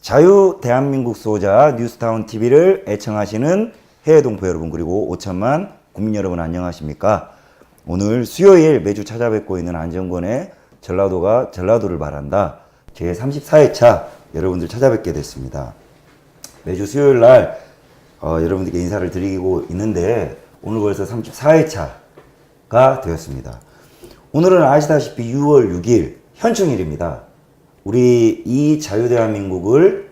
자유 대한민국 수호자 뉴스타운 TV를 애청하시는 해외 동포 여러분, 그리고 5천만 국민 여러분, 안녕하십니까? 오늘 수요일 매주 찾아뵙고 있는 안정권의 전라도가 전라도를 말한다 제 34회차 여러분들 찾아뵙게 됐습니다. 매주 수요일 날 여러분들께 인사를 드리고 있는데 오늘 벌써 34회차가 되었습니다. 오늘은 아시다시피 6월 6일 현충일입니다. 우리 이 자유대한민국을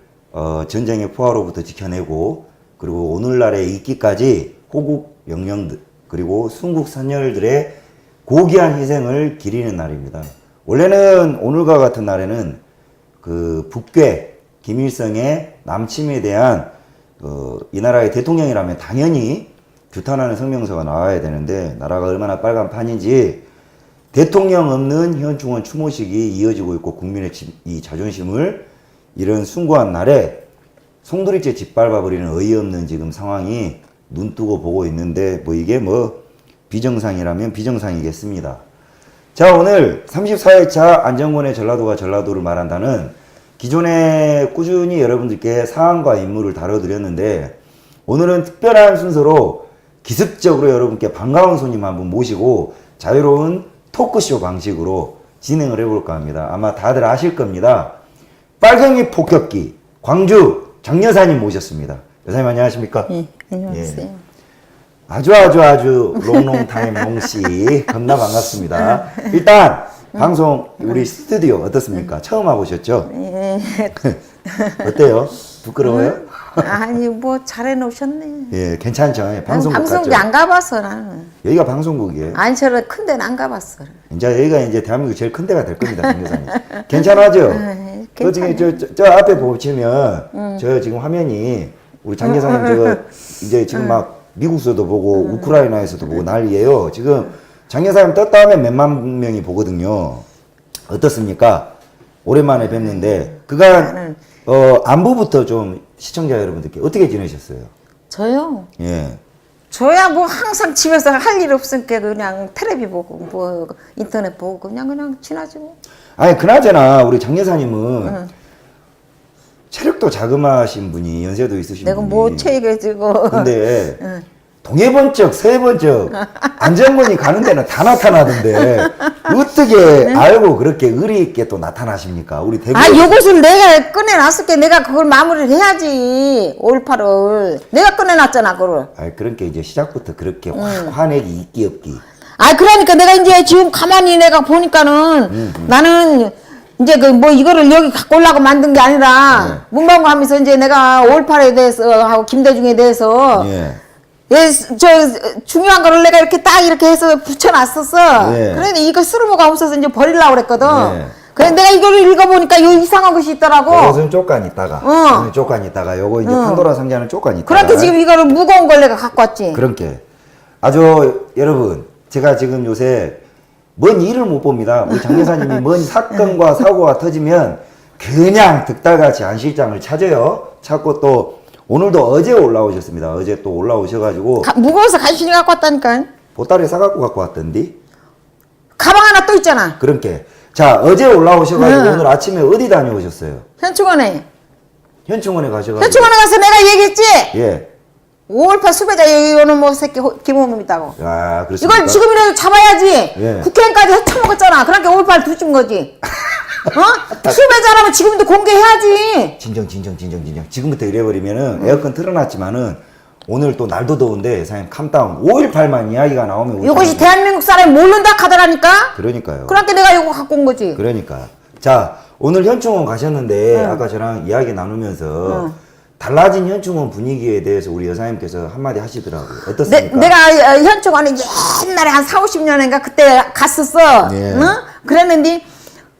전쟁의 포화로부터 지켜내고, 그리고 오늘날에 있기까지 호국 영령들 그리고 순국 선열들의 고귀한 희생을 기리는 날입니다. 원래는 오늘과 같은 날에는 그 북괴 김일성의 남침에 대한 이 나라의 대통령이라면 당연히 규탄하는 성명서가 나와야 되는데, 나라가 얼마나 빨간 판인지 대통령 없는 현충원 추모식이 이어지고 있고, 국민의 이 자존심을 이런 숭고한 날에 송두리째 짓밟아버리는 어이없는 지금 상황이 눈뜨고 보고 있는데, 이게 비정상이라면 비정상이겠습니다. 자, 오늘 34회차 안정권의 전라도가 전라도를 말한다는, 기존에 꾸준히 여러분들께 사안과 인물을 다뤄드렸는데, 오늘은 특별한 순서로 기습적으로 여러분께 반가운 손님 한 분 모시고 자유로운 토크쇼 방식으로 진행을 해볼까 합니다. 아마 다들 아실 겁니다. 빨갱이 폭격기 광주 장 여사님 모셨습니다. 여사님 안녕하십니까? 네, 안녕하세요. 예. 아주 롱롱타임 롱씨 겁나 반갑습니다. 일단 방송 우리 스튜디오 어떻습니까? 처음 와보셨죠? 네. 어때요? 부끄러워요? 아니 잘 해놓으셨네. 예, 괜찮죠? 방송국 방송국에 같죠? 안 가봤어 나는. 여기가 방송국이에요. 아니 저런 큰 데는 안 가봤어. 여기가 대한민국 제일 큰 데가 될 겁니다, 장 여사님. 괜찮아죠? 그 중에 저 앞에 보시면 저 지금 화면이 우리 장 여사님 이제 지금 막 미국에서도 보고 우크라이나에서도 보고 난리예요. 지금 장 여사님 떴다 하면 몇만 명이 보거든요. 어떻습니까? 오랜만에 뵙는데 그간 안부부터 좀 시청자 여러분들께 어떻게 지내셨어요? 저요? 예. 저야 항상 집에서 할 일 없으니까 그냥 텔레비 보고 인터넷 보고 그냥 지나지 뭐. 아니 그나저나 우리 장 여사님은 체력도 자그마하신 분이, 연세도 있으신 내가 분이. 체육에 지고. 근데 동해번쩍 서해번쩍 안정권이 가는 데는 다 나타나던데 어떻게 알고 그렇게 의리 있게 또 나타나십니까? 우리 대구. 요것을 내가 꺼내놨을게. 내가 그걸 마무리를 해야지. 5.18을 내가 꺼내놨잖아 그걸. 그러니까 이제 시작부터 그렇게 화내기 있기 없기. 그러니까 내가 이제 지금 가만히 내가 보니까는 나는 이제 이거를 여기 갖고 오려고 만든 게 아니라 문방구 하면서 이제 내가 5.18에 대해서 하고 김대중에 대해서 중요한 거를 내가 이렇게 딱 이렇게 해서 붙여놨었어. 그런데 이거 쓸모가 없어서 이제 버리려고 그랬거든. 그래 내가 이거를 읽어보니까 요 이상한 것이 있더라고. 요것은 쪽간 있다가 쪽간 있다가 요거 이제 판도라 상자는 쪽간 있다가. 그렇게 지금 이거를 무거운 걸 내가 갖고 왔지. 그러니까 아주 여러분, 제가 지금 요새 뭔 일을 못 봅니다. 우리 장 여사님이 뭔 사건과 사고가 터지면 그냥 득달같이 안 실장을 찾아요. 찾고 또 오늘도 어제 올라오셨습니다. 어제 또 올라오셔가지고 무거워서 간신히 갖고 왔다니까. 보따리 싸갖고 갖고 왔던디. 가방 하나 또 있잖아. 그러니까 자, 어제 올라오셔가지고 오늘 아침에 어디 다녀오셨어요? 현충원에. 현충원에 가셔가지고. 현충원에 가서 내가 얘기했지. 예. 5.18 수배자 여기 새끼 김호놈 있다고. 그렇습니까? 이걸 지금이라도 잡아야지. 예. 국회의원까지 해쳐먹었잖아. 그러니까 5.18 뒤진 거지. 수배자라면 지금도 공개해야지. 진정. 지금부터 이래버리면은 에어컨 틀어놨지만은 오늘 또 날도 더운데 사장님 캄다운 5.18만 이야기가 나오면 이것이 대한민국 사람이 모른다 하더라니까. 그러니까요. 그러니까 내가 이거 갖고 온 거지. 그러니까 자, 오늘 현충원 가셨는데 아까 저랑 이야기 나누면서 달라진 현충원 분위기에 대해서 우리 여사님께서 한마디 하시더라고요. 어떻습니까? 내가 현충원에 옛날에 한 4, 50년인가 그때 갔었어. 예. 응? 그랬는데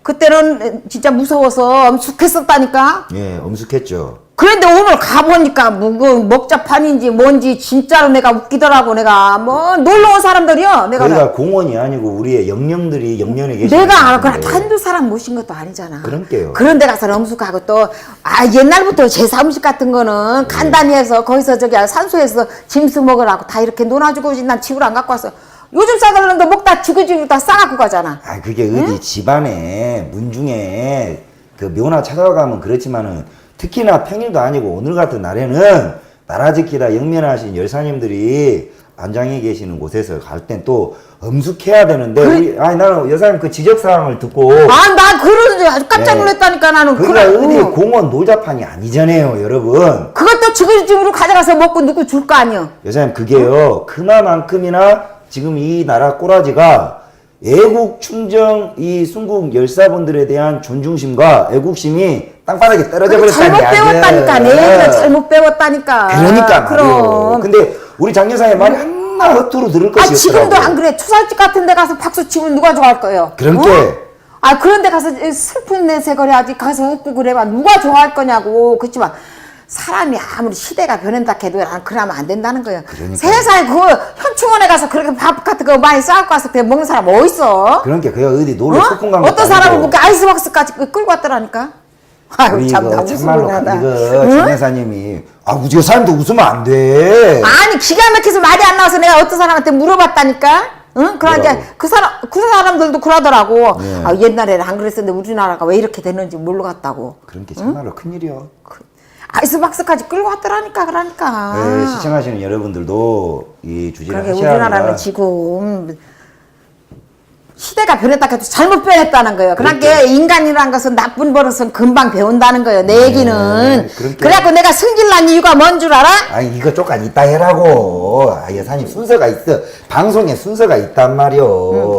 그때는 진짜 무서워서 엄숙했었다니까. 예, 엄숙했죠. 그런데 오늘 가보니까 먹자판인지 뭔지 진짜로 내가 웃기더라고. 내가 놀러 온 사람들이요. 거기가 공원이 아니고 우리의 영령들이 영령에 계시는. 내가 한두 사람 모신 것도 아니잖아. 그러니까요. 그런 데 가서 엄숙하고 또 옛날부터 제사 음식 같은 거는 간단히 해서 거기서 산소에서 짐스 먹으라고 다 이렇게 논아주고 난 집으로 안 갖고 왔어. 요즘 사람들도 먹다 지그지그 다 싸갖고 가잖아. 그게 어디 집안에 문중에 그 묘나 찾아가면 그렇지만은 특히나 평일도 아니고 오늘 같은 날에는 나라 지키다 영면하신 열사님들이 안장에 계시는 곳에서 갈 땐 또 엄숙해야 되는데 아니 나는 여사님 그 지적사항을 듣고 나 그런 줄 아주 깜짝 놀랐다니까 나는. 그러니까 어디 공원 놀자판이 아니잖아요 여러분. 그것도 지그집으로 가져가서 먹고 누구 줄 거 아니야. 여사님 그게요 그만큼이나 지금 이 나라 꼬라지가 애국 충정 이 순국 열사분들에 대한 존중심과 애국심이 땅바닥에 떨어져 버렸다는 잘못 배웠다니까. 내 얘기는 잘못 배웠다니까. 그러니까 말이에요. 그럼. 근데 우리 장 여사의 말이 하나 허투루 들을 것이 지금도 없더라고. 안 그래. 초살집 같은 데 가서 박수 치면 누가 좋아할 거예요. 그런 게 그런 데 가서 슬픈 내세거리 아직 가서 웃고 그래봐. 누가 좋아할 거냐고. 그렇지만 사람이 아무리 시대가 변한다 해도 난 그러면 안 된다는 거예요. 그러니까요. 세상에 그 현충원에 가서 그렇게 밥 같은 거 많이 싸갖고 와서 그냥 먹는 사람 뭐 있어? 그런 게 그냥 어디 놀러 소풍 간 어떤 사람은 그렇게 아이스박스까지 끌고 왔더라니까. 아유 우리 참 나 이거 참말로 웃음이 나다. 이거 장 여사님이 우리 사람도 웃으면 안 돼. 아니 기가 막혀서 말이 안 나와서 내가 어떤 사람한테 물어봤다니까. 응? 그러니까 뭐라고? 그 사람들도 그러더라고. 네. 옛날에는 안 그랬었는데 우리나라가 왜 이렇게 됐는지 몰랐다고. 그런 게 정말로 큰일이요. 아이스박스까지 끌고 왔더라니까 그러니까. 네, 시청하시는 여러분들도 이 주제를 그러게 하셔야 우리나라는 합니다. 지금 시대가 변했다 해도 잘못 변했다는 거예요. 그러니까 인간이라는 것은 나쁜 버릇은 금방 배운다는 거예요. 내 얘기는. 그렇게. 그래갖고 내가 승질난 이유가 뭔 줄 알아? 이거 조금 이따 해라고. 여사님 순서가 있어. 방송에 순서가 있단 말이요.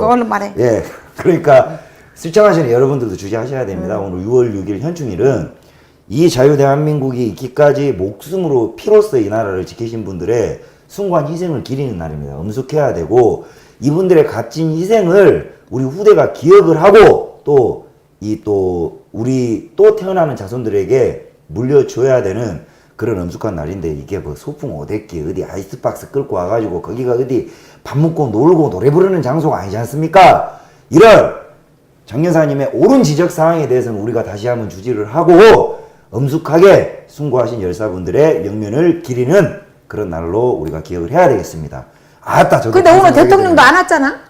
그걸로 말해. 예. 그러니까 시청하시는 여러분들도 주의하셔야 됩니다. 오늘 6월 6일 현충일은 이 자유대한민국이 있기까지 목숨으로 피로써 이 나라를 지키신 분들의 숭고한 희생을 기리는 날입니다. 엄숙해야 되고 이분들의 값진 희생을 우리 후대가 기억을 하고 우리 또 태어나는 자손들에게 물려줘야 되는 그런 엄숙한 날인데 이게 뭐 소풍 오대기 어디 아이스박스 끌고 와가지고 거기가 어디 밥 먹고 놀고 노래 부르는 장소가 아니지 않습니까? 이런 장 여사님의 옳은 지적 사항에 대해서는 우리가 다시 한번 주지를 하고 엄숙하게 숭고하신 열사분들의 영면을 기리는 그런 날로 우리가 기억을 해야 되겠습니다. 저도 근데 오늘 방송하게 대통령도 되네. 안 왔잖아.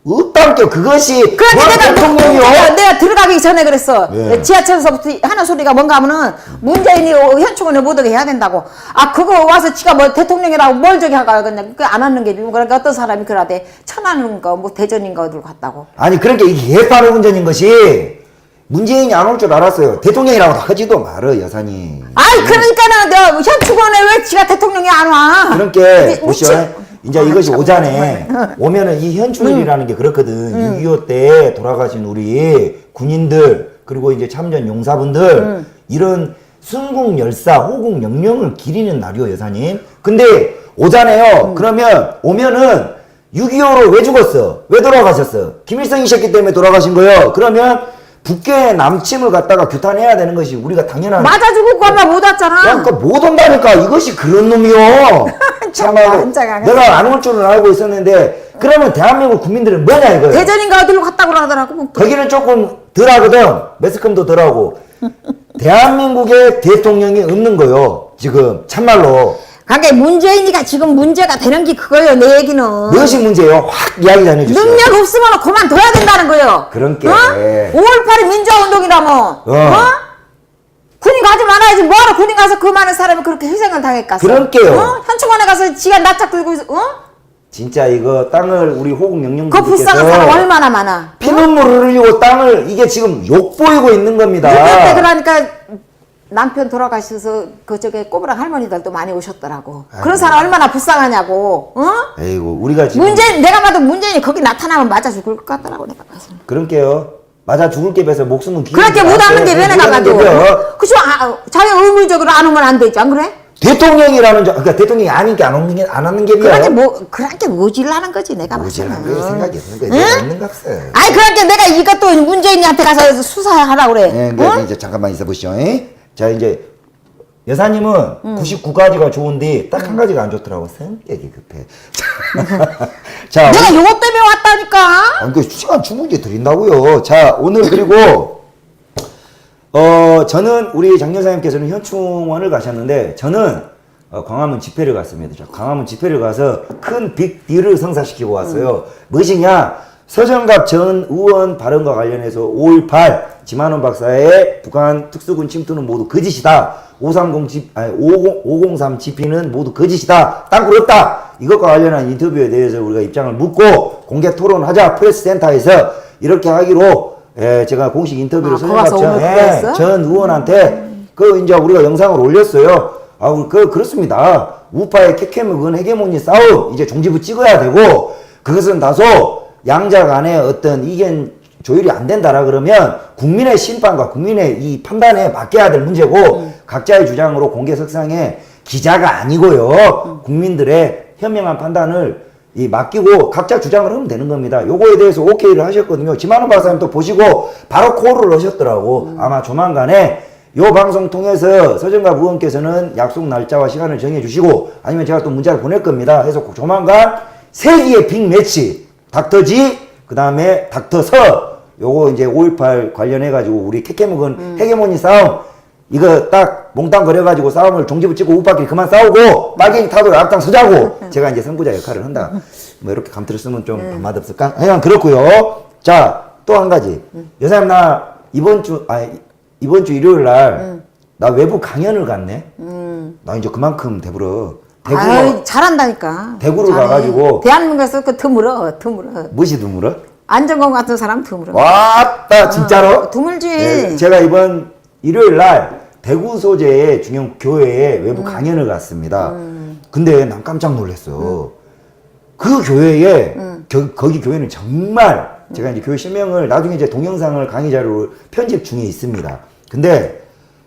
어떤 그것이 그러니까 내가 대통령이요? 내가 들어가기 전에 그랬어. 예. 지하철에서부터 하는 소리가 뭔가 하면은 문재인이 현충원에 못 오게 해야 된다고. 그거 와서 지가 뭐 대통령이라고 뭘 저기 하가 그냥 안 하는 게 미국. 그러니까 어떤 사람이 그러대. 천안인가 뭐 대전인가 어디로 갔다고. 그러니까 이게 개파로 운전인 것이 문재인이 안 올 줄 알았어요. 대통령이라고 하지도 말어 여사님. 그러니까는 내가 현충원에 왜 지가 대통령이 안 와? 그러니까 보시오. 이제 이것이 오자네. 오면은 이 현충일이라는 게 그렇거든. 6.25 때 돌아가신 우리 군인들 그리고 이제 참전 용사분들 이런 순국 열사 호국 영령을 기리는 날이요 여사님. 근데 오자네요. 그러면 오면은 6.25로 왜 죽었어? 왜 돌아가셨어? 김일성이셨기 때문에 돌아가신 거예요. 그러면 북괴의 남침을 갖다가 규탄해야 되는 것이 우리가 당연한. 맞아 죽을 거면 못 왔잖아. 그러니까 못 온다니까 이것이 그런 놈이요. 참말로 내가 안 올 줄은 알고 있었는데 그러면 대한민국 국민들은 뭐냐 이거예요. 대전인가 어디로 갔다고 그러더라고. 거기는 조금 덜하거든. 매스컴도 덜하고. 대한민국에 대통령이 없는 거요. 지금 참말로. 그러니까 문재인이가 지금 문제가 되는 게 그거예요. 내 얘기는. 무엇이 문제예요? 확 이야기 전해주세요. 능력 없으면 그만둬야 된다는 거예요. 그러니까. 5.18이 민주화운동이라며. 군인 가지 말아야지. 뭐하러 군인 가서 그 많은 사람이 그렇게 희생을 당했겠어. 그럴게요. 현충원에 가서 지가 낯짝 들고 진짜 이거 땅을 우리 호국 그 영령분께서 불쌍한 사람 얼마나 많아. 피눈물을 흘리고 땅을 이게 지금 욕보이고 있는 겁니다. 그때 그러니까 남편 돌아가셔서 그쪽에 꼬부랑 할머니들도 많이 오셨더라고. 그런 사람 얼마나 불쌍하냐고. 에이고 우리가 지금 내가 봐도 문재인이 거기 나타나면 맞아 죽을 것 같더라고 내가 봐서. 그럴게요. 맞아 죽을 게 뺏어 목숨은 기. 그렇게 못하는 게 왜 내가 봐도. 그죠? 자기 의무적으로 안 오면 안 되지 안 그래? 대통령이라는 그러니까 대통령이 아닌 게 안 하는 게 그렇게 모질라는 거지 내가 모질란 봐서는. 거 생각했는 거야. 내가 있는 값어. 그러니까 내가 이것도 문재인한테 가서 수사하라 그래. 예, 그러니까 이제 잠깐만 있어 보시오. 자 이제 여사님은 99가지가 좋은데 딱 한 가지가 안 좋더라고. 성격이 급해. 자, 내가 요것 때문에 왔다니까. 그 시간 충분히 드린다고요. 자, 오늘 그리고 저는 우리 장 여사님께서는 현충원을 가셨는데 저는 광화문 집회를 갔습니다. 광화문 집회를 가서 큰 빅딜을 성사시키고 왔어요. 무엇이냐? 서정갑 전 의원 발언과 관련해서 5.18 지만원 박사의 북한 특수군 침투는 모두 거짓이다. 503 GP는 모두 거짓이다. 땅굴 없다. 이것과 관련한 인터뷰에 대해서 우리가 입장을 묻고 공개 토론하자. 프레스센터에서 이렇게 하기로 제가 공식 인터뷰를 손영갑 전 의원한테 그 이제 우리가 영상을 올렸어요. 그렇습니다. 우파의 캐캐묵은 헤게모니 싸움 이제 종지부 찍어야 되고 그것은 다소 양자 간의 어떤 이견 조율이 안 된다라 그러면 국민의 심판과 국민의 이 판단에 맡겨야 될 문제고 각자의 주장으로 공개석상에 기자가 아니고요. 국민들의 현명한 판단을 맡기고 각자 주장을 하면 되는 겁니다. 요거에 대해서 오케이를 하셨거든요. 지만원 박사님 또 보시고 바로 콜을 하셨더라고. 아마 조만간에 요 방송 통해서 서정갑 의원께서는 약속 날짜와 시간을 정해주시고 아니면 제가 또 문자를 보낼 겁니다. 해서 조만간 세기의 빅매치 닥터지 그 다음에 닥터서 요거 이제 5.18 관련해가지고 우리 캐캐묵은 헤게모니 싸움 이거 딱 몽땅 거려가지고 싸움을 종지부 찍고 우파끼리 그만 싸우고 빨갱이 타도록 악당 서자고 제가 이제 선구자 역할을 한다. 뭐 이렇게 감투를 쓰면 좀 맛없을까? 하여간 그렇고요. 자, 또 한 가지. 여사님 나 이번 주 일요일 날 나 외부 강연을 갔네. 나 이제 그만큼 대부러 잘한다니까. 대구를 가가지고 대한민국에서 그 드물어. 무엇이 드물어? 안정권 같은 사람 드물어. 왔다 진짜로? 드물지. 네, 제가 이번 일요일 날 대구 소재의 중형 교회에 외부 강연을 갔습니다. 근데 난 깜짝 놀랐어. 그 교회에 거기 교회는 정말 제가 이제 교회 실명을 나중에 이제 동영상을 강의 자료로 편집 중에 있습니다. 근데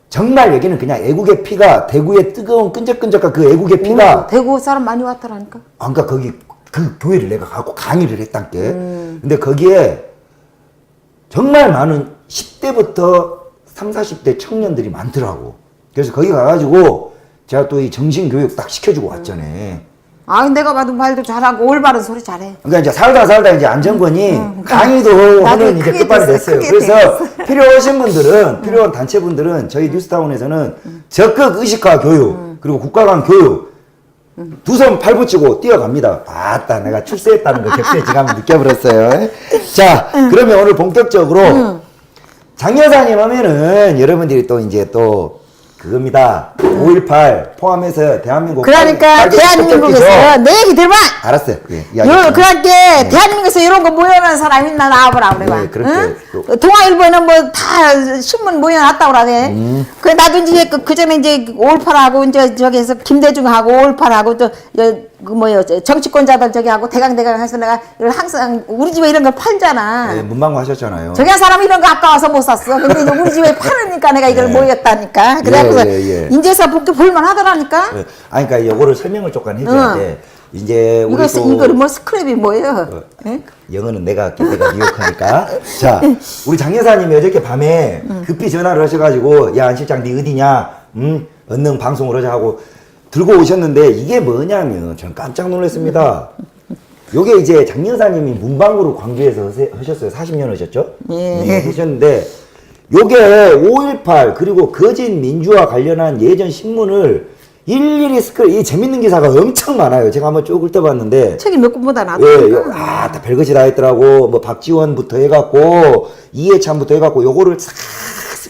정말 여기는 그냥 애국의 피가 대구의 뜨거운 끈적끈적한 그 애국의 피가 대구 사람 많이 왔더라니까. 그러니까 거기 그 교회를 내가 가고 강의를 했단 게. 근데 거기에 정말 많은 10대부터 30, 40대 청년들이 많더라고. 그래서 거기 가가지고 제가 또 이 정신교육 딱 시켜주고 왔잖아. 내가 봐도 말도 잘하고 올바른 소리 잘해. 그러니까 이제 살다 이제 안정권이 강의도 하는 이제 끝발이 됐어요. 그래서 필요하신 분들은, 필요한 단체분들은 저희 뉴스타운에서는 적극 의식화 교육, 그리고 국가 간 교육, 두 손 팔 붙이고 뛰어갑니다. 아따, 내가 출세했다는 거 격세에 지금 느껴버렸어요. 자, 그러면 오늘 본격적으로 장 여사님 하면은 여러분들이 또 이제 또 그겁니다. 5.18 포함해서 대한민국 그러니까 대한민국에서 내 얘기 들어봐. 알았어요. 예, 그러니까 대한민국에서 이런 거 모여놓은 사람 있나 나와보라 그래봐. 네, 그렇게 응? 동아일보는 뭐 다 신문 모여놨다고 그러네. 그 나도 이제 그 전에 이제 5.18하고 이제 저기에서 김대중하고 5.18하고 또 그 뭐요 정치권자들 저기 하고 대강 해서 내가 이걸 항상 우리 집에 이런 걸 팔잖아. 네, 문방구 하셨잖아요. 저기 한 사람 이런 거 아까워서 못 샀어. 근데 이제 우리 집에 파니까 내가 이걸 모였다니까. 그래서 인제서 복도 볼만 하더라니까. 네. 아니 그러니까 요거를 설명을 조금 해줘야 돼. 이제 우리 이거를 뭐 스크랩이 뭐예요? 영어는 내가 할게. 내가 뉴욕하니까. 자, 우리 장 여사님이 어저께 밤에 급히 전화를 하셔가지고 야 안 실장 니 어디냐? 언능 방송을 하자 하고 들고 오셨는데 이게 뭐냐면 저는 깜짝 놀랐습니다. 요게 이제 장 여사님이 문방구를 광주에서 하셨어요. 40년 하셨죠? 예. 하셨는데 요게 5.18 그리고 거짓 민주화 관련한 예전 신문을 일일이 이 재밌는 기사가 엄청 많아요. 제가 한번 쭉 훑어봤는데 책이 몇 권보다 낫다. 다 별것이 다 있더라고. 뭐 박지원부터 해갖고 이해찬부터 해갖고 요거를 싹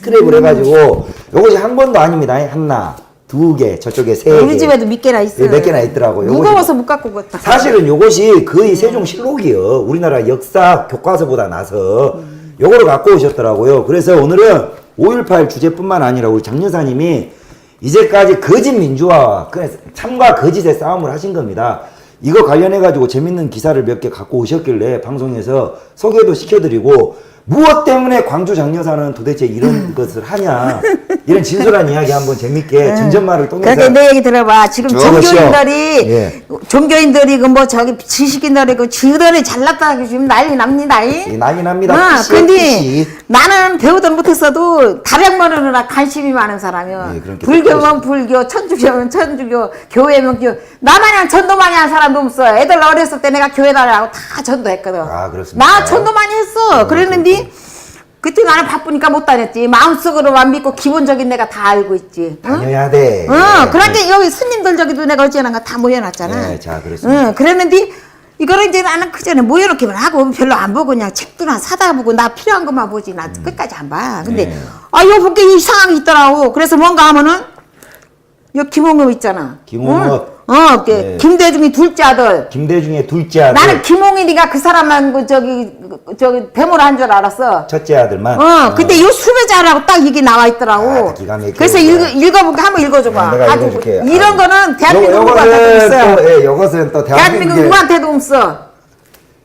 스크랩을 해가지고 요것이 한 권도 아닙니다. 하나, 두 개, 저쪽에 세 개. 우리 집에도 몇 개나 있어요. 몇 개나 있더라고. 무거워서 못 갖고 갔다. 사실은 요것이 거의 세종실록이요. 우리나라 역사 교과서보다 나서 요거를 갖고 오셨더라고요. 그래서 오늘은 5.18 주제뿐만 아니라 우리 장 여사님이 이제까지 거짓 민주화와 참과 거짓의 싸움을 하신 겁니다. 이거 관련해가지고 재밌는 기사를 몇 개 갖고 오셨길래 방송에서 소개도 시켜드리고 무엇 때문에 광주 장 여사는 도대체 이런 것을 하냐 이런 진솔한 이야기 한번 재밌게 전전말을 통해서 그러니까 내 얘기 들어봐. 지금 종교인들이 그 뭐 저기 지식인들이 그 지들이 잘났다고 지금 난리 납니다. 난리 납니다. 근데 나는 배우들 못했어도 다백만원이나 관심이 많은 사람이야. 불교면 불교, 천주교면 천주교, 교회면 교회. 나마냥 전도 많이 한 사람도 없어. 애들 어렸을 때 내가 교회 다니라고 다 전도했거든. 아, 그렇습니까? 나 전도 많이 했어. 그랬는데 그때 나는 바쁘니까 못 다녔지. 마음속으로만 믿고 기본적인 내가 다 알고 있지. 다녀야 돼. 그러니까 여기 스님들 저기도 내가 어찌나 다 모여놨잖아. 네, 자, 그렇습니다. 그랬는데 이거를 이제 나는 그 전에 모여놓기만 하고 별로 안 보고 그냥 책도나 사다 보고 나 필요한 것만 보지 나 끝까지 안 봐. 근데 네. 요 볼게 이 상황이 있더라고. 그래서 뭔가 하면은 요 김홍업 있잖아. 김홍업. 네. 김대중이 둘째 아들. 김대중의 둘째 아들. 나는 김홍일이가 그 사람만 저기 배모를 한 줄 알았어. 첫째 아들만. 근데 요 수배자라고 딱 이게 나와 있더라고. 기가 막히게 그래서 읽어볼게 한번 읽어줘봐. 내가 아주 읽어줄게. 이런 거는 대한민국 누구한테도 없어요. 또, 요것은 또 대한민국 누구한테도 없어.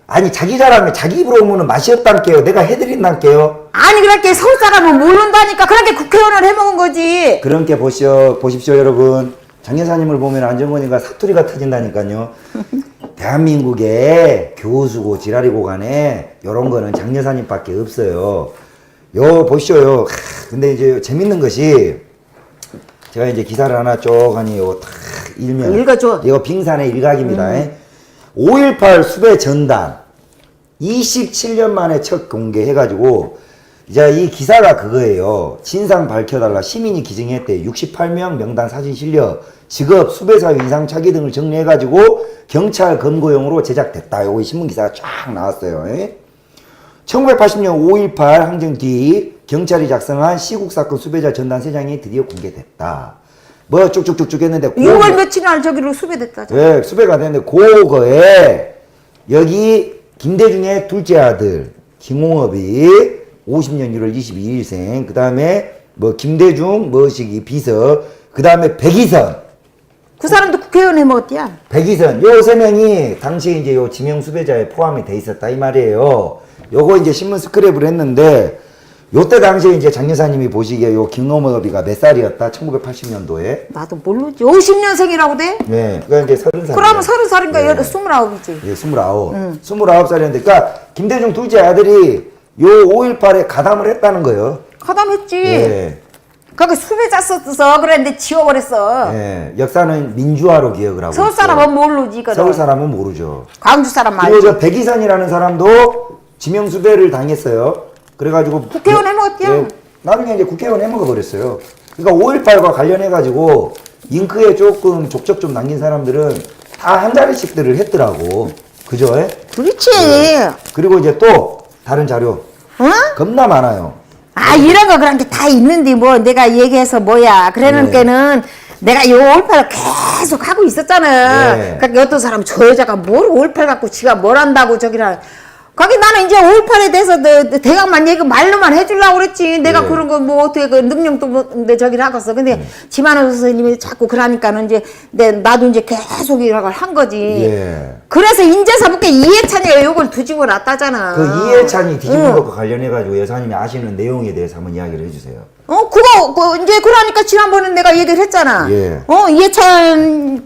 아니 자기 자랑을 자기 입으로 오면은 맛이 없단게요. 내가 해드린단게요. 아니 그렇게 서울 사람은 모른다니까. 그렇게 국회의원을 해먹은 거지. 그런 게 보십시오 여러분. 장 여사님을 보면 안정권이가 사투리가 터진다니까요. 대한민국에 교수고 지랄이고 간에 요런 거는 장 여사님밖에 없어요. 요 보시오요. 근데 이제 재밌는 것이 제가 이제 기사를 하나 쭉 하니 요탁 일면 읽어줘. 이거 빙산의 일각입니다. 5.18 수배 전단 27년 만에 첫 공개해가지고 이제 이 기사가 그거예요. 진상 밝혀달라 시민이 기증했대. 68명 명단 사진 실려 직업 수배사 인상 차기 등을 정리해가지고 경찰 검거용으로 제작됐다. 요거 신문 기사가 쫙 나왔어요. 1980년 5.18 항쟁 뒤 경찰이 작성한 시국사건 수배자 전단 3장이 드디어 공개됐다. 뭐 쭉쭉쭉쭉 했는데 6월 며칠 날 저기로 수배됐다잖아. 네, 수배가 됐는데 그거에 여기 김대중의 둘째 아들 김홍업이 50년 1월 22일생, 그 다음에 뭐 김대중 뭐시기 비서, 그 다음에 백이선. 그 사람도 국회의원 해먹었대야. 백이선 요 세 명이 당시에 이제 요 지명 수배자에 포함이 돼 있었다 이 말이에요. 요거 이제 신문 스크랩을 했는데 요때 당시에 이제 장 여사님이 보시기에 요 김홍업이가 몇 살이었다? 1980년도에. 나도 모르지. 50년생이라고 돼? 네, 그러니까 이제 30살. 그러면 30살인가 29이지. 예, 29. 29살이었는데, 그러니까 김대중 둘째 아들이 요 5.18에 가담을 했다는 거예요. 가담했지. 예. 거기 수배자 썼어. 그랬는데 지워버렸어. 예. 역사는 민주화로 기억을 하고 서울 있어요. 사람은 모르지. 이거는. 서울 사람은 모르죠. 광주 사람 그리고 말지. 저 백이선이라는 사람도 지명수배를 당했어요. 그래가지고 국회의원 해먹었대요. 예, 나중에 이제 국회의원 해먹어버렸어요. 그러니까 5.18과 관련해가지고 잉크에 조금 족적 좀 남긴 사람들은 다 한 자리씩들을 했더라고. 그죠? 예? 그렇지. 그리고 이제 또 다른 자료 어? 겁나 많아요. 아 이런 거 그런 게 다 있는데 뭐 내가 얘기해서 뭐야. 그러니까는 내가 요 5.18을 계속 하고 있었잖아. 네. 그러니까 어떤 사람 저 여자가 뭘 5.18 갖고 지가 뭘 한다고 저기라. 거기 나는 이제 5.18에 대해서 대강만 얘기 말로만 해주려고 그랬지. 내가 네. 그런 거 뭐 어떻게 그 능력도 뭐 저기를 하겠어. 근데 지만호 선생님이 자꾸 그러니까는 이제 나도 이제 계속 이런 걸 한 거지. 예. 그래서 인제서부터 이해찬이가 요걸 뒤집어 놨다잖아. 그 이해찬이 뒤집은 것과 관련해가지고 여사님이 아시는 내용에 대해서 한번 이야기를 해주세요. 그거 이제 그러니까 지난번에 내가 얘기를 했잖아. 예. 이해찬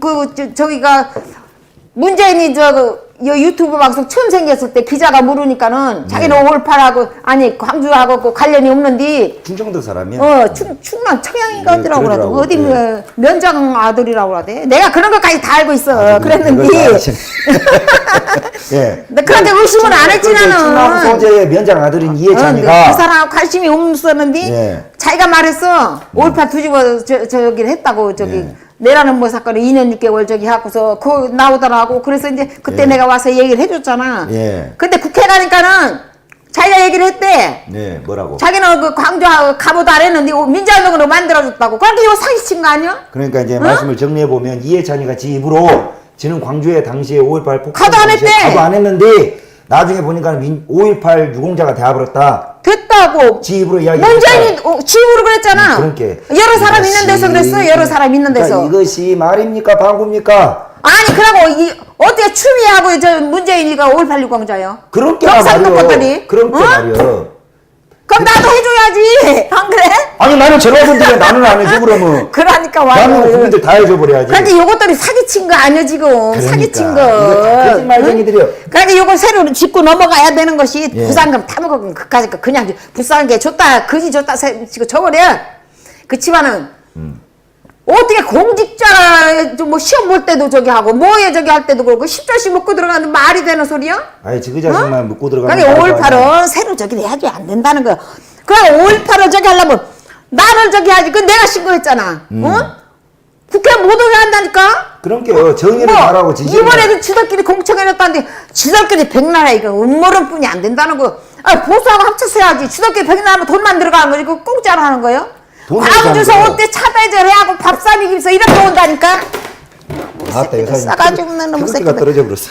저기가 문재인이 유튜브 방송 처음 생겼을 때 기자가 물으니까는 자기는 5.18하고 아니 광주하고 그 관련이 없는데 충청도 사람이야. 충남 청양인가 예, 어디라고 그러더라고. 그러더라고. 어디 예. 면장 아들이라고 그러대. 내가 그런 것까지 다 알고 있어. 그걸 다 그랬는데 아시네. 예. 그런데 의심은 안 했지 나는. 충남 소재의 면장 아들인 이해찬이가 그 사람 관심이 없었는데 예. 자기가 말했어. 5.18 뒤집어 저기를 했다고 저기 예. 내라는 뭐 사건을 2년 6개월 저기 하고서 그 나오더라고. 그래서 이제 그때 예. 내가 와서 얘기를 해줬잖아. 예. 근데 국회 가니까는 자기가 얘기를 했대. 네, 뭐라고? 자기는 그 광주 가보도 안 했는데 민주화운동으로 만들어줬다고. 그렇게 이거 사기친 거 아니야? 그러니까 이제 말씀을 정리해 보면 이해찬이가 지 입으로 지는 광주에 당시에 5.18 폭동 가도 안 당시에 했대. 가도 안 했는데 나중에 보니까 5.18 유공자가 돼버렸다. 됐다고. 지 입으로 이야기. 문재인이 지우로 그랬잖아. 그렇게 여러 사람 있는 데서 그랬어. 여러 사람 있는 데서. 그러니까 이것이 말입니까 방구입니까? 아니 그러고 어떻게 추미애하고 저 문재인이가 5.18 유공자요? 그렇게 경상도 말이요. 것들이. 그렇게 어? 말이요. 그럼 나도 해줘야지. 안 그래? 아니 나는 전화선들에 나는 안 해줘 그러면. 그러니까 대한민국 와요. 국민들 다 해줘버려야지. 그런데 요것들이 사기친 거 아니야 지금. 사기친 거. 이거 다 거짓말쟁이들이요. 그러니까 요걸 새로 짚고 넘어가야 되는 것이 예. 부산금 타먹으면 그까짓 거 그냥 부산한 게 줬다 그지 줬다 지금 줘버려. 그치만은 어떻게 공직자 뭐 시험 볼 때도 저기 하고 뭐에 저기 할 때도 그렇고 10절씩 먹고 들어가는 말이 되는 소리야? 아니 지그자식만 묻고 들어가는 그러니까 말도 아니야. 5.18은 새로 저기 해야지 안 된다는 거야. 그래 5.18을 저기 하려면 나를 저기 하지. 그 내가 신고했잖아. 어? 국회 못 오게 한다니까? 그러니까요. 정의를 바라고 진실을 이번에도 지들끼리 공청해냈다는데 지들끼리 백나라 이거 음모론뿐이 안 된다는 거. 아, 보수하고 합쳐서 해야지. 지들끼리 백나라면 돈만 들어가는 거지. 그거 공짜로 하는 거예요? 광주서 올 때 차배절 해하고 밥 사먹이면서 이렇게 온다니까? 아따 여사님 싸가지고 없는 놈의 태극기가 새끼들. 떨어져 버렸어.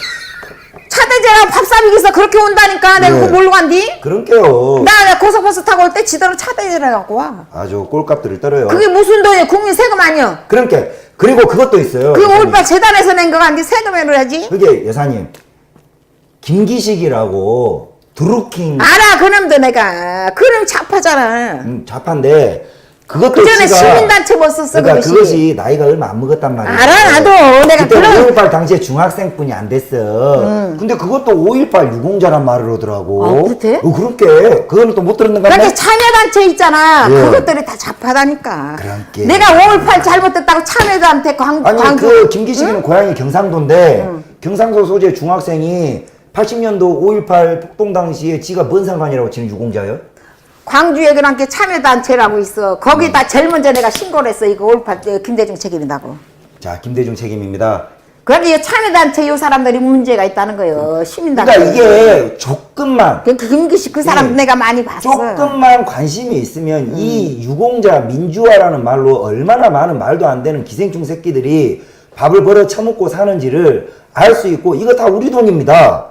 차배절하고 밥 사먹이면서 그렇게 온다니까? 내가 네. 그거 모르고 간디? 그러니까요. 나 고속버스 타고 올 때 지들은 차배절 해갖고 와. 아주 꼴값들을 떨어요. 그게 무슨 돈이야? 국민 세금 아니야? 그러니까 그리고 그것도 있어요. 그게 여사님. 올바 재단에서 낸 거 아닌데 세금으로 해야지? 그게 여사님 김기식이라고 드루킹 알아 그놈도 내가 그놈 좌파잖아. 좌파인데 그것도 그 전에 지가- 시민단체 못 썼어. 그러니까 그것이. 그것이 나이가 얼마 안 먹었단 말이야. 알아 나도 내가 그때 그런 5.18 당시에 중학생뿐이 안 됐어. 근데 그것도 5.18 유공자란 말을 하더라고. 아, 그렇대? 그렇게 그거는 또 못 들었는가? 그렇게 참여단체 있잖아. 예. 그것들이 다 좌파다니까. 그러니까. 내가 5.18 잘못됐다고 참여단체 아니 광주 그 김기식이는 고향이 경상도인데 경상도 소재 중학생이 80년도 5.18 폭동 당시에 지가 뭔 상관이라고 지금 유공자예요? 광주에 그렇게 참여단체라고 있어. 거기다 제일 먼저 내가 신고를 했어. 이거 5.18 김대중 책임이라고. 자 김대중 책임입니다. 그러니까 이 참여단체 이 사람들이 문제가 있다는 거예요. 시민단체. 그러니까 이게 조금만 그 김기식 그 사람 예. 내가 많이 봤어. 조금만 관심이 있으면 이 유공자 민주화라는 말로 얼마나 많은 말도 안 되는 기생충 새끼들이 밥을 벌어 처먹고 사는지를 알 수 있고 이거 다 우리 돈입니다.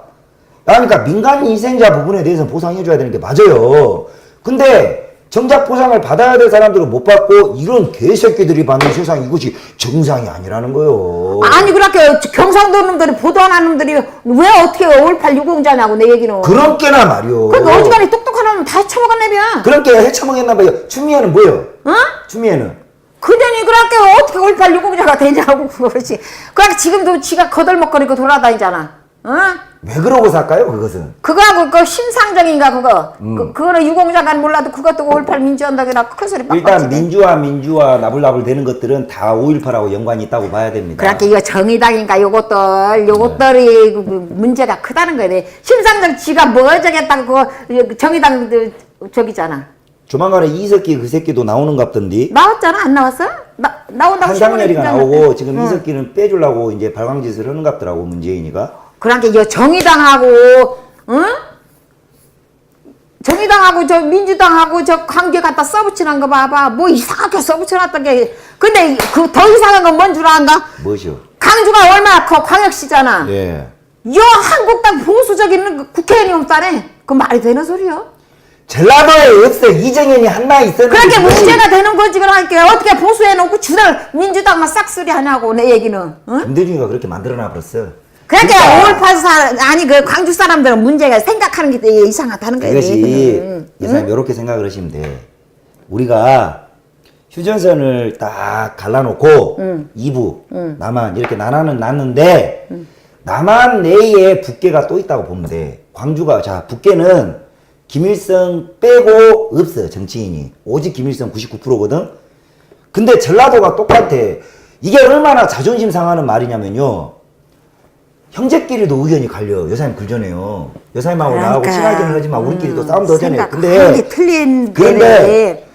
그러니까 민간 희생자 부분에 대해서는 보상해줘야 되는 게 맞아요. 근데 정작 보상을 받아야 될 사람들은 못 받고 이런 개새끼들이 받는 세상 이것이 정상이 아니라는 거예요. 아니 그렇게 경상도 놈들이 보도 안 하는 놈들이 왜 어떻게 5.18 유공자냐고 내 얘기는. 그런 게나 말이요. 그럼 어지간히 똑똑한 놈은 다 처먹었네벼. 그런 게 해쳐먹였나 봐요. 추미애는 뭐예요? 어? 추미애는 그전이 그렇게 어떻게 5.18 유공자가 되냐고 그러지. 그러니까 지금도 지가 거들먹거리고 돌아다니잖아. 어? 왜 그러고 살까요? 그것은. 그거하고 그 심상정인가 그거. 그거는 유공자가 몰라도 그것도 5.18 민주언덕이라 큰 소리 빡빡 일단 민주화 나불나불 되는 것들은 다 5.18하고 연관이 있다고 봐야 됩니다. 그러니까 이거 정의당인가 요것들이 문제가 크다는 거야. 심상정 지가 뭐 저겠다고 그거 정의당 저기잖아. 조만간에 이석기 그 새끼도 나오는 갑던디. 나왔잖아 안 나왔어? 나온다고 한상열이가 신문에 나오고 지금 이석기는 빼주려고 이제 발광짓을 하는 갑더라고 문재인이가. 그러니까 이거 정의당하고 응? 정의당하고 저 민주당하고 저 관계 갖다 써붙이는 거 봐봐. 뭐 이상하게 써붙여놨던 게. 근데 그 더 이상한 건 뭔 줄 아는가? 뭐시오? 강주가 얼마나 커 광역시잖아. 예. 요 한국당 보수적인 국회의원이 없다네. 그 말이 되는 소리요? 전라도에 없어. 이정현이 한나 있었는데. 그렇게 그것이- 문제가 되는 거지. 그러니까 어떻게 보수해놓고 주달 민주당만 싹쓸이 하냐고 내 얘기는. 응? 김대중이가 그렇게 만들어놔 버렸어. 그러니까 5.18 아니 그 광주 사람들은 문제가 생각하는 게 되게 이상하다는 거지. 이것이 예산님 이렇게 생각을 하시면 돼. 우리가 휴전선을 딱 갈라놓고 2부 남한 이렇게 나눴는데 남한 내에 북계가 또 있다고 보면 돼. 광주가 자 북계는 김일성 빼고 없어 정치인이. 오직 김일성 99%거든. 근데 전라도가 똑같아. 이게 얼마나 자존심 상하는 말이냐면요. 형제끼리도 의견이 갈려. 여사님 그러잖아요. 여사님하고 나하고 친하게는 하지만 우리끼리 또 싸움도 하잖아요. 근데 틀린 그런데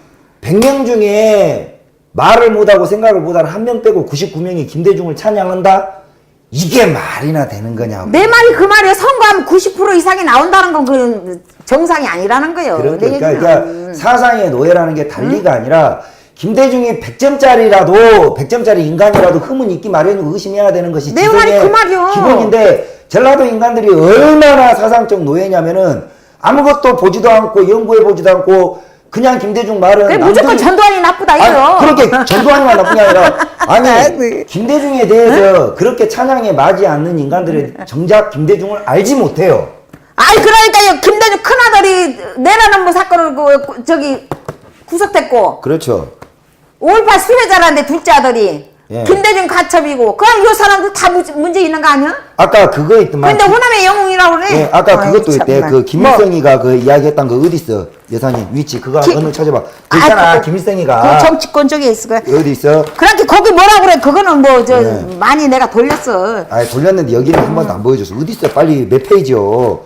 100명 중에 말을 못하고 생각을 못하는 한 명 빼고 99명이 김대중을 찬양한다? 이게 말이나 되는 거냐고. 내 말이 그 말이야. 선거하면 90% 이상이 나온다는 건 그 정상이 아니라는 거예요. 그러니까 사상의 노예라는 게 달리가 아니라 김대중이 100점짜리라도 100점짜리 인간이라도 흠은 있기 마련이고 의심해야 되는 것이 내 말이 그 말이요. 기본인데 전라도 인간들이 얼마나 사상적 노예냐면은 아무것도 보지도 않고 연구해 보지도 않고 그냥 김대중 말은 그래, 무조건 전두환이 나쁘다 이거요. 아니, 그렇게 전두환이만 나쁜 게 아니라 아니 김대중에 대해서 그렇게 찬양에 맞지 않는 인간들이 정작 김대중을 알지 못해요. 아이 그러니까 김대중 큰아들이 내라는 뭐 사건을 저기 구속됐고 그렇죠. 5.18 수혜자라는데 둘째 아들이 예. 김대중 가첩이고 그럼 이 사람들 다 문제 있는 거 아니야? 아까 그거 있더만. 근데 호남의 영웅이라고 그래. 예, 아까 아이, 그것도 있대. 참나. 그 김일성이가 그 이야기했던 거 어디 있어? 여사님 위치 그거 어느 찾아봐. 그 있잖아 김일성이가 그 정치권 쪽에 있을 거야. 어디 있어? 그렇게 거기 뭐라 그래? 그거는 뭐 저 네. 많이 내가 돌렸어. 아 돌렸는데 여기는 한 번도 안 보여줬어. 어디 있어? 빨리 몇 페이지요?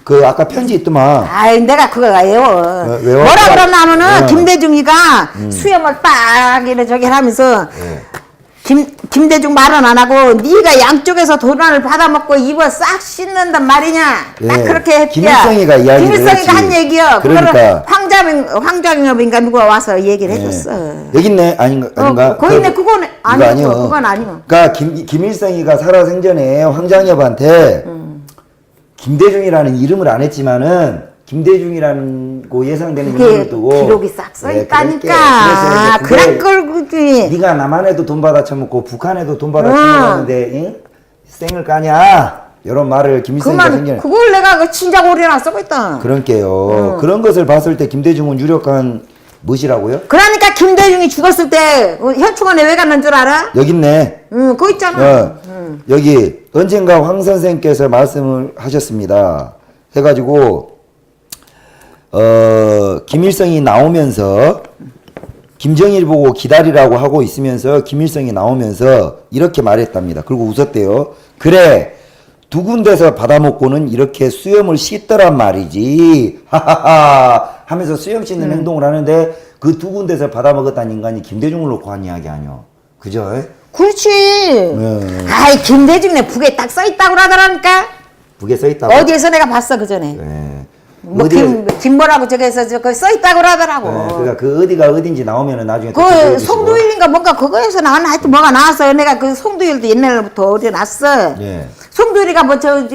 그 아까 편지 있더만. 아이 내가 그거 외워. 외워? 뭐라 그러냐면은 네. 김대중이가 수염을 딱 이래 저기 하면서 예. 김대중 말은 안 하고 네가 양쪽에서 돈을 받아먹고 입을 싹 씻는단 말이냐. 딱 예. 그렇게 했대. 김일성이가 이야기를 김일성이가 했지. 한 얘기요. 그러니까. 그거를 황장엽인가 누가 와서 얘기를 해줬어. 여기 있네. 아닌가? 거기 있네. 그건 아니고 아니요. 그건 아니고. 그러니까 김일성이가 살아생전에 황장엽한테 김대중이라는 이름을 안 했지만은 김대중이라고 예상되는 그게 이름을 두고 기록이 싹 써있다니까. 네, 그런 걸 그지. 네가 남한에도 돈 받아 처먹고 북한에도 돈 받아 처먹었는데 응? 쌩을 까냐? 이런 말을 김일성이가 그만 생전에 그걸 내가 그 친작 오리나 쓰고 있다. 그런게요. 그런 것을 봤을 때 김대중은 유력한 무엇이라고요? 그러니까 김대중이 죽었을 때 현충원에 왜 갔는 줄 알아? 여기 있네. 응, 그거 있잖아. 여기 언젠가 황 선생께서 말씀을 하셨습니다. 해가지고 김일성이 나오면서 김정일 보고 기다리라고 하고 있으면서 김일성이 나오면서 이렇게 말했답니다. 그리고 웃었대요. 그래 두 군데서 받아먹고는 이렇게 수염을 씻더란 말이지 하하하 하면서 수염 씻는 행동을 하는데 그 두 군데서 받아먹었다는 인간이 김대중을 놓고 한 이야기 아니요. 그죠? 그렇지. 네. 아이 김대중네 북에 딱 써있다고 그러더라니까. 북에 써있다고? 어디에서 내가 봤어 그 전에. 네. 뭐 김뭐라고 저기서 저거 써있다고 그러더라고. 네, 그러니까 그 어디가 어딘지 나오면은 나중에 또 그 들려주시고. 송두일인가 뭔가 그거에서 나왔나 하여튼 뭐가 나왔어. 내가 그 송두일도 옛날부터 어디 났어. 예. 송두일이가 뭐 저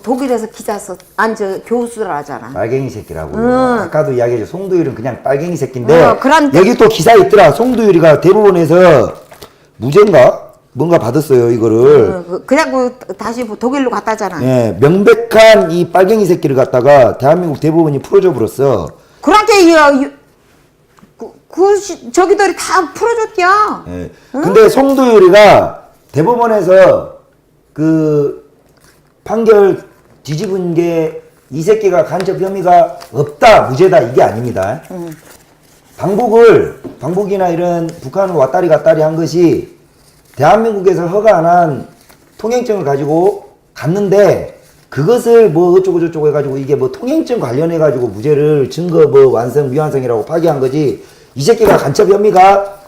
독일에서 기자 써, 아니 저 교수를 하잖아. 빨갱이 새끼라고. 아까도 이야기했죠. 송두율은 그냥 빨갱이 새끼인데 그러니까. 여기 또 기사 있더라. 송두율이가 대법원에서 무죄인가? 뭔가 받았어요 이거를. 그래갖고 다시 독일로 갔다잖아. 예, 명백한 이 빨갱이 새끼를 갖다가 대한민국 대법원이 풀어줘 버렸어. 그렇게 저기들이 다 풀어줬대요. 예. 근데 송두율이가 대법원에서 그 판결 뒤집은 게 이 새끼가 간첩 혐의가 없다, 무죄다 이게 아닙니다. 방북이나 이런 북한을 왔다리 갔다리 한 것이 대한민국에서 허가 안 한 통행증을 가지고 갔는데 그것을 뭐 어쩌고 저쩌고 해가지고 이게 뭐 통행증 관련해가지고 무죄를 증거 뭐 완성 미완성이라고 파기한 거지 이 새끼가 간첩 혐의가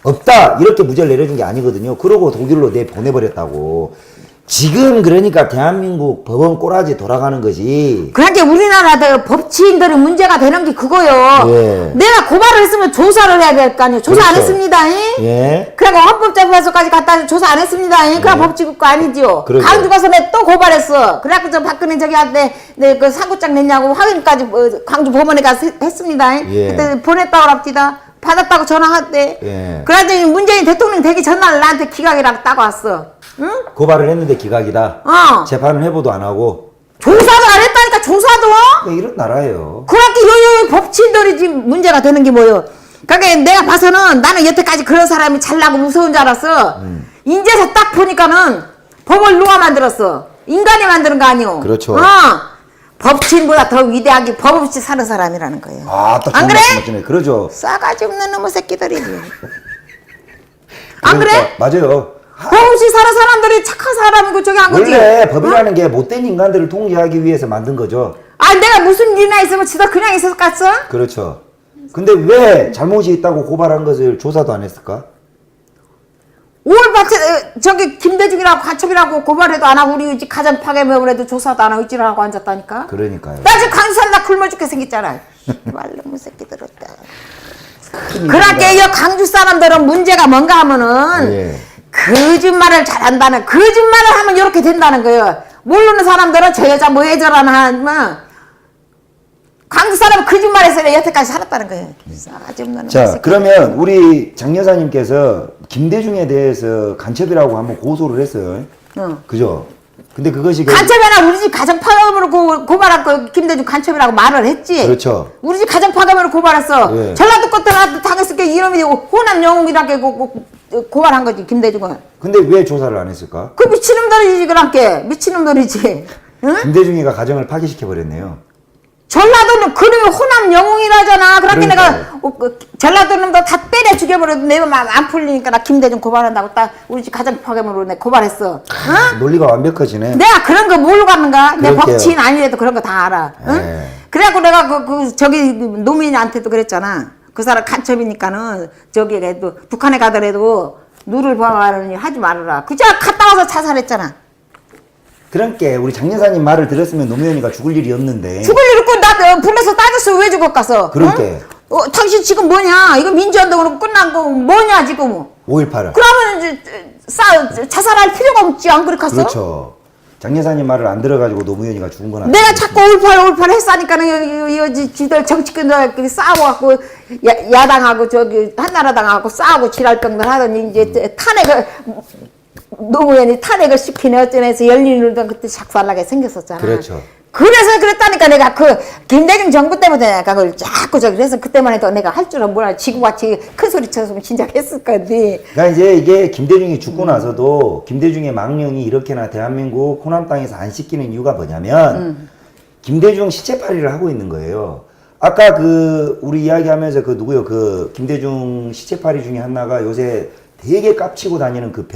없다 이렇게 무죄를 내려준 게 아니거든요. 그러고 독일로 내보내버렸다고. 지금 그러니까 대한민국 법원 꼬라지 돌아가는 거지. 그러니까 우리나라 법치인들이 문제가 되는 게 그거요. 예. 내가 고발을 했으면 조사를 해야 될 거 아니에요. 조사 안 그렇죠. 했습니다. 예. 그리고 헌법재판소까지 갔다 조사 안 했습니다. 그럼 법치국가 아니죠. 그렇죠. 강주 가서 내 또 고발했어. 그래갖고 저 박근혜 저기한테 내그 상고장 냈냐고 확인까지 광주 법원에 가서 했습니다. 예. 그때 보냈다고 합디다. 받았다고 전화했대. 예. 그러더니 문재인 대통령 되기 전날 나한테 기각이라고 따고 왔어. 응? 고발을 했는데 기각이다. 재판을 해보도 안 하고. 조사도 안 했다니까 조사도. 그러니까 이런 나라예요. 그렇게 요요 법치인들이 지금 문제가 되는 게 뭐예요? 그러니까 내가 봐서는 나는 여태까지 그런 사람이 잘나고 무서운 줄 알았어. 인제서 딱 보니까는 법을 누가 만들었어? 인간이 만드는 거 아니오? 그렇죠. 법치인보다 더 위대하게 법 없이 사는 사람이라는 거예요. 아, 딱 안 그래? 맞네. 그러죠. 싸가지 없는 놈의 새끼들이지. 안 그래? 그러니까, 맞아요. 법 없이 사는 사람들이 착한 사람이고 저기 한 거지. 원래 법이라는 게 못된 인간들을 통제하기 위해서 만든 거죠. 아 내가 무슨 일이나 있으면 지도 그냥 있었을 것 같어? 그렇죠. 근데 왜 잘못이 있다고 고발한 것을 조사도 안 했을까? 5월밭에 저기 김대중이라고 간첩이라고 고발해도 안 하고 우리 집 가정 파괴명을 해도 조사도 안 하고 있지를 하고 앉았다니까. 그러니까요. 나 지금 강주 살다 굶어 죽게 생겼잖아. 말놈의 새끼들 없다. 그러니까 이 강주 사람들은 문제가 뭔가 하면은 예. 거짓말을 잘한다는, 거짓말을 하면 이렇게 된다는 거예요. 모르는 사람들은 저 여자 뭐 해저라나 하면 강주 사람은 거짓말해서 여태까지 살았다는 거예요. 싸가지 없는 자, 새끼. 그러면 우리 장 여사님께서 김대중에 대해서 간첩이라고 한번 고소를 했어요. 그죠? 근데 그것이 간첩이나 우리 집 가정 파괴으로 고발한 거 김대중 간첩이라고 말을 했지. 그렇죠. 우리 집 가정 파괴으로 고발했어. 예. 전라도 것들 당했을 게 이놈이 호남 영웅이라고 고발한 거지 김대중은. 근데 왜 조사를 안 했을까? 그 미친놈들이지 그랑께 미친놈들이지. 응? 김대중이가 가정을 파괴시켜 버렸네요. 전라도는 그놈이 호남 영웅이라잖아. 그렇게 그러니까요. 내가 전라도 놈도 다 때려 죽여버려도 내 맘 안 풀리니까 나 김대중 고발한다고 딱 우리 집 가정 파괴으로 내 고발했어. 응? 논리가 완벽하시네. 내가 그런 거 모르고 갔는가? 내 그럴게요. 법치인 아니래도 그런 거 다 알아. 응? 예. 그래갖고 내가 저기 노민한테도 그랬잖아. 그 사람 간첩이니까는 저기 또 북한에 가더라도 누를 봐가느니 하지 말아라. 그저 갔다 와서 자살했잖아. 그러니까 우리 장 여사님 말을 들었으면 노무현이가 죽을 일이 없는데. 죽을 일 없고 나 불러서 따졌어. 왜 죽었겠어? 그러니까. 응? 당신 지금 뭐냐? 이거 민주운동으로 끝난 거 뭐냐 지금? 5.18을. 그러면 이제 자살할 필요가 없지 안 그렇겠어? 그렇죠. 장 여사님 말을 안 들어가지고 노무현이가 죽은 건 내가 아니지. 자꾸 5.18 했으니까는 여기 지들 정치권들 싸워갖고 야당하고 저기 한나라당하고 싸우고 지랄병들 하더니 이제 탄핵을 노무현이 탄핵을 시키네 어쩌네 해서 열린우리당 그때 작살나게 생겼었잖아. 그렇죠. 그래서 그랬다니까 내가 그 김대중 정부 때부터 내가 그걸 자꾸 저기 해서 그때만 해도 내가 할 줄은 몰라. 지구같이 큰 소리 쳐서 진작 했을 건데. 그러니까 이제 이게 김대중이 죽고 나서도 김대중의 망령이 이렇게나 대한민국 호남 땅에서 안 씻기는 이유가 뭐냐면 김대중 시체팔이를 하고 있는 거예요. 아까 그 우리 이야기하면서 그 누구요? 그 김대중 시체팔이 중에 하나가 요새 되게 깝치고 다니는 그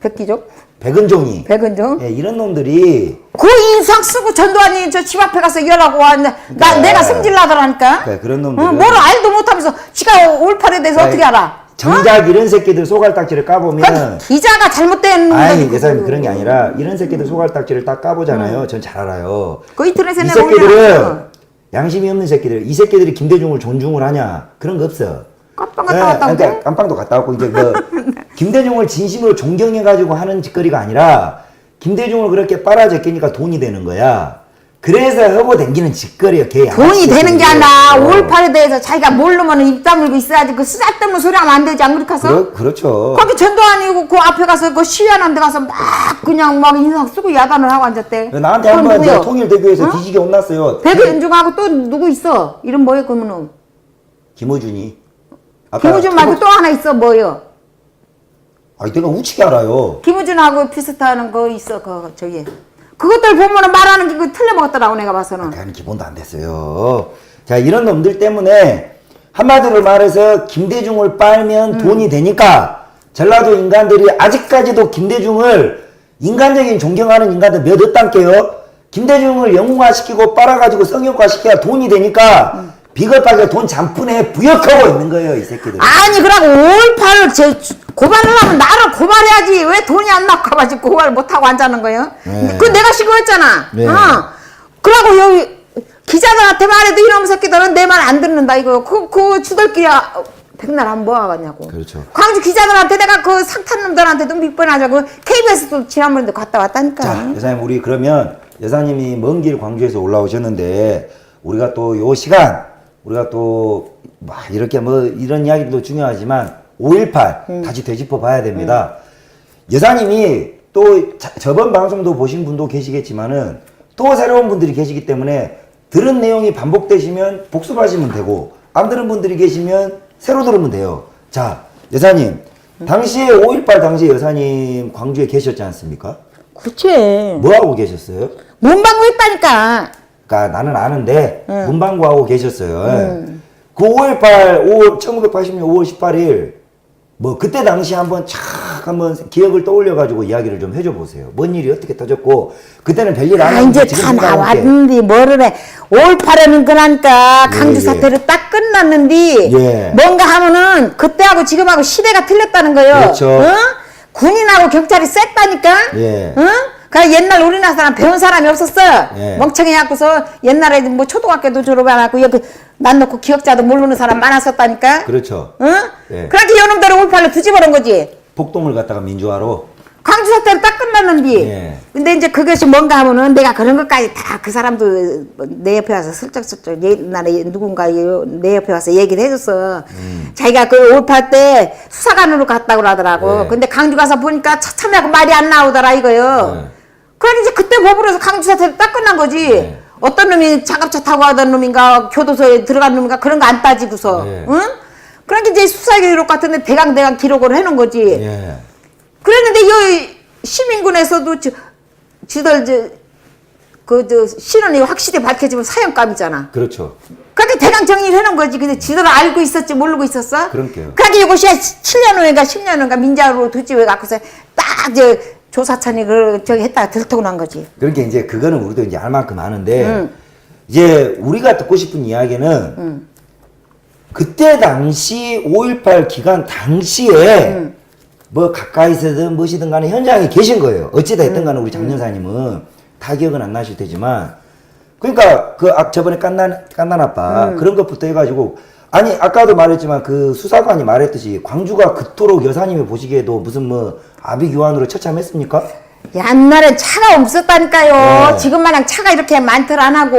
백기족? 백은종이. 백은종? 예, 이런 놈들이 그 인상 쓰고 전두환이 저 집 앞에 가서 일하고 왔는데 내가 승질나더라니까. 그러니까 그런 놈들은 뭘 알도 못하면서 지가 5.18에 대해서 어떻게 알아? 정작 이런 새끼들 소갈딱지를 까보면 그러니까 기자가 잘못된 아니 거지, 예사님 그거. 그런 게 아니라 이런 새끼들 소갈딱지를 딱 까보잖아요. 전 잘 알아요. 그 인터넷에 이 내가 새끼들은 올려놨어. 양심이 없는 새끼들. 이 새끼들이 김대중을 존중을 하냐? 그런 거 없어. 깜빵 갔다 왔다고. 그러니까 깜빵도 갔다 왔고 이제 뭐 김대중을 진심으로 존경해가지고 하는 짓거리가 아니라 김대중을 그렇게 빨아제끼니까 돈이 되는 거야. 그래서 하고 댕기는 짓거리야. 걔 돈이 되는 게 아니라 어. 5.18에 대해서 자기가 모르면 입 다물고 있어야지. 그 쓰잘데없는 소리 하면 안 되지 안 그렇겠어? 그렇죠. 거기 전두환이고 그 앞에 가서 그 시위하는 데 가서 막 그냥 막 인상 쓰고 야단을 하고 앉았대. 나한테 그건 한번 누구요? 통일대교에서 뒤지게 혼났어요. 백은중하고 또 누구 있어? 이름 뭐예요 그러면은? 김어준이. 김우준 말고 또 하나 있어 뭐요? 아니 내가 우치게 알아요. 김우준하고 비슷한 거 있어 그 저기. 그것들 보면은 말하는 게 그 틀려먹었더라고 내가 봐서는. 대한 기본도 안 됐어요. 자 이런 놈들 때문에 한마디로 말해서 김대중을 빨면 돈이 되니까 전라도 인간들이 아직까지도 김대중을 인간적인 존경하는 인간들 몇 없단께요. 김대중을 영웅화시키고 빨아가지고 성역화시켜야 돈이 되니까 비겁하게 돈 잔푼에 부역하고 있는 거예요 이 새끼들. 아니 그러고 5.18을 고발을 하면 나를 고발해야지 왜 돈이 안 나올까 봐 지금 고발을 못하고 앉아는 거예요. 네. 그 내가 신고했잖아. 네. 그러고 여기 기자들한테 말해도 이놈 새끼들은 내 말 안 듣는다 이거. 그 주들끼야 백날 한번 뭐 하겠냐고. 그렇죠. 광주 기자들한테 내가 그 상탄 놈들한테도 몇 번 하자고 KBS도 지난번에도 갔다 왔다니까. 자 여사님 우리 그러면 여사님이 먼 길 광주에서 올라오셨는데 우리가 또 요 시간 우리가 또 막 이렇게 뭐 이런 이야기도 중요하지만 5.18 다시 되짚어 봐야 됩니다. 여사님이 또 저번 방송도 보신 분도 계시겠지만은 또 새로운 분들이 계시기 때문에 들은 내용이 반복되시면 복습하시면 되고 안 들은 분들이 계시면 새로 들으면 돼요. 자 여사님 당시에 5.18 당시에 여사님 광주에 계셨지 않습니까? 그치. 뭐 하고 계셨어요? 문방구 했다니까. 그러니까 나는 아는데 문방구 하고 계셨어요. 그 5.18 1980년 5월 18일 뭐 그때 당시 한번 착 한번 기억을 떠올려 가지고 이야기를 좀 해줘 보세요. 뭔 일이 어떻게 터졌고 그때는 별일 안 이제 했는데 다 나왔는데 뭐를 해. 5.18에는 그러니까 강주 예. 사태를 딱 끝났는데 예. 뭔가 하면은 그때하고 지금하고 시대가 틀렸다는 거예요. 그렇죠. 응? 군인하고 경찰이 셌다니까. 예. 응? 그 옛날 우리나라 사람 배운 사람이 없었어. 예. 멍청이 갖고서 옛날에 뭐 초등학교도 졸업 안 하고 여기 난 놓고 기억자도 모르는 사람 많았었다니까. 그렇죠. 응? 예. 그렇게 요놈들을 5.18로 뒤집어놓은 거지. 폭동을 갖다가 민주화로 광주 사태는 딱 끝났는데. 예. 근데 이제 그것이 뭔가 하면은 내가 그런 것까지 다 그 사람도 내 옆에 와서 슬쩍슬쩍 옛날에 누군가 내 옆에 와서 얘기를 해줬어. 자기가 그 5.18 때 수사관으로 갔다고 그러더라고. 예. 근데 강주 가서 보니까 처참하고 말이 안 나오더라 이거요. 예. 그러니 이제 그때 법으로 해서 강주 사태는 딱 끝난 거지. 예. 어떤 놈이 장갑차 타고 가던 놈인가 교도소에 들어간 놈인가 그런 거 안 따지고서. 예. 응? 그러니까 이제 수사 기록 같은데 대강 기록을 해놓은 거지. 예. 그랬는데 이 시민군에서도 지들 신원이 확실히 밝혀지면 사형감이잖아. 그렇죠. 그렇게 대강 정리를 해놓은 거지. 근데 지들 알고 있었지 모르고 있었어? 그러니까요. 그러니까 이것이 7년 후인가 10년 후인가 민자로 두지왜 갖고서 딱 조사찬이 저기 했다가 들통난 난 거지. 그러니까 이제 그거는 우리도 이제 알 만큼 아는데 이제 우리가 듣고 싶은 이야기는 그때 당시 5.18 기간 당시에 뭐 가까이서든 무엇이든 간에 현장에 계신 거예요. 어찌다 했든 간에 우리 장 여사님은 다 기억은 안 나실 테지만 그러니까 저번에 깐난 아빠 그런 것부터 해가지고 아니 아까도 말했지만 그 수사관이 말했듯이 광주가 그토록 여사님이 보시기에도 무슨 뭐 아비규환으로 처참했습니까? 옛날엔 차가 없었다니까요. 예. 지금 마냥 차가 이렇게 많들 안 하고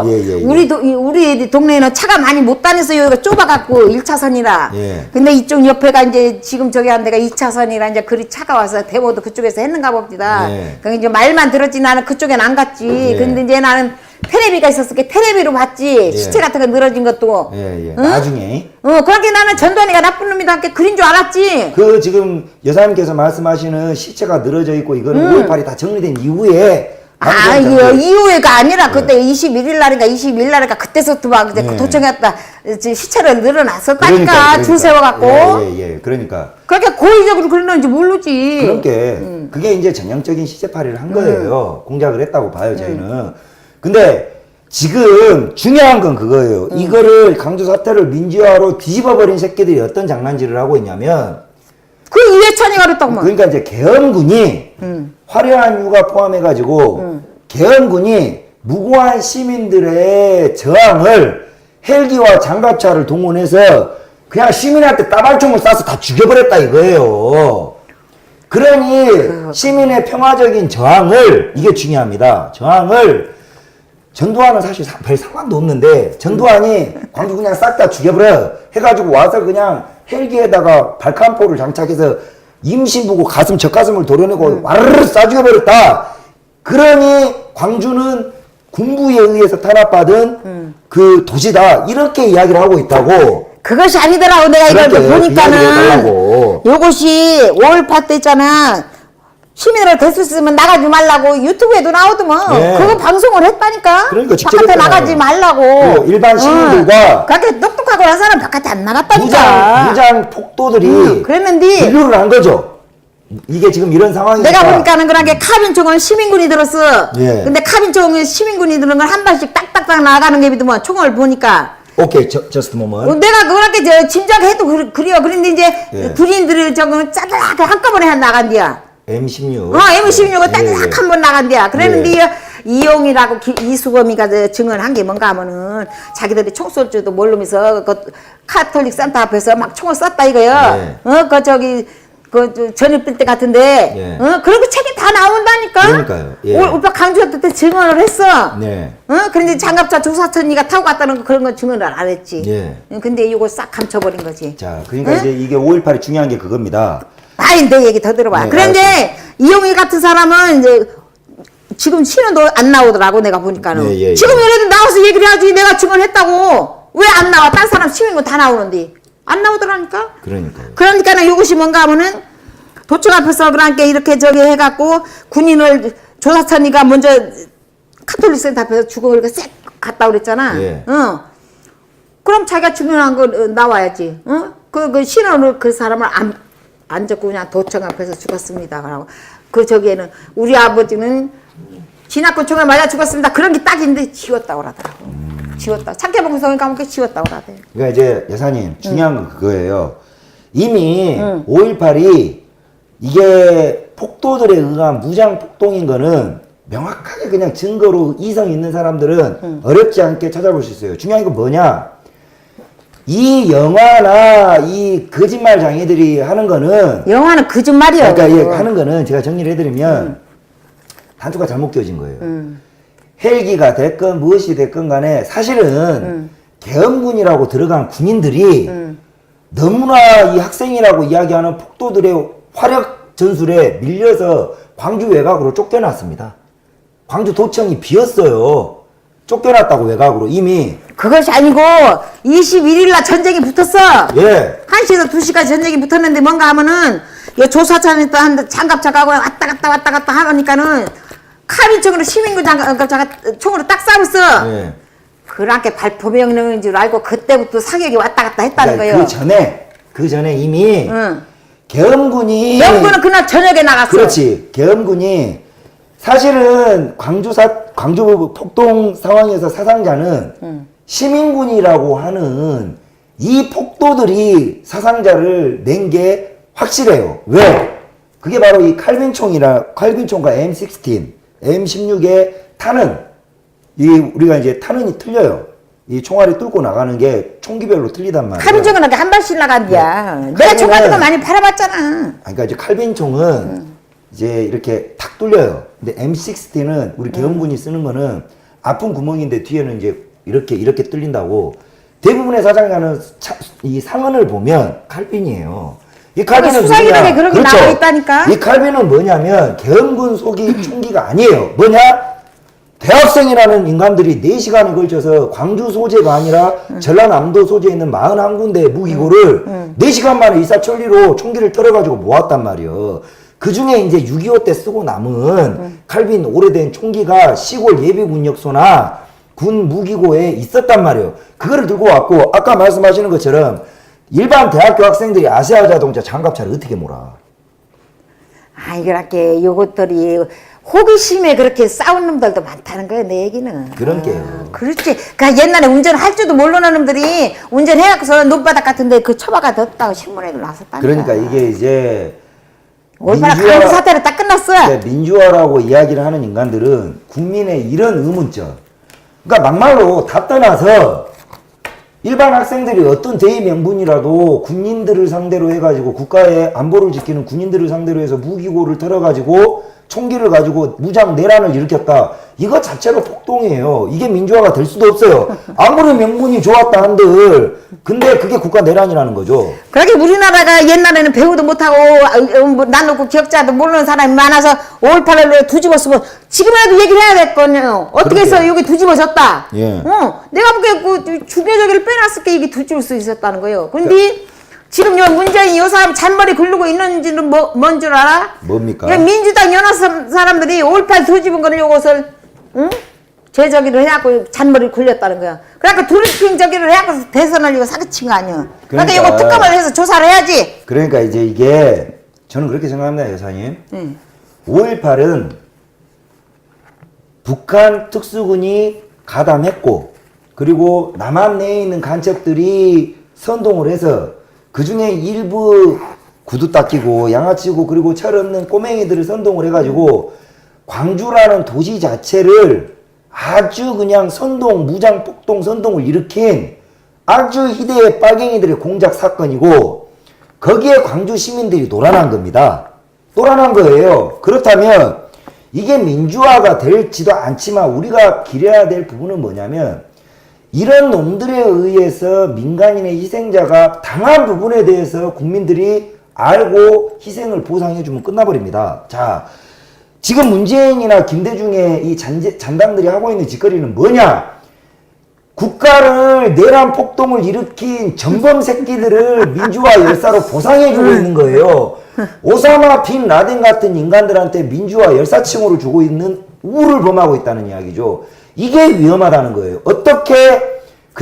예. 우리 동네에는 차가 많이 못 다녔어요. 여기가 좁아갖고 1차선이라. 예. 근데 이쪽 옆에가 이제 지금 저기 한 데가 2차선이라 이제 그리 차가 와서 대모도 그쪽에서 했는가 봅니다. 예. 그러니까 이제 말만 들었지 나는 그쪽엔 안 갔지. 예. 근데 이제 나는 텔레비가 있었으니까 텔레비로 봤지. 시체 같은 거 늘어진 것도. 예. 응? 나중에 그렇게 나는 전두환이가 나쁜 놈이다. 그린 줄 알았지. 그 지금 여사님께서 말씀하시는 시체가 늘어져 있고 이거는 5.18이 다 정리된 이후에 이후에가 아니라 그때 21일 날인가 22일 날인가 그때서부터 막 이제 네. 도청했다 시체를 늘어났었다니까 줄 세워갖고 예. 그러니까 그렇게 고의적으로 그러는지 모르지. 그렇게 그게 이제 전형적인 시체팔이를 한 거예요. 공작을 했다고 봐요 저희는. 근데 지금 중요한 건 그거예요. 이거를 강주 사태를 민주화로 뒤집어버린 새끼들이 어떤 장난질을 하고 있냐면 그 이해찬이가 그랬다고. 그러니까 이제 계엄군이 화려한 휴가 포함해가지고 계엄군이 무고한 시민들의 저항을 헬기와 장갑차를 동원해서 그냥 시민한테 따발총을 쏴서 다 죽여버렸다 이거예요. 그러니 시민의 평화적인 저항을 이게 중요합니다. 저항을 전두환은 사실 별 상관도 없는데 전두환이 광주 그냥 싹 다 죽여버려 해가지고 와서 그냥 헬기에다가 발칸포를 장착해서 임신부고 가슴 젖가슴을 도려내고 와르르 쏴 죽여버렸다. 그러니 광주는 군부에 의해서 탄압받은 그 도시다 이렇게 이야기를 하고 있다고. 그것이 아니더라고. 내가 이걸 그렇게 보니까는 해달라고. 요것이 5.18 때 있잖아. 시민을 될수 있으면 나가지 말라고 유튜브에도 나오더만. 예. 그거 방송을 했다니까. 그러니까 직접 바깥에 했잖아요. 나가지 말라고. 그 일반 시민들과 그렇게 똑똑하고 한 사람 바깥에 안 나갔다니까. 무장 폭도들이 그랬는데 분류를 한 거죠. 이게 지금 이런 상황이니까. 내가 보니까는 그런 게 카빈총은 시민군이 들었어. 예. 근데 카빈총은 시민군이 들은 걸 한 발씩 딱딱딱 나가는 게 믿으면 총을 보니까. 오케이, 저스트 모먼트. 내가 그렇게 짐작해도 그래요. 그런데 이제 예. 군인들을 저거 짜들하게 한꺼번에 M16. M16을 따뜻 한번 나간대야. 그랬는데 예. 이용이라고 이수범이가 증언한 게 뭔가 하면은 자기들이 총 쏠 줄도 모르면서 그 카톨릭 산타 앞에서 막 총을 쐈다 이거요. 예. 그 전입될 때 같은데. 예. 그리고 책이 다 나온다니까. 그러니까요. 예. 오빠 강주 때 증언을 했어. 네. 그런데 장갑차 조사천이가 타고 갔다는 거 그런 건 증언을 안 했지. 예. 근데 이걸 싹 감춰버린 거지. 자, 그러니까 이제 이게 5.18이 중요한 게 그겁니다. 아이, 내 얘기 더 들어봐. 네, 그런데 이용희 같은 사람은 이제 지금 신원도 안 나오더라고, 내가 보니까는. 예. 지금 얘네들 나와서 얘기를 하지. 내가 증언했다고. 왜 안 나와? 딴 사람 시민군 다 나오는데. 안 나오더라니까? 그러니까요. 그러니까는 이것이 뭔가 하면은 도청 앞에서 그러니까 이렇게 저기 해갖고 군인을 조사천이가 먼저 카톨릭 센터 앞에서 죽어 이렇게 쌩 갔다 그랬잖아. 예. 그럼 자기가 증언한 거 나와야지. 그 신원을 그 사람을 안 적고 그냥 도청 앞에서 죽었습니다. 그러고 그 저기에는 우리 아버지는 진압군 총에 맞아 죽었습니다. 그런 게 딱인데 지웠다 그러더라고. 지웠다. 착해보고 성에 까먹게 지웠다 그러대. 그러니까 이제 여사님 중요한 건 그거예요. 이미 5.18이 이게 폭도들에 의한 무장 폭동인 거는 명확하게 그냥 증거로 이성 있는 사람들은 어렵지 않게 찾아볼 수 있어요. 중요한 건 뭐냐? 이 영화나 이 거짓말 장애들이 하는 거는 영화는 거짓말이야. 그러니까 하는 거는 제가 정리를 해드리면 단추가 잘못 끼워진 거예요. 헬기가 됐건 무엇이 됐건 간에 사실은 계엄군이라고 들어간 군인들이 너무나 이 학생이라고 이야기하는 폭도들의 화력 전술에 밀려서 광주 외곽으로 쫓겨났습니다. 광주 도청이 비었어요. 쫓겨났다고 외곽으로 이미. 그것이 아니고 21일 날 전쟁이 붙었어. 예. 1시에서 2시까지 전쟁이 붙었는데 뭔가 하면은 이 조사차는 또 한 장갑차 가고 왔다 갔다 하니까는 카빈총으로 시민군 장갑차가 총으로 딱 쏴봤어. 예. 그렇게 발포 명령인 줄 알고 그때부터 사격이 왔다 갔다 했다는 그러니까 거예요. 그 전에 이미 응. 계엄군이 영군은 그날 저녁에 나갔어. 그렇지. 계엄군이 사실은 광주 폭동 상황에서 사상자는 시민군이라고 하는 이 폭도들이 사상자를 낸 게 확실해요. 왜? 그게 바로 이 칼빈총과 M16, M16의 탄은, 우리가 이제 탄은이 틀려요. 이 총알이 뚫고 나가는 게 총기별로 틀리단 말이에요. 칼빈총은 한 발씩 나간디야. 네. 내가 총 같은 거 많이 팔아봤잖아. 그러니까 이제 칼빈총은 이제 이렇게 탁 뚫려요. 근데 M16는 우리 계엄군이 쓰는 거는 아픈 구멍인데 뒤에는 이제 이렇게 뚫린다고. 대부분의 사장가는 이 상흔을 보면 칼빈이에요. 이 칼빈은 수상이라게 그렇게 나와 있다니까. 이 칼빈은 뭐냐면 계엄군 속이 총기가 아니에요. 뭐냐? 대학생이라는 인간들이 4시간에 걸쳐서 광주 소재가 아니라 전라남도 소재에 있는 41군데의 무기고를 4시간 만에 일사천리로 총기를 떨어가지고 모았단 말이에요. 그 중에 이제 6.25 때 쓰고 남은 칼빈 오래된 총기가 시골 예비군역소나 군 무기고에 있었단 말이에요. 그거를 들고 왔고, 아까 말씀하시는 것처럼 일반 대학교 학생들이 아시아 자동차 장갑차를 어떻게 몰아? 이렇게 요것들이 호기심에 그렇게 싸운 놈들도 많다는 거야, 내 얘기는. 그런게요. 그렇지. 그러니까 옛날에 운전할 줄도 모르는 놈들이 운전해갖고서 논바닥 같은데 그 처박아 뒀다고 신문에도 나섰다니까. 그러니까 이게 이제 올바라 강도 사태로 딱 끝났어. 민주화라고 이야기를 하는 인간들은 국민의 이런 의문점, 그러니까 막말로 다 떠나서 일반 학생들이 어떤 대의 명분이라도 군인들을 상대로 해가지고 국가의 안보를 지키는 군인들을 상대로 해서 무기고를 털어가지고 총기를 가지고 무장 내란을 일으켰다. 이거 자체가 폭동이에요. 이게 민주화가 될 수도 없어요. 아무리 명분이 좋았다 한들 근데 그게 국가 내란이라는 거죠. 그렇게 우리나라가 옛날에는 배우도 못하고 나누고 기억자도 모르는 사람이 많아서 5.18을 뒤집었으면 지금이라도 얘기를 해야 될 거네요. 어떻게 해서 여기 뒤집어졌다. 예. 내가 보기에 그 중요저기를 빼놨을 게 이게 뒤집을 수 있었다는 거예요. 근데 지금 요 문재인 요 사람 잔머리 굴르고 있는지는 뭔 줄 알아? 뭡니까? 민주당 연합 사람들이 5.18 뒤집은 거는 요것을 제저기를 해갖고 잔머리 굴렸다는 거야. 그러니까 드루핑 저기를 해갖고 대선을 이거 사기친 거 아니야. 그러니까 이거 특검을 해서 조사를 해야지. 그러니까 이제 이게 저는 그렇게 생각합니다, 여사님. 5.18은 북한 특수군이 가담했고, 그리고 남한 내에 있는 간첩들이 선동을 해서 그 중에 일부 구두 닦이고 양아치고 그리고 철없는 꼬맹이들을 선동을 해가지고 광주라는 도시 자체를 아주 그냥 선동, 무장 폭동 선동을 일으킨 아주 희대의 빨갱이들의 공작 사건이고, 거기에 광주 시민들이 놀아난 겁니다. 놀아난 거예요. 그렇다면 이게 민주화가 될지도 않지만 우리가 기려야 될 부분은 뭐냐면, 이런 놈들에 의해서 민간인의 희생자가 당한 부분에 대해서 국민들이 알고 희생을 보상해주면 끝나버립니다. 자, 지금 문재인이나 김대중의 이 잔당들이 하고 있는 짓거리는 뭐냐? 국가를 내란 폭동을 일으킨 전범 새끼들을 민주화 열사로 보상해주고 있는 거예요. 오사마 빈 라덴 같은 인간들한테 민주화 열사칭호를 주고 있는 우를 범하고 있다는 이야기죠. 이게 위험하다는 거예요. 어떻게,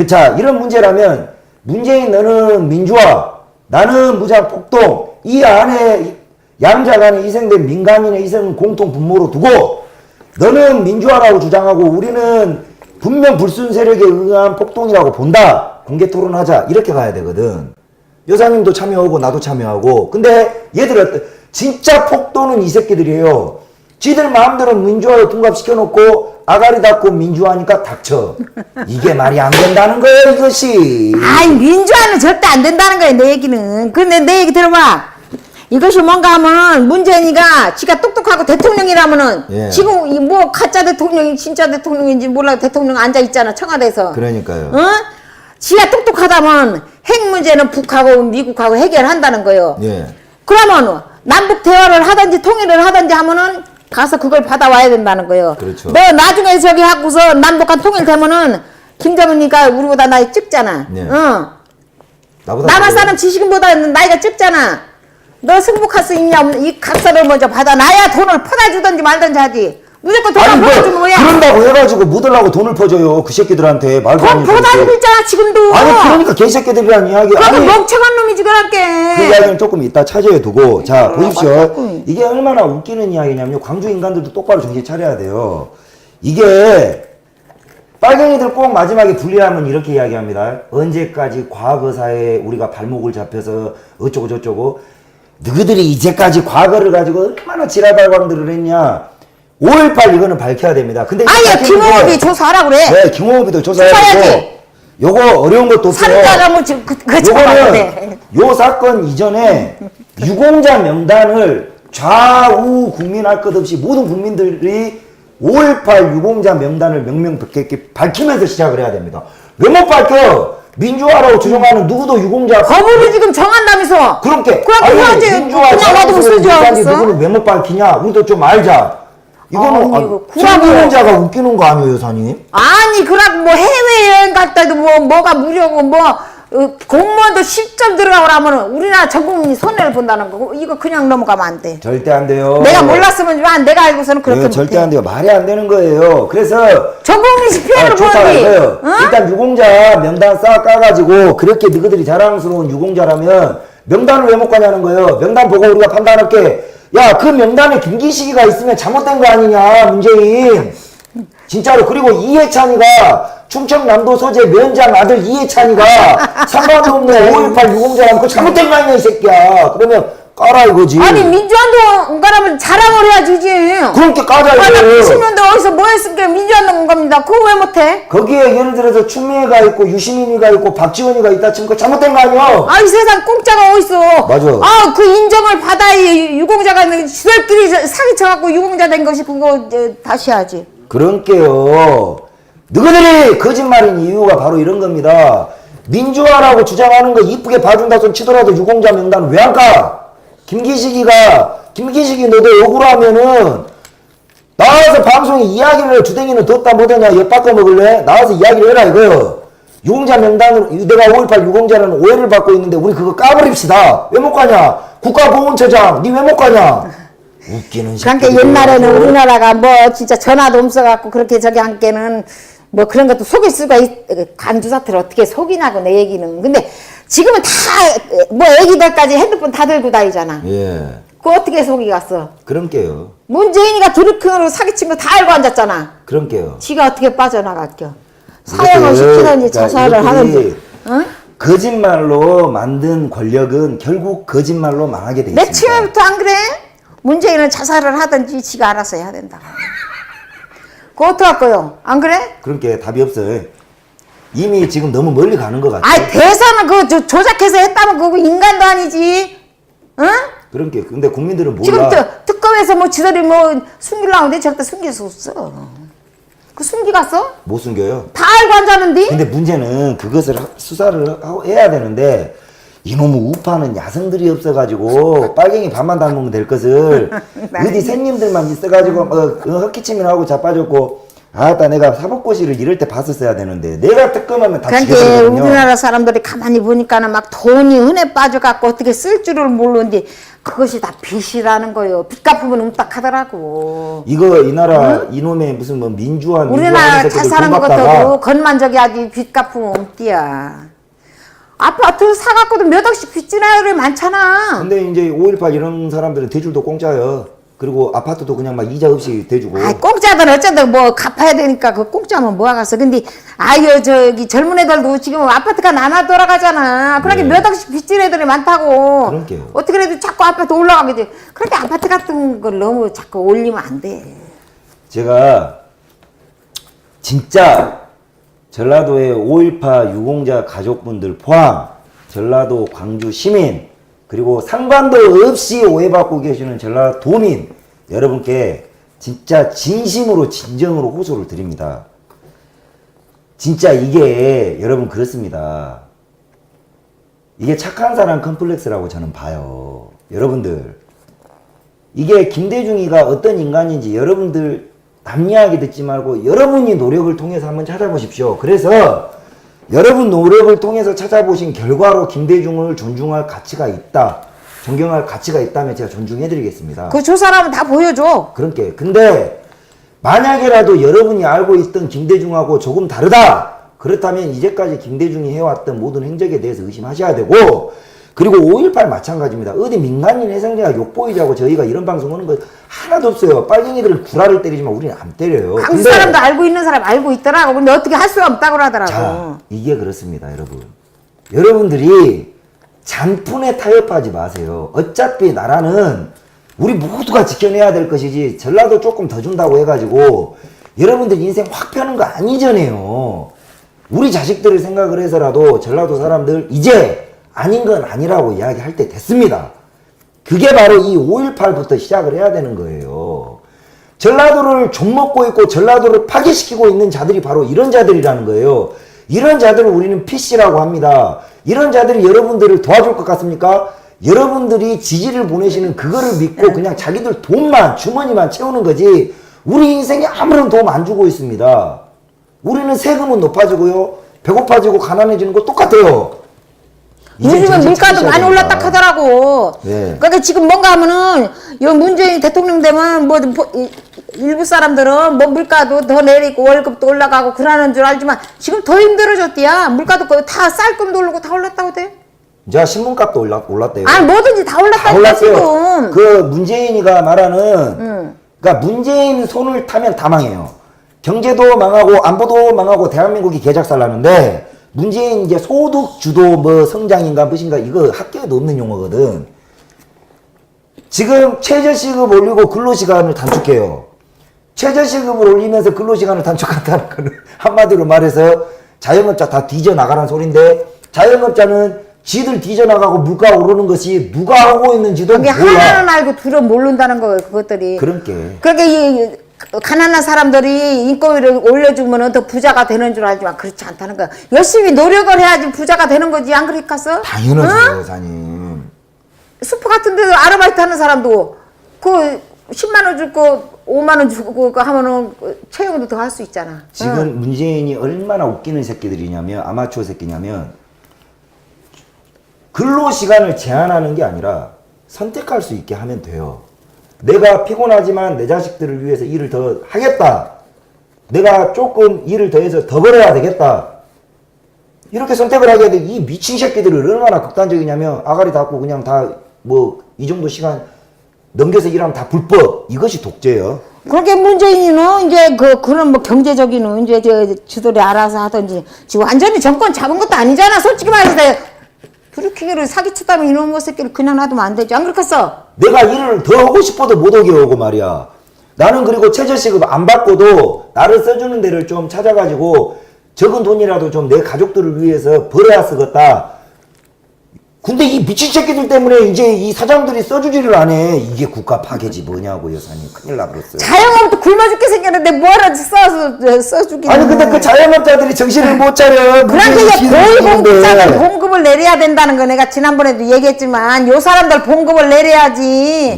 자, 이런 문제라면, 문재인 너는 민주화, 나는 무장 폭동, 이 안에 양자 간에 희생된 민간인의 희생은 공통 분모로 두고, 너는 민주화라고 주장하고 우리는 분명 불순 세력에 의한 폭동이라고 본다. 공개 토론하자. 이렇게 가야 되거든. 여사님도 참여하고 나도 참여하고. 근데 얘들 진짜 폭도는 이 새끼들이에요. 지들 마음대로 민주화에 둔갑시켜놓고 아가리 닫고 민주화니까 닥쳐. 이게 말이 안 된다는 거예요, 이것이. 민주화는 절대 안 된다는 거예요, 내 얘기는. 근데 내 얘기 들어봐. 이것이 뭔가 하면 문재인이가 지가 똑똑하고 대통령이라면은 예. 지금 이 뭐 가짜 대통령이 진짜 대통령인지 몰라 대통령 앉아 있잖아, 청와대에서. 그러니까요. 지가 똑똑하다면 핵 문제는 북하고 미국하고 해결한다는 거예요. 예. 그러면 남북 대화를 하든지 통일을 하든지 하면은 가서 그걸 받아와야 된다는 거예요. 그렇죠. 너 나중에 저기 하고서 남북한 통일되면은 김정은이가 우리보다 나이 적잖아. 네. 남한 나보다 사람 지식인보다 나이가 적잖아. 너 승복할 수 있냐? 이 각서를 먼저 받아놔야 돈을 퍼다주든지 말든지 하지. 무조건 돈을 퍼다주면 뭐야? 그런다고 해가지고 묻으려고 돈을 퍼줘요. 그 새끼들한테. 말도 안 돈 되는 퍼다주고 소리. 있잖아 지금도. 아니 그러니까 개새끼들이란 이야기. 그럼 아니 멍청한 놈이지 그렇게. 그 이야기는 조금 이따 차지해 두고. 자 보십시오. 맞다고. 이게 얼마나 웃기는 이야기냐면요. 광주 인간들도 똑바로 정신 차려야 돼요. 이게 빨갱이들 꼭 마지막에 분리하면 이렇게 이야기합니다. 언제까지 과거사에 우리가 발목을 잡혀서 어쩌고 저쩌고. 너희들이 이제까지 과거를 가지고 얼마나 지랄발광들을 했냐. 5.18 이거는 밝혀야 됩니다. 근데 아예 김홍업이 조사하라 그래. 네, 김홍업이도 조사해야 조사해야지. 되고 요거 어려운 것도 없어요. 산자라면 그 요거는 요 사건 이전에 유공자 명단을 좌우 국민 할 것 없이 모든 국민들이 5.18 유공자 명단을 명명백백히 밝히면서 시작을 해야 됩니다. 왜 못 밝혀? 민주화라고 주장하는 누구도 유공자 법으로 지금 정한다면서. 그렇게 그럼 그거지. 민주화 그냥 놔두고 쓰지 않았어? 누구는 왜 못 밝히냐? 우리도 좀 알자. 이거는 이거 유공자가 웃기는 거 아니에요, 여사님? 아니 그럼 뭐 해외여행 갈 때도 뭐가 무료고 뭐 공무원도 실전 들어가고 하면은 우리나라 전 국민이 손해를 본다는 거고 이거 그냥 넘어가면 안 돼. 절대 안 돼요. 내가 몰랐으면 내가 알고서는 그렇게 이거 못해. 절대 안 돼요. 말이 안 되는 거예요. 그래서 전 국민이 피해를 보는데. 조사해서요. 응? 일단 유공자 명단 싹 까가지고 그렇게 너희들이 자랑스러운 유공자라면 명단을 왜 못 가냐는 거예요. 명단 보고 우리가 판단할게. 야, 그 명단에 김기식이가 있으면 잘못된 거 아니냐, 문재인. 진짜로. 그리고 이해찬이가 충청남도 소재 면장 아들 이해찬이가 상관도 없는 5.18 유공자라면 그거 잘못된 거 아니냐, 이 새끼야. 그러면 까라 이거지. 아니 민주화운동 온 거라면 자랑을 해야지. 그렇게 까자 나 이거. 90년대 어디서 뭐 했으니까 민주화운동 온 겁니다. 그거 왜 못해? 거기에 예를 들어서 추미애가 있고 유시민이가 있고 박지원이가 있다 치면 그거 잘못된 거 아니야? 아이 세상 공짜가 어딨어. 맞아. 그 인정을 받아야 유공자가 지들끼리 사기쳐갖고 유공자 된 것이 그거 다시 해야지. 그런게요. 너희들이 거짓말인 이유가 바로 이런 겁니다. 민주화라고 주장하는 거 이쁘게 봐준다 손 치더라도 유공자 명단 왜 안 까? 김기식이 너도 억울로 하면은 나와서 방송에 이야기를 해. 주댕이는 뒀다 못하냐 엿바꿔 먹을래? 나와서 이야기를 해라 이거요. 유공자 명단으로 내가 5.18 유공자라는 오해를 받고 있는데 우리 그거 까버립시다. 왜 못 가냐? 국가보훈처장 니 왜 못 가냐? 웃기는 그러니까 새끼들. 옛날에는 우리나라가 뭐 진짜 전화도 없어갖고 그렇게 저기 한 게는 뭐 그런 것도 속일 수가 간주사들 어떻게 속이냐고 내 얘기는. 근데 지금은 다 뭐 애기들까지 핸드폰 다 들고 다니잖아. 예. 그거 어떻게 속이 갔어? 그런게요. 문재인이가 드루킹으로 사기친 거 다 알고 앉았잖아. 그런게요. 지가 어떻게 빠져나갈겨? 사형을 시키든지 자살을 하는지. 응? 거짓말로 만든 권력은 결국 거짓말로 망하게 돼 있습니다. 내 처음부터 안 그래? 문재인은 자살을 하든지 지가 알아서 해야 된다. 그거 어떡할 거요? 안 그래? 그러니까 답이 없어요. 이미 지금 너무 멀리 가는 것 같아요. 아이 대선은 그거 조작해서 했다면 그거 인간도 아니지. 응? 그러니까 근데 국민들은 몰라. 지금 특검에서 뭐 지들이 뭐 숨기려고 하는데 절대 숨길 수 없어. 그 숨기 갔어? 못 숨겨요. 다 알고 앉았는데? 근데 문제는 그것을 수사를 해야 되는데 이놈의 우파는 야성들이 없어가지고 빨갱이 반만 닮으면 될 것을 어디 새님들만 있어가지고 헛기침이나 하고 자빠졌고 아따 내가 사법고시를 이럴 때 봤었어야 되는데 내가 특검하면 다 그러니까 죽여버리거든요. 우리나라 사람들이 가만히 보니까는 막 돈이 흔해 빠져갖고 어떻게 쓸 줄을 모르는데 그것이 다 빚이라는 거요. 빚 갚으면 웅딱하더라고. 이거 이 나라 이놈의 무슨 뭐 민주화 우리나라 잘 사는 돈 갚다가 것도 건만적이 아주 빚 갚으면 웅띠야. 아파트 사갖고도 몇 억씩 빚진 애들이 많잖아. 근데 이제 5.18 이런 사람들은 대출도 공짜요. 그리고 아파트도 그냥 막 이자 없이 대주고. 아, 공짜든 어쩌든 뭐 갚아야 되니까 그 공짜면 뭐하겠어. 근데 아유 저기 젊은 애들도 지금 아파트가 나나 돌아가잖아. 그러니까 네. 몇 억씩 빚진 애들이 많다고. 그러게요. 어떻게 해도 자꾸 아파트 올라가게 돼. 그런데 아파트 같은 걸 너무 자꾸 올리면 안 돼. 제가 진짜 전라도의 5.18 유공자 가족분들 포함 전라도 광주 시민 그리고 상관도 없이 오해받고 계시는 전라도 도민 여러분께 진짜 진심으로 진정으로 호소를 드립니다. 진짜 이게 여러분 그렇습니다. 이게 착한 사람 컴플렉스라고 저는 봐요. 여러분들 이게 김대중이가 어떤 인간인지 여러분들 남 이야기 듣지 말고 여러분이 노력을 통해서 한번 찾아보십시오. 그래서 여러분 노력을 통해서 찾아보신 결과로 김대중을 존중할 가치가 있다. 존경할 가치가 있다면 제가 존중해드리겠습니다. 그 조사라면 다 보여줘. 그러니까 근데 만약에라도 여러분이 알고 있던 김대중하고 조금 다르다. 그렇다면 이제까지 김대중이 해왔던 모든 행적에 대해서 의심하셔야 되고 그리고 5.18 마찬가지입니다. 어디 민간인 해상자가 욕보이자고 저희가 이런 방송 하는 거 하나도 없어요. 빨갱이들을 구라를 때리지만 우리는 안 때려요. 광주 사람도 알고 있는 사람 알고 있더라고. 근데 어떻게 할 수가 없다고 하더라고. 자, 이게 그렇습니다, 여러분. 여러분들이 잔푼에 타협하지 마세요. 어차피 나라는 우리 모두가 지켜내야 될 것이지 전라도 조금 더 준다고 해가지고 여러분들 인생 확 펴는 거 아니잖아요. 우리 자식들을 생각을 해서라도 전라도 사람들 이제 아닌 건 아니라고 이야기할 때 됐습니다. 그게 바로 이 5.18부터 시작을 해야 되는 거예요. 전라도를 좀먹고 있고 전라도를 파괴시키고 있는 자들이 바로 이런 자들이라는 거예요. 이런 자들을 우리는 PC라고 합니다. 이런 자들이 여러분들을 도와줄 것 같습니까? 여러분들이 지지를 보내시는 그거를 믿고 그냥 자기들 돈만 주머니만 채우는 거지 우리 인생에 아무런 도움 안 주고 있습니다. 우리는 세금은 높아지고요. 배고파지고 가난해지는 거 똑같아요. 요즘은 물가도 많이 올랐다 하더라고. 네. 그러니까 지금 뭔가 하면은 요 문재인 대통령 되면 뭐 일부 사람들은 뭐 물가도 더 내리고 월급도 올라가고 그러는 줄 알지만 지금 더 힘들어졌대야. 물가도 거의 다 쌀금도 오르고 다 올랐다고 돼. 자 신문값도 올랐대요. 아니 뭐든지 다 다 올랐다고 올랐어요. 지금. 그 문재인이가 말하는 그러니까 문재인 손을 타면 다 망해요. 경제도 망하고 안보도 망하고 대한민국이 개작살나는데 문재인 이제 소득 주도 뭐 성장인가 무엇인가 이거 학교에도 없는 용어거든. 지금 최저시급 올리고 근로시간을 단축해요. 최저시급을 올리면서 근로시간을 단축한다는 거는 한마디로 말해서 자영업자 다 뒤져나가라는 소린데 자영업자는 지들 뒤져나가고 물가 오르는 것이 누가 하고 있는지도 그게 몰라. 하나는 알고 둘은 모른다는 거예요 그것들이. 그러니까. 그러니까 이 가난한 사람들이 인건비를 올려주면 더 부자가 되는 줄 알지만 그렇지 않다는 거야. 열심히 노력을 해야지 부자가 되는 거지 안 그러니까서? 당연하죠, 여사님. 슈퍼 같은 데서 아르바이트 하는 사람도 그 10만 원 주고 5만 원 주고 하면은 채용도 더 할 수 있잖아. 지금 문재인이 얼마나 웃기는 새끼들이냐면 아마추어 새끼냐면 근로시간을 제한하는 게 아니라 선택할 수 있게 하면 돼요. 내가 피곤하지만 내 자식들을 위해서 일을 더 하겠다. 내가 조금 일을 더 해서 더 벌어야 되겠다. 이렇게 선택을 하게 돼. 이 미친 새끼들을 얼마나 극단적이냐면 아가리 닫고 그냥 다 뭐 이 정도 시간 넘겨서 일하면 다 불법. 이것이 독재예요. 그렇게 문재인은 이제 그런 뭐 경제적인 이제 지들이 알아서 하든지 지금 완전히 정권 잡은 것도 아니잖아. 솔직히 말해서 부르키기를 사기쳤다면 이놈의 새끼를 그냥 놔두면 안 되지. 안 그렇겠어? 내가 일을 더 하고 싶어도 못 오게 오고 말이야. 나는 그리고 최저시급 안 받고도 나를 써주는 데를 좀 찾아가지고 적은 돈이라도 좀 내 가족들을 위해서 벌어야 쓰겠다. 근데 이 미친 새끼들 때문에 이제 이 사장들이 써주지를 안 해. 이게 국가 파괴지 뭐냐고 여사님. 큰일 나버렸어요. 자영업도 굶어 죽게 생겼는데 뭐하러 써주기는. 아니 근데 그 자영업자들이 정신을 못 차려. 그러니까 이제 고위공직자들 데 봉급을 내려야 된다는 거 내가 지난번에도 얘기했지만 요 사람들 봉급을 내려야지.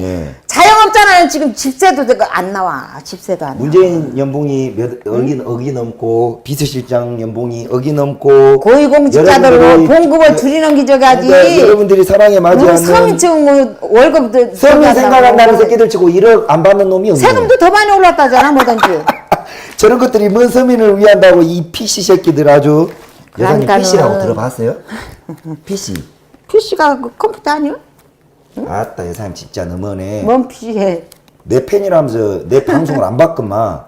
예. 자영업자는 지금 집세도 안 나와. 집세도 안 나와. 문재인 연봉이 억이 넘고 비서실장 연봉이 억이 넘고 고위공직자들 여러분들이 봉급을 줄이는 기적이야지. 그러니까 여러분들이 사랑에 맞지 않는 서민 지금 월급도 서민 생각한다는 새끼들 치고 1억 안 받는 놈이 없네. 세금도 더 많이 올랐다잖아 뭐든지. 저런 것들이 뭔 서민을 위한다고 이 PC 새끼들 아주. 여사님 그러니까는- PC라고 들어봤어요? PC. PC가 컴퓨터 아니야? 아따 여사님 진짜 너무하네. 뭔 PC해? 내 팬이라면서 내 방송을 안 봤건만.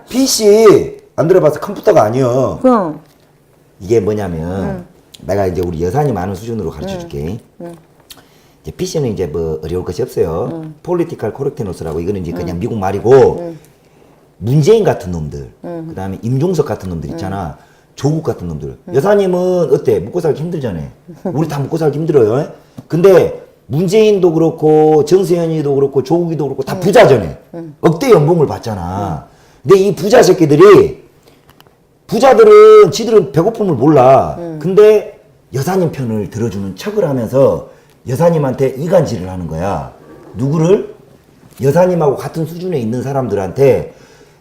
PC 안 들어봐서 컴퓨터가 아니여. 그럼. 이게 뭐냐면 내가 이제 우리 여사님 아는 수준으로 가르쳐 줄게. 이제 PC는 이제 뭐 어려울 것이 없어요. 폴리티컬 코렉트너스라고 이거는 이제 그냥 미국 말이고 문재인 같은 놈들, 그다음에 임종석 같은 놈들 있잖아. 조국 같은 놈들. 여사님은 어때? 먹고 살기 힘들잖아. 우리 다 먹고 살기 힘들어요. 근데 문재인도 그렇고 정세현이도 그렇고 조국이도 그렇고 다 부자잖아. 억대 연봉을 받잖아. 근데 이 부자 새끼들이 부자들은 지들은 배고픔을 몰라. 근데 여사님 편을 들어주는 척을 하면서 여사님한테 이간질을 하는 거야. 누구를? 여사님하고 같은 수준에 있는 사람들한테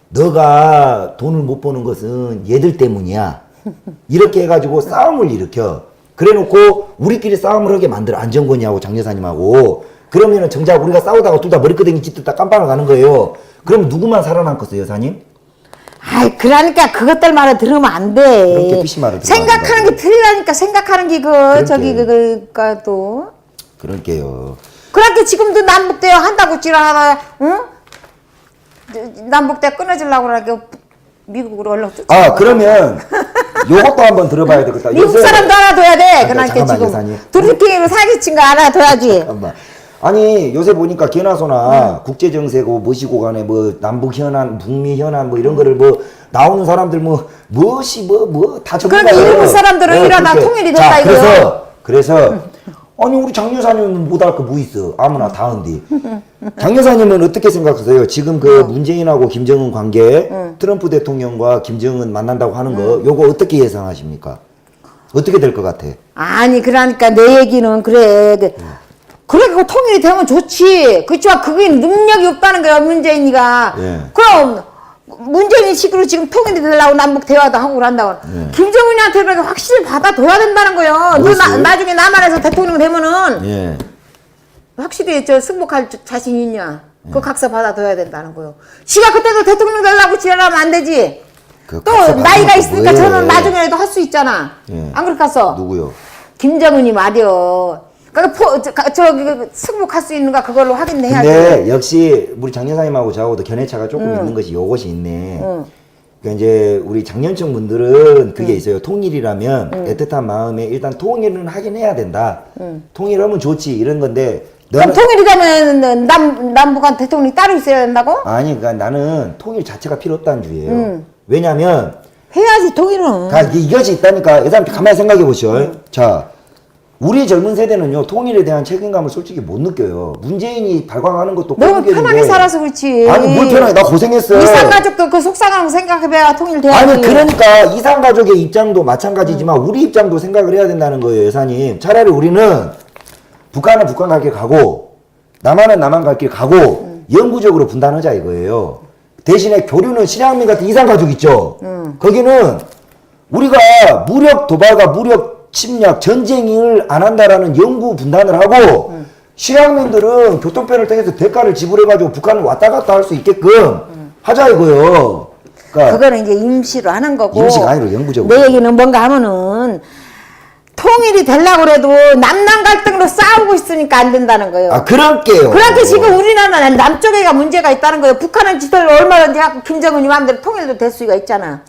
너가 돈을 못 버는 것은 얘들 때문이야. 이렇게 해가지고 싸움을 일으켜. 그래놓고 우리끼리 싸움을 하게 만들어. 안정권이하고 장 여사님하고. 그러면은 정작 우리가 싸우다가 둘 다 머리끄댕이 찢다 깜빵을 가는 거예요. 그럼 누구만 살아남겠어요, 여사님? 아이 그러니까 그것들 말을 들으면 안 돼. 그렇게 PC 말을 들으면 생각하는 안 게 틀리다니까. 생각하는 게 저기 그니까 또. 그럴게요. 그렇게 지금도 남북대화 한다고 지랄하다. 응? 남북대화 끊어지려고 그러게 미국으로 얼른 쫓아. 아, 그러면 요것도 한번 들어봐야 되겠다. 미국 사람도 알아둬야 돼. 그러니까 잠깐만, 지금 여사님. 둘이끼리 사기친 거 알아둬야지. 잠깐만. 아니 요새 보니까 개나소나 국제 정세고 뭐시고 간에 뭐 남북 현안, 북미 현안 뭐 이런 거를 뭐 나오는 사람들 뭐 무엇이 뭐 다 전문가예요. 그러니까 일본 사람들은 이러다 그렇게. 통일이 됐다 자, 이거요. 그래서 아니 우리 장 여사님은 못할 거 뭐 있어? 아무나 다 한디. 장 여사님은 어떻게 생각하세요? 지금 그 문재인하고 김정은 관계, 트럼프 대통령과 김정은 만난다고 하는 거, 요거 어떻게 예상하십니까? 어떻게 될 것 같아? 아니 그러니까 내 얘기는 그래. 그래 그 통일이 되면 좋지. 그렇지만 그게 능력이 없다는 거야 문재인이가. 예. 그럼 문재인 식으로 지금 통일이 되려고 남북 대화도 하고 그런다고. 김정은이한테 그렇게 확실히 받아둬야 된다는 거예요. 너 뭐였어요? 나중에 남한에서 대통령 되면은 예. 확실히 저 승복할 자신 있냐? 그 각서 받아둬야 된다는 거요. 지가 그때도 대통령 되려고 지랄하면 안 되지. 그 또 각서 나이가 받아놓고 있으니까 뭐해. 저는 나중에라도 할 수 있잖아. 예. 안 그렇겠어? 누구요? 김정은이 말이요. 그러니까 승복할 수 있는가 그걸로 확인해야지. 근데 역시 우리 장 여사님하고 저하고도 견해차가 조금 있는 것이 요것이 있네. 그러니까 이제 우리 장년층 분들은 그게 있어요. 통일이라면 애틋한 마음에 일단 통일은 하긴 해야 된다. 통일하면 좋지 이런 건데 그럼 통일이 되면 남북한 대통령이 따로 있어야 된다고? 아니 그러니까 나는 통일 자체가 필요 없다는 주의예요. 왜냐면 해야지 통일은. 이것이 있다니까 여러분 가만히 생각해 보시오. 자 우리 젊은 세대는요 통일에 대한 책임감을 솔직히 못 느껴요. 문재인이 발광하는 것도 너무 꼴보기 편하게 힘든데. 살아서 그렇지. 아니 뭘 편하게 나 고생했어. 이산가족도 그 속상한 거 생각해봐야 통일돼야지. 아니 그러니까 이산가족의 입장도 마찬가지지만 우리 입장도 생각을 해야 된다는 거예요 여사님. 차라리 우리는 북한은 북한 갈 길 가고 남한은 남한 갈 길 가고 영구적으로 분단하자 이거예요. 대신에 교류는 실향민 같은 이산가족 있죠. 거기는 우리가 무력 도발과 무력 침략 전쟁을 안 한다라는 영구 분단을 하고 실향민들은 교통편을 통해서 대가를 지불해가지고 북한을 왔다 갔다 할 수 있게끔 하자 이거요. 그러니까 그거는 이제 임시로 하는 거고. 임시가 아니라 영구적으로. 내 얘기는 뭔가 하면은 통일이 되려고 그래도 남남 갈등으로 싸우고 있으니까 안 된다는 거예요. 아 그럴게요. 그렇게 지금 우리나라는 남쪽에가 문제가 있다는 거예요. 북한은 지들 얼마든지 하고 김정은이 마음대로 통일도 될 수가 있잖아.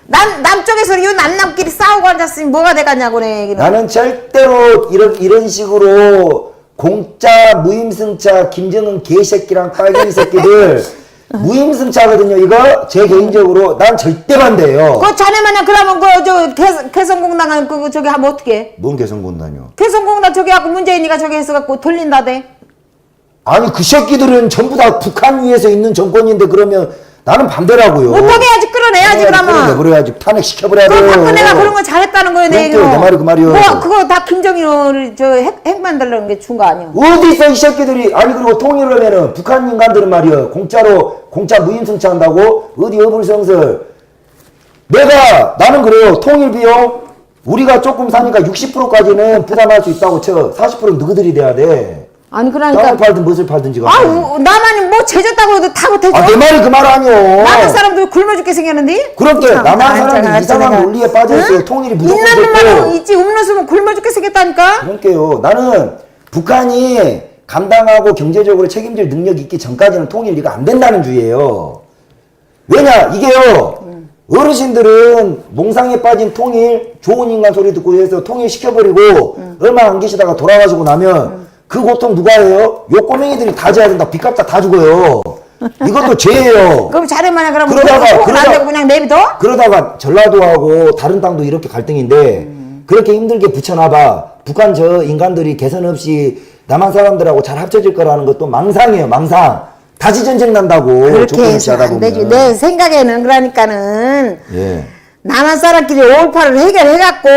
남쪽에서 이 남남끼리 싸우고 앉았으니 뭐가 돼가냐고 내 얘기는. 나는 절대로 이런 식으로 공짜 무임승차 김정은 개새끼랑 빨갱이 새끼들 무임승차거든요. 이거 제 개인적으로 난 절대 반대예요. 그 자네만야 그러면 개성공단 저기 하면 어떻게? 뭔 개성공단이요? 개성공단 저기 하고 문재인이가 저기 해서갖고 돌린다대. 아니 그 새끼들은 전부 다 북한 위에서 있는 정권인데 그러면 나는 반대라고요. 못하게 해야지 끌어내야지 그러면. 내버려야지 탄핵시켜버려야 돼요. 그럼 박근혜가 그런 거 잘했다는 거예요 내 얘기로. 내 말이 그 말이요. 그거 다 김정일을 핵 만들려는 게 준 거 아니야. 어디 있어 이 새끼들이. 아니 그리고 통일을 하면은 북한 인간들은 말이야 공짜 무임승차 한다고 어디 어불성설. 나는 그래요. 통일 비용 우리가 조금 사니까 60%까지는 부담할 수 있다고 쳐. 40%는 너희들이 돼야 돼. 아니 그러니까 땅을 팔든 무엇을 팔든지 간에. 나만이 뭐 제졌다고 해도 다 못해줘. 내 말이 그 말 아니오. 남한 사람들 굶어 죽게 생겼는데. 그렇게 참, 남한 나 사람이 진짜 이상한 내가. 논리에 빠져있어요. 통일이 무조건 있는 놈만 좋고. 있지 없는 수면 굶어 죽게 생겼다니까. 그러니까요. 나는 북한이 감당하고 경제적으로 책임질 능력이 있기 전까지는 통일이가 안 된다는 주의예요. 왜냐 이게요. 어르신들은 몽상에 빠진 통일 좋은 인간 소리 듣고 해서 통일 시켜버리고 얼마 안 계시다가 돌아가시고 나면 그 고통 누가 해요? 요 꼬맹이들이 다 져야 된다. 빚값다 다 죽어요. 이것도 죄예요. 그럼 자네만야 그러면 그러다가 안 되고 그냥 내비둬? 그러다가 전라도하고 다른 땅도 이렇게 갈등인데 그렇게 힘들게 붙여놔봐. 북한 저 인간들이 개선 없이 남한 사람들하고 잘 합쳐질 거라는 것도 망상이에요. 망상. 다시 전쟁 난다고. 그렇게 조건 없이 해서 하다 안 되지. 보면. 내 생각에는 그러니까는 예. 남한 사람끼리 5.18을 해결해갖고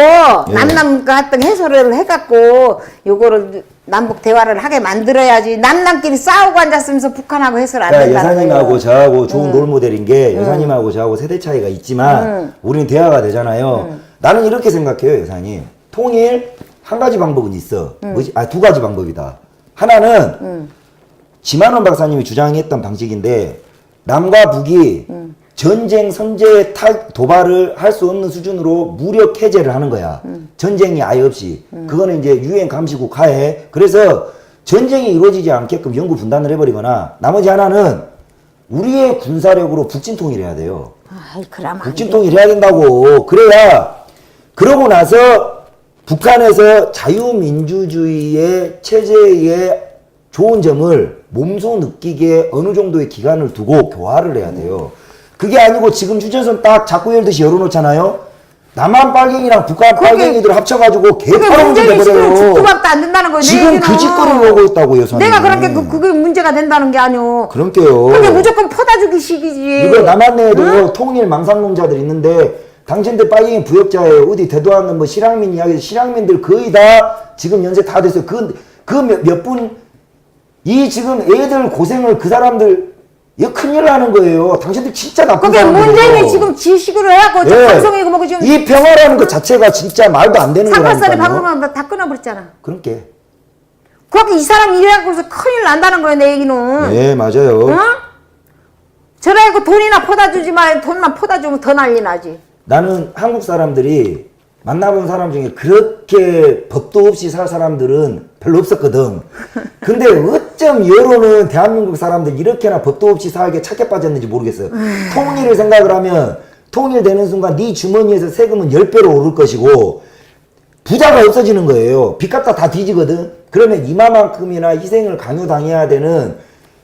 예. 남남 갈등 해소를 해갖고 요거를 남북 대화를 하게 만들어야지. 남남끼리 싸우고 앉았으면서 북한하고 해서는 안 그러니까 된다는 여사님하고 거예요. 저하고 좋은 롤모델인 게 여사님하고 저하고 세대 차이가 있지만 우리는 대화가 되잖아요. 나는 이렇게 생각해요, 여사님. 통일 한 가지 방법은 있어. 두 가지 방법이다. 하나는 지만원 박사님이 주장했던 방식인데 남과 북이 전쟁 선제 도발을 할 수 없는 수준으로 무력 해제를 하는 거야. 전쟁이 아예 없이. 그거는 이제 유엔 감시국 하에. 그래서 전쟁이 이루어지지 않게끔 영구 분단을 해버리거나 나머지 하나는 우리의 군사력으로 북진 통일해야 돼요. 아이, 그럼 안 북진 돼. 통일해야 된다고. 그래야 그러고 나서 북한에서 자유민주주의의 체제의 좋은 점을 몸소 느끼게 어느 정도의 기간을 두고 교화를 해야 돼요. 그게 아니고 지금 휴전선 딱 자꾸 열듯이 열어놓잖아요. 남한 빨갱이랑 북한 빨갱이들 합쳐가지고 개파랑지 문제는 지금 돼버려요. 죽도밥도 안 된다는 거예요. 지금 그 짓거리를 하고 있다고요, 선생님. 내가 그렇게 그게 문제가 된다는 게 아니오. 그러니까요. 그게 무조건 퍼다주기 식이지. 이거 남한 내에도 통일 망상론자들 있는데 당신들 빨갱이 부역자예요. 어디 대도 않는 뭐 실향민 이야기, 실향민들 거의 다 지금 연세 다 됐어요. 몇 분, 이 지금 애들 고생을 그 사람들, 이거 큰일 나는 거예요. 당신들 진짜 나쁜 그게 사람들이에요. 문재인이 지금 지식으로 해갖고 예. 방송이고 뭐고 지금 이 평화라는 것 자체가 진짜 말도 안 되는 삼팔살에 거라니까요. 방송하면 다 끊어버렸잖아. 그러니까. 그렇게 이 사람 이래갖고서 큰일 난다는 거야, 내 얘기는. 네, 맞아요. 응? 저래갖고 돈이나 퍼다주지 마. 돈만 퍼다주면 더 난리 나지. 나는 한국 사람들이 만나본 사람 중에 그렇게 법도 없이 살 사람들은 별로 없었거든. 근데 어쩜 여론은 대한민국 사람들 이렇게나 법도 없이 살게 착해 빠졌는지 모르겠어요. 통일을 생각을 하면 통일되는 순간 네 주머니에서 세금은 10배로 오를 것이고 부자가 없어지는 거예요. 빚 갚다 다 뒤지거든. 그러면 이마만큼이나 희생을 강요당해야 되는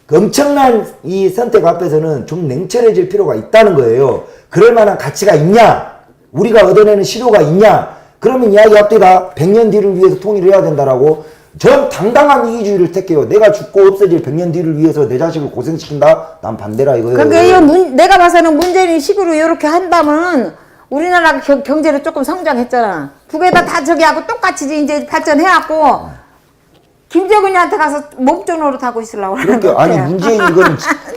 그 엄청난 이 선택 앞에서는 좀 냉철해질 필요가 있다는 거예요. 그럴 만한 가치가 있냐? 우리가 얻어내는 실효가 있냐? 그러면 이야기 합디다. 100년 뒤를 위해서 통일을 해야 된다라고. 전 당당한 이기주의를 택해요. 내가 죽고 없어질 100년 뒤를 위해서 내 자식을 고생시킨다? 난 반대라 이거예요. 그러니까 내가 봐서는 문재인이 식으로 이렇게 한다면 우리나라 경제를 조금 성장했잖아. 북에다 다 저기 하고 똑같이 이제 발전해갖고 김정은이한테 가서 목적 노릇하고 있으려고 그러는 거 그러니까 아니 같아.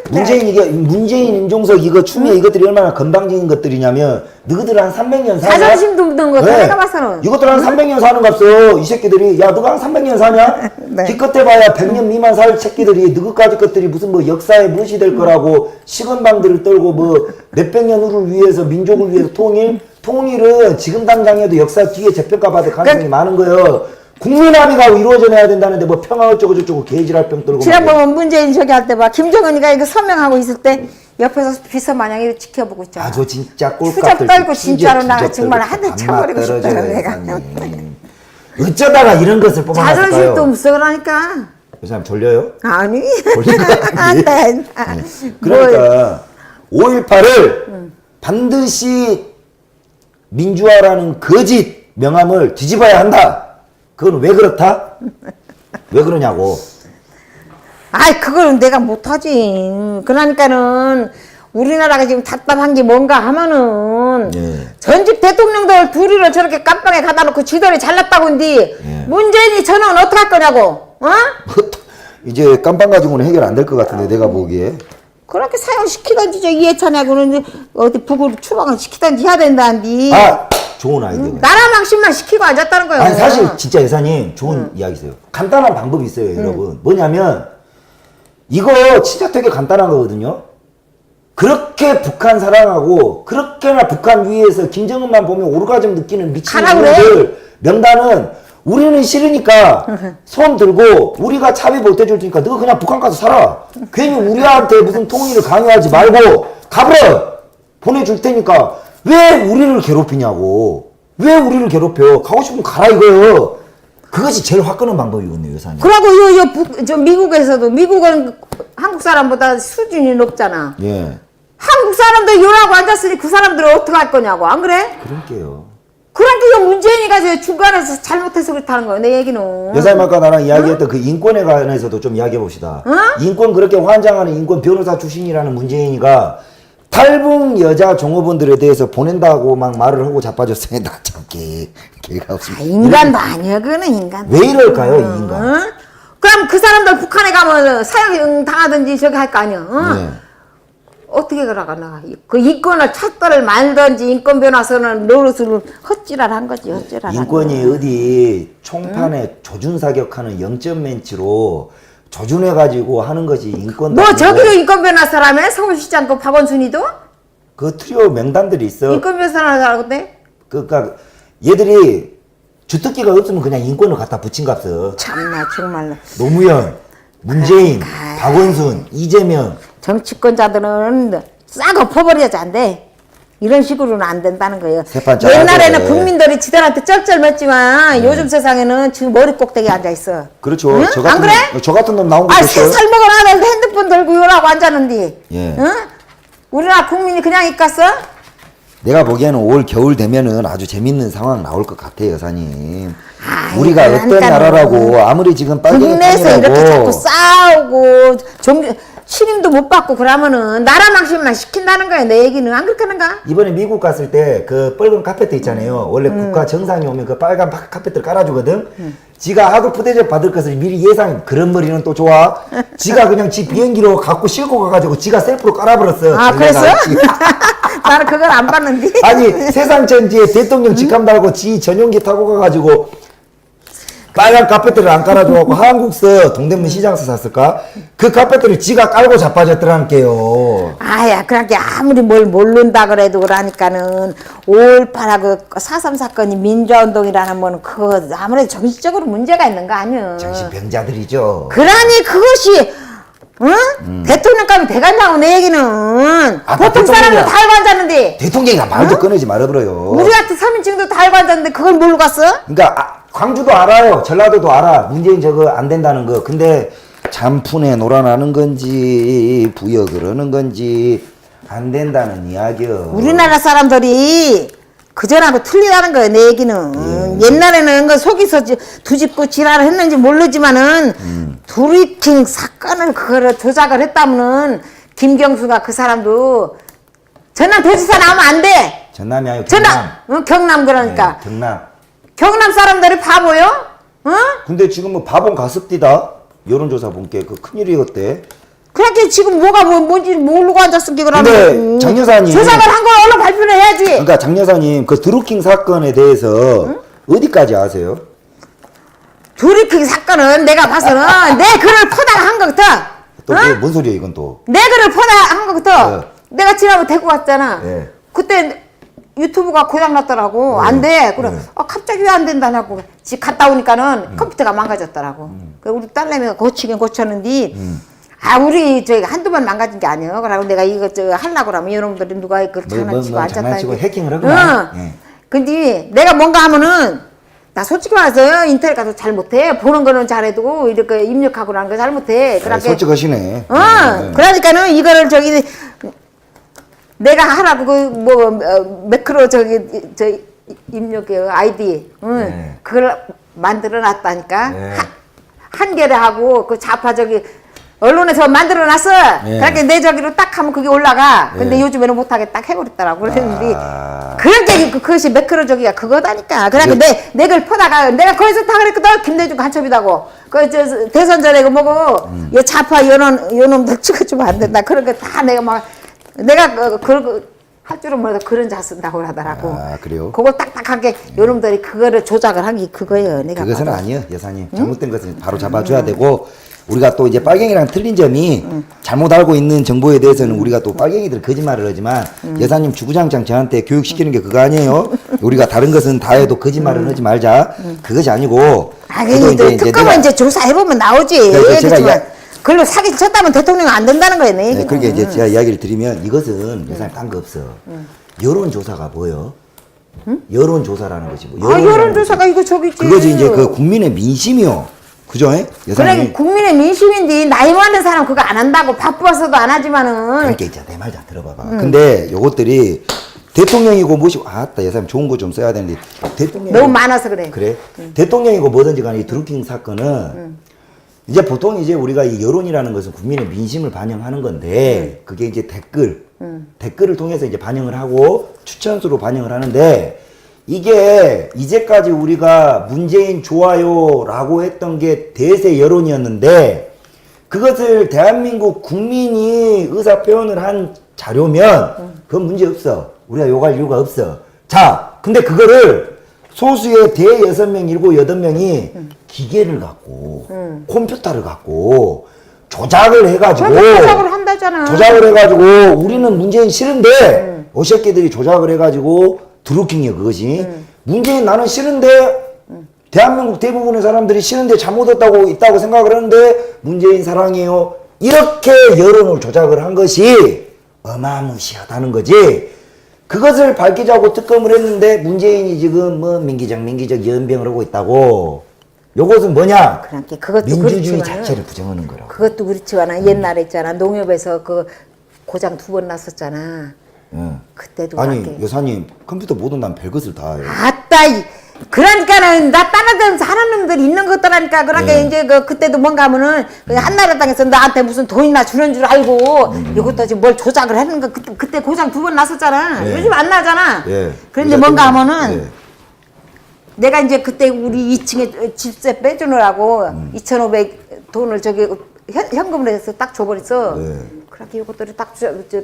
문재인 이건 문재인 임종석 이거 추미애 이것들이 얼마나 건방진 것들이냐면 너희들 한 300년 사냐? 자존심도 묻는 거 네. 내가 봐서는. 이것들 한 300년 사는 값어. 이 새끼들이 야 너가 한 300년 사냐? 네. 기껏 해봐야 100년 미만 살 새끼들이 너희까지 것들이 무슨 뭐 역사에 무시될 거라고 시건방들을 떨고 뭐 몇백 년 후를 위해서 민족을 위해서 통일은 지금 당장에도 역사 뒤에 재평가 받을 가능성이 많은 거예요. 국민 합의가 이루어져야 된다는데 뭐 평화 어쩌고 저쩌고 개지랄 병 떨고 지난번 문재인 저기 할 때 봐. 김정은이가 이거 서명하고 있을 때 옆에서 비서마냥 이렇게 지켜보고 있잖아. 아주 진짜 꼴값들 후적 떨고 진짜로 나 정말 한 대 쳐버리고 싶다 내가. 어쩌다가 이런 것을 뽑아놨을까요? 자존심도 없어 그러니까. 이 사람 졸려요? 아니. 아니. 네. 그러니까 5.18을 반드시 민주화라는 거짓 명함을 뒤집어야 한다. 그건 왜 그렇다? 왜 그러냐고. 아이 그거는 내가 못하지. 그러니까는 우리나라가 지금 답답한 게 뭔가 하면은 예. 전직 대통령들 둘이를 저렇게 깜빵에 가다 놓고 지들이 잘났다고 한디 예. 문재인이 저는 어떻게 할 거냐고. 어? 이제 깜빵 가지고는 해결 안 될 것 같은데 내가 보기에. 그렇게 사형시키던지 저 이해찬하고는 어디 북으로 추방을 시키던지 해야 된다는디. 아 좋은 아이디어. 나라 망신만 시키고 앉았다는 거예요. 아니 사실 진짜 여사님 좋은 이야기세요. 간단한 방법이 있어요, 여러분. 뭐냐면 이거 진짜 되게 간단한 거거든요. 그렇게 북한 사랑하고 그렇게나 북한 위에서 김정은만 보면 오르가즘 느끼는 미친 가라 그래. 놈들 명단은 우리는 싫으니까 손 들고 우리가 차비 보태줄 테니까 너 그냥 북한 가서 살아. 괜히 우리한테 무슨 통일을 강요하지 말고 가버려. 보내줄 테니까 왜 우리를 괴롭히냐고. 왜 우리를 괴롭혀. 가고 싶으면 가라 이거요. 그것이 제일 화끈한 방법이거든요, 여사님. 그러고 저 미국에서도 미국은 한국 사람보다 수준이 높잖아. 예. 한국 사람들 요라고 앉았으니 그 사람들은 어떻게 할 거냐고. 안 그래? 그럴게요. 그러니까 이 문재인이가 저 중간에서 잘못해서 그렇다는 거예요. 내 얘기는. 여사님 아까 나랑 이야기했던 그 인권에 관해서도 좀 이야기해 봅시다. 인권 그렇게 환장하는 인권 변호사 출신이라는 문재인이가 탈북 여자 종업원들에 대해서 보낸다고 막 말을 하고 자빠졌어요. 나 참 개가 없습니다. 인간도 아니야. 그거는 인간. 왜 이럴까요, 이 인간? 응? 그럼 그 사람들 북한에 가면 사형 당하든지 저기 할 거 아니야. 응? 네. 어떻게 그러가나. 그 인권을 찾더를 말든지 인권 변호사는 노릇을 헛질할 거지. 헛질할 인권이 어디 총판에 조준 사격하는 0점 멘치로 조준해가지고 하는 것이 인권. 뭐 저기도 인권 변호사라며? 서울시장 그 박원순이도? 그 트리오 명단들이 있어. 인권 변호사라는데? 그러니까 얘들이 주특기가 없으면 그냥 인권을 갖다 붙인 값어. 참나 정말로. 노무현, 문재인, 박원순, 이재명, 정치권자들은 싹 엎어버려야지 안 돼. 이런 식으로는 안 된다는 거예요. 세판 옛날에는 짜야지. 국민들이 지들한테 쩔쩔맸지만 요즘 세상에는 지금 머리 꼭대기에 앉아있어. 그렇죠. 응? 저 같은 안 그래? 저 같은 놈 나온 거 아, 보세요. 살 먹어놔도 핸드폰 들고 이러고 앉았는데. 예. 응? 우리나라 국민이 그냥 입갔어? 내가 보기에는 올 겨울 되면은 아주 재밌는 상황 나올 것 같아요, 여사님. 아이, 우리가 어떤 그러니까는 나라라고 아무리 지금 빨갱이 국내에서 이렇게 자꾸 판이라고 싸우고 신임도 못 받고 그러면은 나라 망신만 시킨다는 거야. 내 얘기는 안 그렇게 하는가? 이번에 미국 갔을 때 그 빨간 카페트 있잖아요. 원래 국가 정상이 오면 그 빨간 카페트를 깔아주거든. 지가 하도 푸대접 받을 것을 미리 예상. 그런 머리는 또 좋아. 지가 그냥 지 비행기로 갖고 싣고 가가지고 지가 셀프로 깔아버렸어. 아, 그랬어? 전략을. 나는 그걸 안 봤는데. 아니 세상 전지에 대통령 직함 달고 지 전용기 타고 가가지고 빨간 카페트를 안 깔아줘갖고 한국서 동대문 시장서 샀을까? 그 카페트를 지가 깔고 자빠졌더라니까요. 아야, 그렇게 아무리 뭘 모른다 그래도 그러니까는 5.18하고 4.3 사건이 민주화운동이라는 거는 그거 아무래도 정신적으로 문제가 있는 거 아니야. 정신병자들이죠. 그러니 그것이 응? 대통령감이 돼간다고 내 얘기는 아, 보통 사람도 대통령이야. 다 알고 앉았는데 대통령이가 말도 끊이지 말아버려요. 우리 같은 서민층도 다 알고 앉았는데 그걸 모르고 갔어? 그러니까 광주도 알아요. 전라도도 알아. 문재인 저거 안 된다는 거. 근데 잔푼에 놀아나는 건지 부역을 하는 건지 안 된다는 이야기요. 우리나라 사람들이 그전하고 틀리다는 거예요, 내 얘기는. 옛날에는 그 속이서 두집고 지랄을 했는지 모르지만은, 두리킹 사건을 그거를 조작을 했다면은, 김경수가 그 사람도, 전남 도지사 나오면 안 돼! 전남이 아니고 경남. 전남! 응, 경남 그러니까. 네, 경남. 경남 사람들이 바보요? 응? 근데 지금 뭐 바본 가습디다. 여론조사 본게 그 큰일이었대. 그렇게 지금 뭔지 모르고 앉았을게, 근데 그러면. 장 여사님. 조작을 한 거 얼른 발표를 해야지! 그러니까 장 여사님 그 드루킹 사건에 대해서 어디까지 아세요? 두리킹 사건은 내가 봐서는 내 글을 퍼다가 한 거거든! 또 응? 뭔 소리야 이건 또? 내 글을 퍼다 한 거부터 내가 지난번 데리고 갔잖아. 네. 그때 유튜브가 고장났더라고. 안 돼. 그래. 갑자기 왜 안 된다냐고. 집 갔다 오니까는 컴퓨터가 망가졌더라고. 그래 우리 딸내미가 고치긴 고쳤는데 우리 저기 한두 번 망가진 게 아니에요. 그러고 내가 이거 하려고 그러면 이놈들이 누가 그걸 장난치고 앉았다. 장난치고 해킹을 하구나. 응. 근데 내가 뭔가 하면은 나 솔직히 말해서 인터넷 가서 잘 못해. 보는 거는 잘해도 이렇게 입력하고 라는 거 잘 못해. 그러니까 솔직하시네. 그러니까는 이거를 내가 하라고 매크로 저 입력해요 아이디. 네. 그걸 만들어 놨다니까. 네. 한 개를 하고 그 좌파 언론에서 만들어 놨어. 네. 그렇게 내 저기로 딱 하면 그게 올라가. 근데 네. 요즘에는 못하게 딱 해버렸더라고. 그랬는데 아. 그렇게 그것이 매크로 그거다니까. 그러니까 내 걸 퍼다가 내가 거기서 다 그랬거든. 김대중 간첩이다고. 대선 전에 그 뭐고 이 좌파 요놈들 찍어주면 안 된다. 그런 거 다 내가 그런 할 줄은 몰라도 그런 자 쓴다고 하더라고. 아, 그래요? 그거 딱딱하게 요놈들이 그거를 조작을 한 게 그거예요. 내가 그것은 봐도. 아니에요, 여사님. 잘못된 것은 바로 잡아줘야 되고, 우리가 또 이제 빨갱이랑 틀린 점이 잘못 알고 있는 정보에 대해서는 우리가 또 빨갱이들 거짓말을 하지만 여사님 주구장창 저한테 교육시키는 게 그거 아니에요. 우리가 다른 것은 다 해도 거짓말을 하지 말자. 그것이 아니고. 그래도 특검은 이제 조사해보면 나오지. 그러니까 제가 그렇지만 그걸로 사기 쳤다면 대통령 안 된다는 거예요. 내 네, 얘기는. 그렇게 이제 제가 이야기를 드리면 이것은 여사님 딴 거 없어. 여론조사가 뭐예요? 여론조사라는 것이 뭐? 여론조사가 이거 저기지. 그거지 이제 그 국민의 민심이요. 그죠? 그래 여사님. 국민의 민심인데 나이 많은 사람 그거 안 한다고 바빠서도 안 하지만은. 그러니까 이제 내 말 잘 들어봐봐. 근데 요것들이 대통령이고 뭐시고 아따 여사님 좋은 거 좀 써야 되는데 대통령 너무 많아서 그래. 그래? 대통령이고 뭐든지 간에 이 드루킹 사건은 이제 보통 이제 우리가 이 여론이라는 것은 국민의 민심을 반영하는 건데 그게 이제 댓글을 통해서 이제 반영을 하고 추천수로 반영을 하는데 이게 이제까지 우리가 문재인 좋아요라고 했던 게 대세 여론이었는데 그것을 대한민국 국민이 의사 표현을 한 자료면 그건 문제 없어. 우리가 욕할 이유가 없어. 자, 근데 그거를 소수의 대 6명, 7, 8명이 기계를 갖고 컴퓨터를 갖고 조작을 해가지고 조작을 한다잖아. 조작을 해가지고 우리는 문재인 싫은데 어새끼들이 조작을 해가지고 드루킹이야 그것이 문재인 나는 싫은데 대한민국 대부분의 사람들이 싫은데 잘못했다고 있다고 생각을 하는데 문재인 사랑해요 이렇게 여론을 조작을 한 것이 어마무시하다는 거지. 그것을 밝히자고 특검을 했는데 문재인이 지금 뭐 민기적 연병을 하고 있다고. 요것은 뭐냐? 그러니까 그것도 민주주의 그렇지만은, 자체를 부정하는 거라고. 그것도 그렇지만 옛날에 있잖아 농협에서 그 고장 2번 났었잖아. 응. 그때도 아니 그렇게. 여사님 컴퓨터 모든 난 별것을 다 해요. 아따 그러니까는 나 다른 데서 하는 놈들이 있는 것들하니까 그러니까 네. 이제 그때도 뭔가 하면은 그 한나라당에서 나한테 무슨 돈이나 주는 줄 알고 이것도 지금 뭘 조작을 하는 거 그때 고장 2번 났었잖아. 네. 요즘 안 나잖아. 예. 그런데 의사 뭔가 때문에. 하면은 예. 내가 이제 그때 우리 2층에 집세 빼주느라고 2,500 돈을 저기 현금으로 해서 딱 줘버렸어. 네. 그렇게 이것들이 딱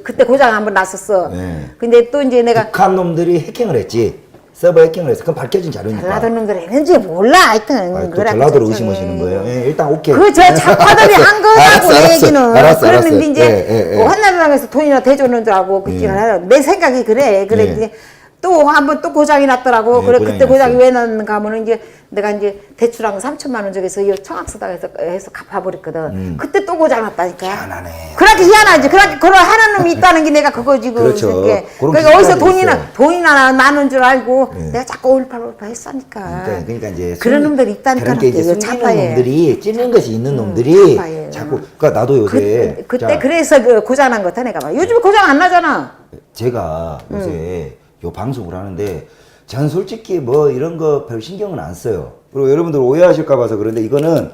그때 고장 한번 났었어. 네. 근데 또 이제 내가 북한 놈들이 해킹을 했지. 서버 해킹을 했어. 그건 밝혀진 자료니까. 전라도 놈들 했는지 몰라 하여튼. 아, 또 그래, 전라도를 저기. 의심하시는 거예요? 예, 일단 오케이. 그저 작가들이 한 거라고 알았어, 내 알았어. 얘기는. 알았어, 그러는데 알았어. 이제 예, 예, 예. 한나라당에서 돈이나 대주는 줄 알고 그 예. 내 생각이 그래. 그래 예. 이제 또 한번 또 고장이 났더라고. 예, 그래 고장이 그때 고장이 났어요. 왜 났는가 하면은 이제 내가 이제 대출한 거 3천만 원 저기서 이 청학서당에서 해서 갚아버렸거든. 그때 또 고장 났다니까. 희한하네. 그렇게 희한하지. 그렇게 그런 하는 놈이 있다는 게 내가 그거지. 그렇죠. 그게. 그런 그러니까 어디서 기술이 있어요. 돈이나 나는 줄 알고 예. 내가 자꾸 올팔올팔 했으니까. 그러니까 이제 그런 놈들이 있다니까. 그러니까 이제 숨기는 차파에. 놈들이 찌는 것이 있는 놈들이 차파에. 자꾸 그러니까 나도 요새 그때 자, 그래서 그 고장난 거 내가 봐. 요즘 고장 안 나잖아. 제가 요새 요 방송을 하는데 전 솔직히 뭐 이런 거 별 신경은 안 써요. 그리고 여러분들 오해하실까 봐서 그런데 이거는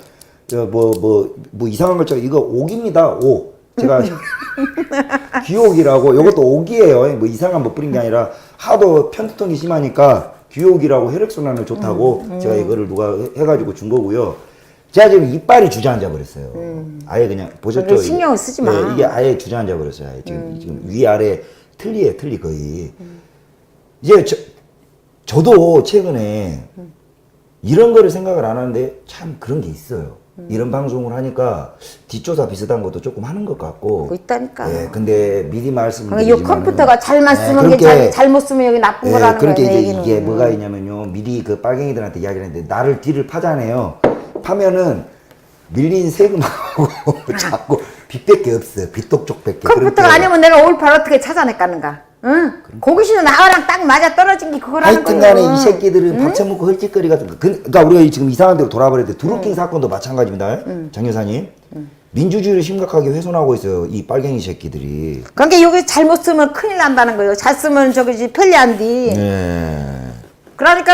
뭐 이상한 걸 제가 이거 옥입니다. 옥. 제가 귀옥이라고 이것도 옥이에요. 뭐 이상한 뭐 뿌린 게 아니라 하도 편두통이 심하니까 귀옥이라고 혈액순환을 좋다고 제가 이거를 누가 해가지고 준 거고요. 제가 지금 이빨이 주저앉아 버렸어요. 아예 그냥 보셨죠? 그래, 신경을 쓰지 마. 네, 이게 아예 주저앉아 버렸어요. 아예 지금 위아래 틀리에 틀리 거의. 이제 저도 최근에 이런 거를 생각을 안 하는데 참 그런 게 있어요. 이런 방송을 하니까 뒷조사 비슷한 것도 조금 하는 것 같고. 그거 있다니까. 예, 근데 미리 이 말씀드리지만 컴퓨터가 잘만 쓰면 괜찮지 잘못 쓰면 여기 나쁜 거라는 거야. 그렇게 내 이제 얘기는. 이게 뭐가 있냐면요. 미리 그 빨갱이들한테 이야기를 했는데 나를 뒤를 파잖아요. 파면은 밀린 세금하고 자꾸 빚밖에 없어. 빚독촉밖에. 컴퓨터가 아니면 내가 올팔 어떻게 찾아내까는가? 응? 고기시는 나랑 딱 맞아 떨어진 게 그거라는 거야. 하여튼 간에 이 새끼들은 밥 처먹고 헐짓거리 같은 거. 그러니까 우리가 지금 이상한 데로 돌아버렸는데 드루킹 사건도 마찬가지입니다. 장 여사님. 민주주의를 심각하게 훼손하고 있어요. 이 빨갱이 새끼들이. 그러니까 여기 잘못 쓰면 큰일 난다는 거예요. 잘 쓰면 저기 편리한디. 네. 그러니까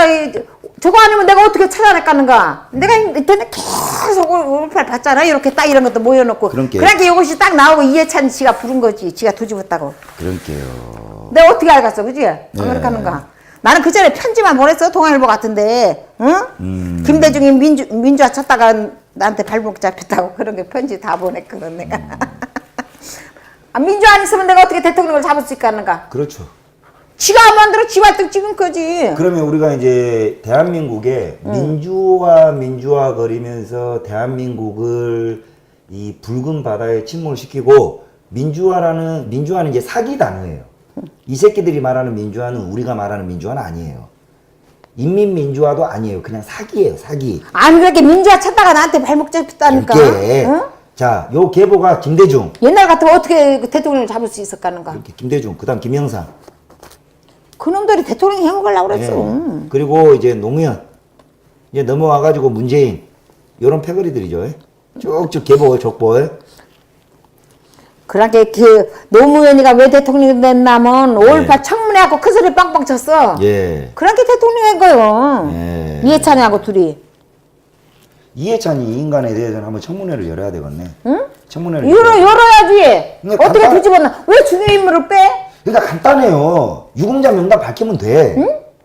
저거 아니면 내가 어떻게 찾아낼까는가? 내가 인터넷 계속 올팔 봤잖아. 이렇게 딱 이런 것도 모여놓고. 그러니까. 그러니까 이것이 딱 나오고 이해찬 씨가 부른 거지. 지가 뒤집었다고. 그러니까요. 내가 어떻게 알겠어, 그지? 그렇게 하는가? 나는 그 전에 편지만 보냈어, 동아일보 같은데, 응? 김대중이 민주화 쳤다가 나한테 발목 잡혔다고 그런 게 편지 다 보냈거든, 내가. 아, 민주화 안 있으면 내가 어떻게 대통령을 잡을 수 있겠는가? 그렇죠. 지가 안 만들어 지 발등 찍은 거지. 그러면 우리가 이제 대한민국에 민주화 거리면서 대한민국을 이 붉은 바다에 침몰시키고 민주화는 이제 사기 단어예요. 이 새끼들이 말하는 민주화는 우리가 말하는 민주화는 아니에요. 인민민주화도 아니에요. 그냥 사기예요, 사기. 아니, 그렇게 민주화 찾다가 나한테 발목 잡혔다니까. 이렇게. 응? 자, 요 계보가 김대중. 옛날 같으면 어떻게 그 대통령을 잡을 수 있었겠는가? 이렇게 김대중, 그 다음 김영삼. 그놈들이 대통령 해먹으려고 그랬어. 예. 그리고 이제 노무현. 이제 넘어와가지고 문재인. 요런 패거리들이죠. 쭉쭉 계보, 족보. 그러니까 그 노무현이가 왜 대통령이 됐냐면 5.18 청문회하고 큰 소리 빵빵 쳤어. 예. 그렇게 대통령이 한 거요. 예. 이해찬이하고 둘이. 이해찬이 이 인간에 대해서는 한번 청문회를 열어야 되겠네. 응? 청문회를 열어야지. 그러니까 어떻게 간단- 뒤집었나? 왜 중요 인물을 빼? 그러니까 간단해요. 유공자 명단 밝히면 돼.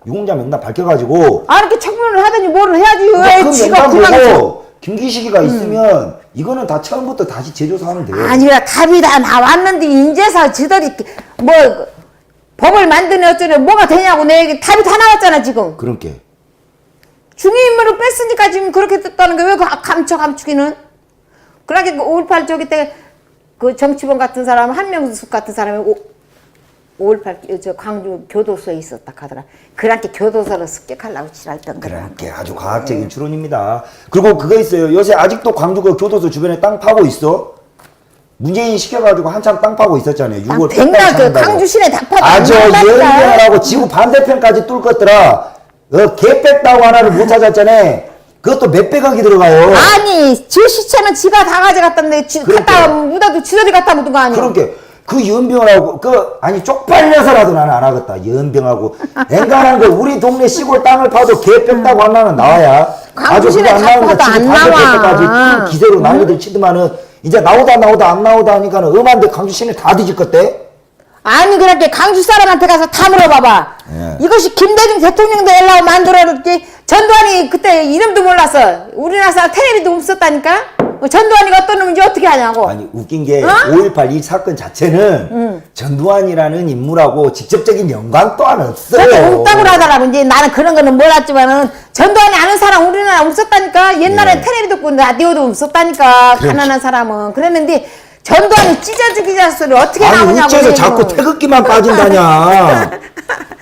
유공자 명단 밝혀가지고 아, 이렇게 청문회를 하더니 뭐를 해야지. 왜 그 지가 명단 그냥. 보고 김기식이가 있으면 이거는 다 처음부터 다시 재조사하면 돼요. 아니야, 답이 다 나왔는데, 인제서 지들이 뭐, 법을 만드네 어쩌네, 뭐가 되냐고 내 얘기, 답이 다 나왔잖아, 지금. 그렇게. 중요인물을 뺐으니까 지금 그렇게 됐다는 게 왜 감추기는? 그러니까 5.18 저기 때 그 정치범 같은 사람, 한명숙 같은 사람이 5.18 저 광주 교도소에 있었다 하더라. 그렇게 교도소를 습격하려고 지랄던 거라. 그렇게 아주 과학적인 추론입니다. 그리고 그거 있어요. 요새 아직도 광주 그 교도소 주변에 땅 파고 있어. 문재인 시켜가지고 한참 땅 파고 있었잖아요. 6월 백날 그 강주 시내 다 파고 아저 연변하고 지구 반대편까지 뚫었더라. 개 뺐다고 하나를 못 찾았잖아. 그것도 몇백억이 들어가요. 아니 저 시체는 지가 다 가져갔던데 갖다 묻어도 지들이 갖다 묻은 거 아니야. 그렇게 그 연병하고 아니 쪽팔려서라도 나는 안 하겠다. 연병하고 엔간한 거 우리 동네 시골 땅을 파도 개 뺐다고 하나는 나와야 아주 그거 안 나오니까 지금 반대편까지 기세로 난리들 치더만은 이제 나오다 안 나오다 하니까는 음한데 강주 시내 다 뒤집겠대. 아니 그렇게 강주 사람한테 가서 다 물어봐봐. 예. 이것이 김대중 대통령도 연락 만들어줬지. 전두환이 그때 이름도 몰랐어. 우리나라 사람 텔레비도 없었다니까. 전두환이가 어떤 놈인지 어떻게 하냐고. 아니 웃긴 게 5.18 이 사건 자체는 전두환이라는 인물하고 직접적인 연관 또한 없어요. 그렇게 웅따구로 하더라고. 이제 나는 그런 거는 몰랐지만은 전두환이 아는 사람 우리나라 없었다니까. 옛날에 예. 텔레비도 없고 라디오도 없었다니까. 그렇지. 가난한 사람은. 그랬는데 전두환이 찢어 죽이자 소리 어떻게 아니 나오냐고. 어째서 자꾸 태극기만 빠진다냐.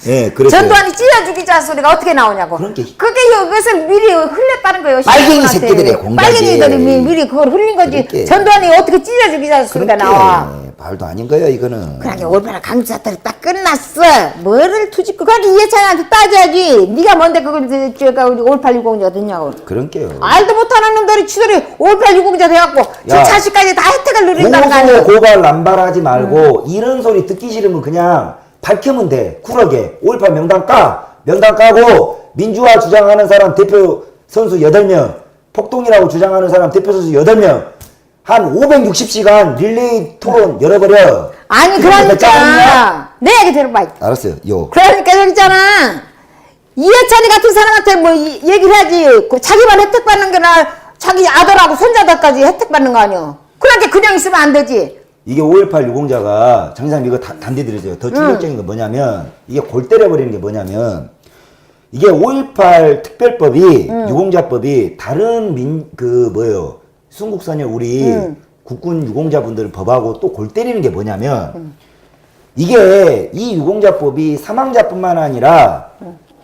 예, 그래서 전두환이 찢어 죽이자 소리가 어떻게 나오냐고. 그런 게- 그게 이것을 미리 흘렸다는 거예요. 빨갱이 시민한테. 새끼들의 공작이. 빨갱이들이 미리 그걸 흘린 거지. 그렇게. 전두환이 어떻게 찢어 죽이자 소리가 나와. 말도 아닌 거야 이거는. 그러게 올바라 강주 사태를 딱 끝났어. 뭐를 투집고 거기 이해찬한테 따져야지. 네가 뭔데 그걸 저가 우리 5860자 됐냐고. 그런 게요. 알도 못하는 놈들이 지들이 5860자 돼갖고 저 야. 차시까지 다 혜택을 누린다는 거 아니야. 고소 고발 남발하지 말고 이런 소리 듣기 싫으면 그냥 밝히면 돼. 쿨하게 5.18 명단 까고 민주화 주장하는 사람 대표 선수 8명, 폭동이라고 주장하는 사람 대표 선수 8명 한 560시간 릴레이 토론 열어버려. 아니 그거 몇 장 없냐? 그러니까 내 얘기 들어봐. 알았어요. 요. 그러니까 여기 있잖아. 이해찬이 같은 사람한테 뭐 얘기를 하지. 자기만 혜택 받는 게나 자기 아들하고 손자들까지 혜택 받는 거 아니야. 그렇게 그냥 있으면 안 되지. 이게 5.18 유공자가 장사님 이거 단대 드리세요. 더 충격적인 건 뭐냐면 이게 골 때려버리는 게 뭐냐면 이게 5.18 특별법이 유공자법이 다른 순국선열 우리 국군 유공자분들 법하고 또 골 때리는 게 뭐냐면 이게 이 유공자법이 사망자뿐만 아니라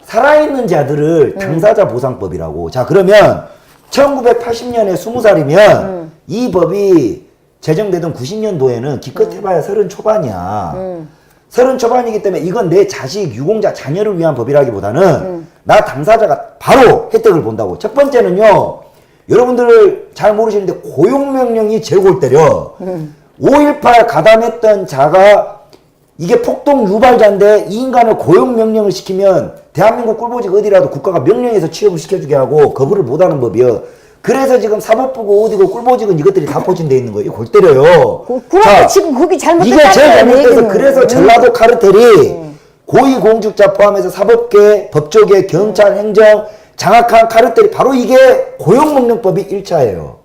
살아있는 자들을 당사자 보상법이라고. 자 그러면 1980년에 20살이면 이 법이 제정되던 90년도에는 기껏 해봐야 30 초반이야. 30 초반이기 때문에 이건 내 자식, 유공자, 자녀를 위한 법이라기보다는 나 당사자가 바로 혜택을 본다고. 첫 번째는요. 여러분들 잘 모르시는데 고용명령이 제일 골 때려. 5.18 가담했던 자가 이게 폭동 유발자인데 이 인간을 고용명령을 시키면 대한민국 꿀보직 어디라도 국가가 명령해서 취업을 시켜주게 하고 거부를 못하는 법이요. 그래서 지금 사법부고 어디고 꿀보직은 이것들이 다 포진되어 있는 거예요. 골 때려요. 그런데 지금 거기 잘못됐다는 이게 제일 잘못돼서 얘기는. 그래서 전라도 카르텔이 고위공직자 포함해서 사법계, 법조계, 경찰, 행정 장악한 카르텔이 바로 이게 고용명령법이 1차예요.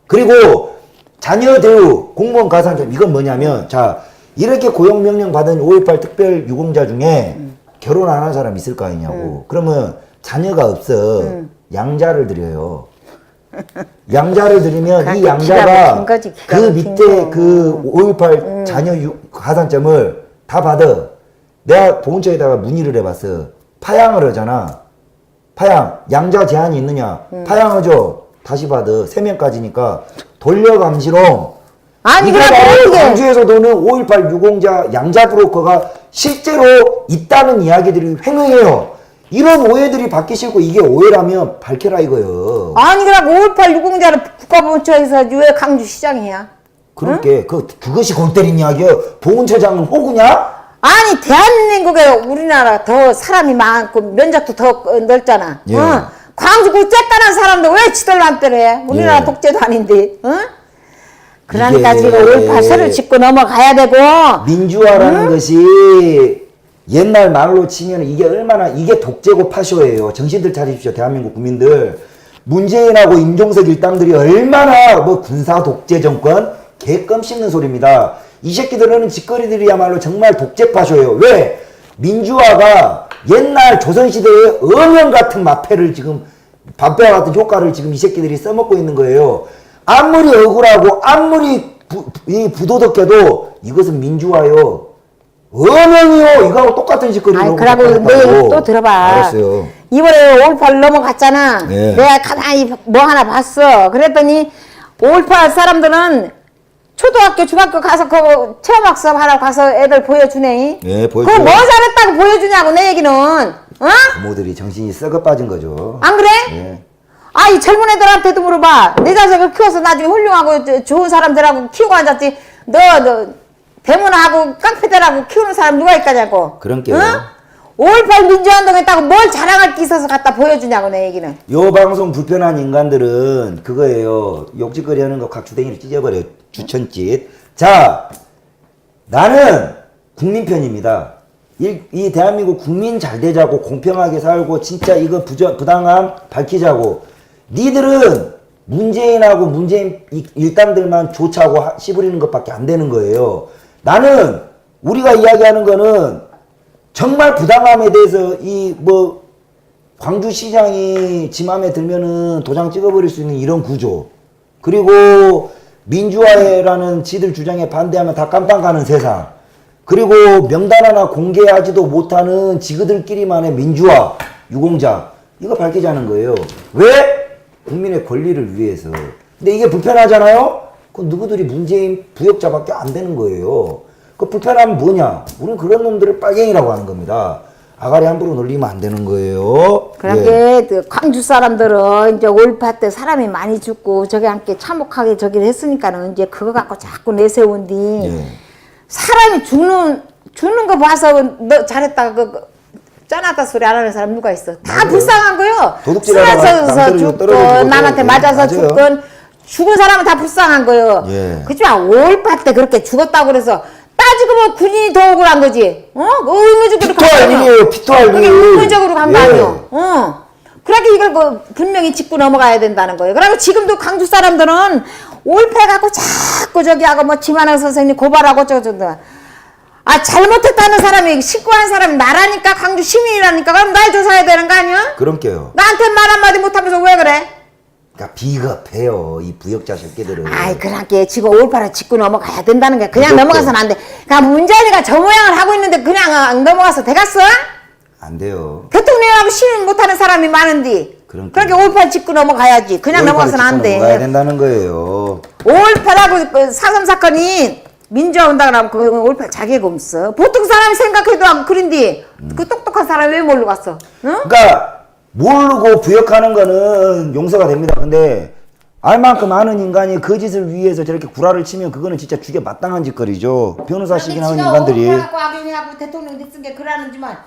그리고 자녀 대우, 공무원 가산점 이건 뭐냐면 자 이렇게 고용명령 받은 5.18 특별 유공자 중에 결혼 안 한 사람 있을 거 아니냐고. 그러면 자녀가 없어. 양자를 드려요. 양자를 드리면 이 기가 양자가 막힌 거지, 기가 그 막힌 밑에 거. 그 5.18 자녀 가산점을 다 받아. 내가 보훈처에다가 문의를 해봤어. 파양을 하잖아. 파양. 양자 제한이 있느냐. 파양하죠. 다시 받아. 3명까지니까 돌려감시로. 아니 이게 그래 바로 그게 광주에서도는 5.18 유공자 양자 브로커가 실제로 있다는 이야기들이 횡행해요. 이런 오해들이 받기 싫고 이게 오해라면 밝혀라 이거요. 아니 그래 5.18 유공자를 국가보훈처에서 왜 강주시장이야? 그렇게 그것이 골 때린 이야기요. 보훈처장은 호구냐? 아니 대한민국에 우리나라 더 사람이 많고 면적도 더 넓잖아. 예. 광주 그 쬐깐한 사람도 왜 지들 맘대로 해? 우리나라 예. 독재도 아닌데. 그러니까 이게- 지금 5.18 세를 짚고 넘어가야 되고. 민주화라는 것이 옛날 말로 치면 이게 얼마나 이게 독재고 파쇼예요. 정신들 차리십시오. 대한민국 국민들. 문재인하고 임종석 일당들이 얼마나 뭐 군사 독재 정권 개껌 씹는 소리입니다. 이 새끼들은 짓거리들이야말로 정말 독재 파쇼예요. 왜? 민주화가 옛날 조선시대의 어명 같은 마패를 지금 밥배와 같은 효과를 지금 이 새끼들이 써먹고 있는 거예요. 아무리 억울하고 아무리 부도덕해도 이것은 민주화요. 어명이요. 이거하고 똑같은 짓거리를 아니 그러고 내일 또 들어봐. 알았어요. 이번에 5.18 넘어갔잖아. 네. 내가 가만히 뭐 하나 봤어. 그랬더니 5.18 사람들은 초등학교, 중학교 가서 그 체험학습 하라고 가서 애들 보여주네. 예, 그거 보여줘요. 뭐 잘했다고 보여주냐고 내 얘기는. 어? 부모들이 정신이 썩어 빠진 거죠. 안 그래? 예. 아, 이 젊은 애들한테도 물어봐. 내 자식을 키워서 나중에 훌륭하고 좋은 사람들하고 키우고 앉았지. 너 대문하고 깡패들하고 키우는 사람 누가 있겠냐고. 그런게요. 5.18 민주화운동 했다고 뭘 자랑할 게 있어서 갖다 보여주냐고 내 얘기는. 요 방송 불편한 인간들은 그거예요. 욕짓거리 하는 거 각주댕이를 찢어버려요. 주천짓. 자, 나는 국민 편입니다. 이 대한민국 국민 잘 되자고 공평하게 살고 진짜 이거 부당함 밝히자고. 니들은 문재인하고 문재인 일당들만 조차고 씨부리는 것밖에 안 되는 거예요. 나는 우리가 이야기하는 거는 정말 부당함에 대해서 광주시장이 지 맘에 들면은 도장 찍어버릴 수 있는 이런 구조. 그리고 민주화라는 지들 주장에 반대하면 다 깜빵 가는 세상. 그리고 명단 하나 공개하지도 못하는 지그들끼리만의 민주화, 유공자. 이거 밝히자는 거예요. 왜? 국민의 권리를 위해서. 근데 이게 불편하잖아요? 그 누구들이 문재인 부역자밖에 안 되는 거예요. 그 불편함은 뭐냐? 우리는 그런 놈들을 빨갱이라고 하는 겁니다. 아가리 함부로 놀리면 안 되는 거예요. 그렇게 그 광주 사람들은 이제 5.18 때 사람이 많이 죽고 저기 함께 참혹하게 저기를 했으니까는 이제 그거 갖고 자꾸 내세운디 예. 사람이 죽는 거 봐서 너 잘했다 짠하다 소리 안 하는 사람 누가 있어? 다 맞아요. 불쌍한 거요. 도둑질하다가 쓰러져서 떨어지고 죽건 남한테 맞아서 맞아요. 죽건 죽은 사람은 다 불쌍한 거요. 예. 그치만 5.18 때 그렇게 죽었다고 그래서 따지고 보면 군인이 더 억울한 거지. 의무적으로 간 거 아니야. 피토알일이에요. 피토알일. 그게 의무적으로 간 거 예. 아니야. 그렇게 이걸 분명히 짚고 넘어가야 된다는 거예요. 그리고 지금도 광주 사람들은 5.18 갖고 자꾸 저기 하고 뭐 지만한 선생님 고발하고 저거 잘못했다는 사람이 신고한 사람이 나라니까 광주 시민이라니까 그럼 날 조사해야 되는 거 아니야? 그럼게요. 나한테 말 한마디 못하면서 왜 그래? 그러니까 비겁해요. 이 부역자 새끼들은. 아이 그렇게 지금 5.18을 짚고 넘어가야 된다는 게 그냥 그렇죠. 넘어가서는 안 돼. 그러니까 문재인이가 저 모양을 하고 있는데 그냥 안 넘어가서 되겠어? 안 돼요. 대통령하고 시민 못하는 사람이 많은데 그러니까. 그렇게 5.18 짚고 넘어가야지. 그냥 넘어가서는 안 돼. 가야 된다는 거예요. 5.18하고 그 4.3 사건이 민주화 온다고 하면 그 5.18 자기가 없어. 보통 사람이 생각해도 안 그런데 그 똑똑한 사람이 왜 모르고 갔어? 응? 그러니까 모르고 부역하는 거는 용서가 됩니다. 근데 알만큼 아는 인간이 그 짓을 위해서 저렇게 구라를 치면 그거는 진짜 죽여 마땅한 짓거리죠. 변호사시긴 하는 인간들이. 지가 5.18하고 악용해갖고 대통령 됐은 게 그러는지만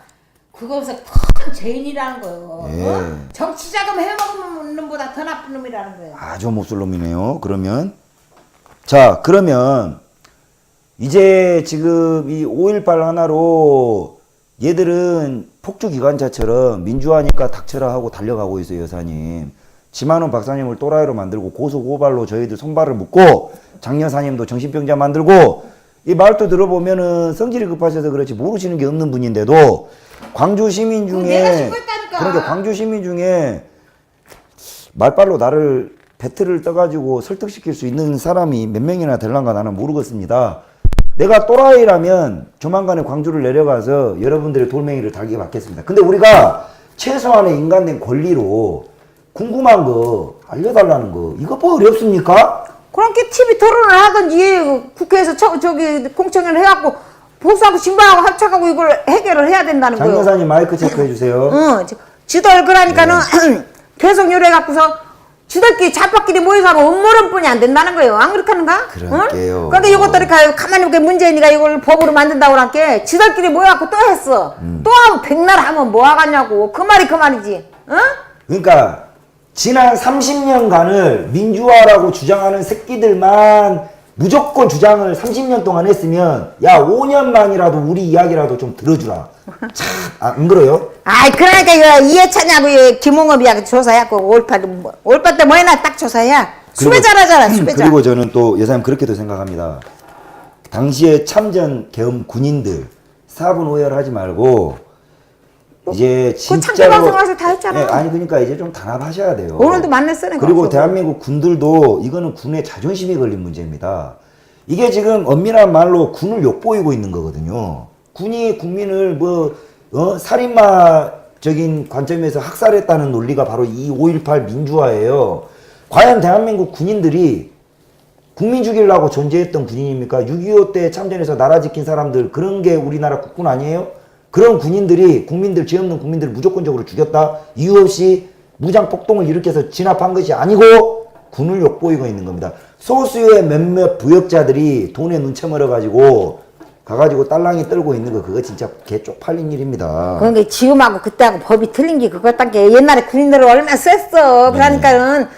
그거에서 큰 죄인이라는 거예요. 예. 정치 자금 해먹는 놈보다 더 나쁜 놈이라는 거예요. 아주 못쓸 놈이네요. 그러면 그러면 이제 지금 이 5.18 하나로 얘들은 폭주기관차처럼 민주화니까 닥쳐라 하고 달려가고 있어요. 여사님. 지만원 박사님을 또라이로 만들고 고소고발로 저희들 손발을 묶고 장 여사님도 정신병자 만들고 이 말도 들어보면은 성질이 급하셔서 그렇지 모르시는 게 없는 분인데도 광주 시민 내가 중에 신고했다니까. 그러니까 광주 시민 중에 말빨로 나를 배틀을 떠가지고 설득시킬 수 있는 사람이 몇 명이나 될란가 나는 모르겠습니다. 내가 또라이라면 조만간에 광주를 내려가서 여러분들의 돌멩이를 달게 받겠습니다. 근데 우리가 최소한의 인간된 권리로 궁금한 거 알려달라는 거 이거 뭐 어렵습니까? 그렇게 TV 토론을 하든지 국회에서 저기 공청회를 해갖고 보수하고 진보하고 합쳐가고 이걸 해결을 해야 된다는 장 거예요. 여사님 마이크 체크해 주세요. 지들 그러니까는 계속 요래갖고서 지들끼리 잡밥끼리 모여서 하면 음모론뿐이 안 된다는 거예요. 안 그렇게 하는가? 그럴게요. 그런데 이것들이 가만히 보게 문재인이가 이걸 법으로 만든다고 할게 지들끼리 모여갖고 또 했어. 또 하면 백날 하면 뭐 하겠냐고. 그 말이지. 응? 그러니까 지난 30년간을 민주화라고 주장하는 새끼들만 무조건 주장을 30년 동안 했으면 야 5년만이라도 우리 이야기라도 좀 들어주라. 참, 안 그래요? 아이 그러니까 이해찬하고 김홍업이하고 조사해갖고 5.18 때 뭐 했나 딱 조사해야 수배자라잖아 수배자. 그리고 저는 또 여사님 그렇게도 생각합니다. 당시에 참전 계엄 군인들 사분 오열하지 말고 이제 그 진짜로 창조방송에서 다 했잖아. 아니 그러니까 이제 좀 단합하셔야 돼요. 오늘도 만났으니까. 그리고 대한민국 군들도 이거는 군의 자존심이 걸린 문제입니다. 이게 지금 엄밀한 말로 군을 욕보이고 있는 거거든요. 군이 국민을 살인마적인 관점에서 학살했다는 논리가 바로 이 5.18 민주화예요. 과연 대한민국 군인들이 국민 죽이려고 존재했던 군인입니까? 6.25 때 참전해서 나라 지킨 사람들, 그런 게 우리나라 국군 아니에요? 그런 군인들이 국민들, 죄 없는 국민들을 무조건적으로 죽였다? 이유 없이 무장 폭동을 일으켜서 진압한 것이 아니고 군을 욕보이고 있는 겁니다. 소수의 몇몇 부역자들이 돈에 눈쳐 멀어가지고 가가지고 딸랑이 떨고 있는 거, 그거 진짜 개 쪽팔린 일입니다. 그러니까 지금하고 그때하고 법이 틀린 게 그거딴 게 옛날에 군인들을 얼마나 셌어. 그러니까는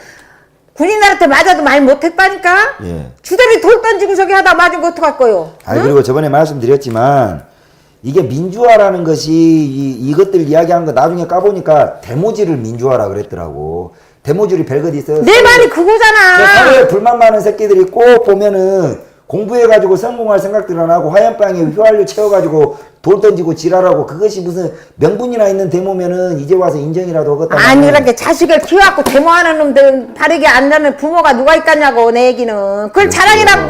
군인들한테 맞아도 많이 못했다니까. 예. 주대리 돌 던지고 저기 하다 맞은 거 어떡할 거요? 아니, 그리고 저번에 말씀드렸지만 이게 민주화라는 것이 이것들 이야기한 거 나중에 까보니까 데모지를 민주화라 그랬더라고. 데모질이 별것 있어요. 내 말이 그거잖아. 사회에 불만 많은 새끼들이 꼭 보면은 공부해가지고 성공할 생각들 안 하고 화염병에 휘발유 채워가지고 돌 던지고 지랄하고, 그것이 무슨 명분이나 있는 데모면은 이제 와서 인정이라도 하겠다. 아니, 이렇게 자식을 키워갖고 데모하는 놈들 바르게 안 되는 부모가 누가 있겠냐고, 내 얘기는. 그걸 자랑이라고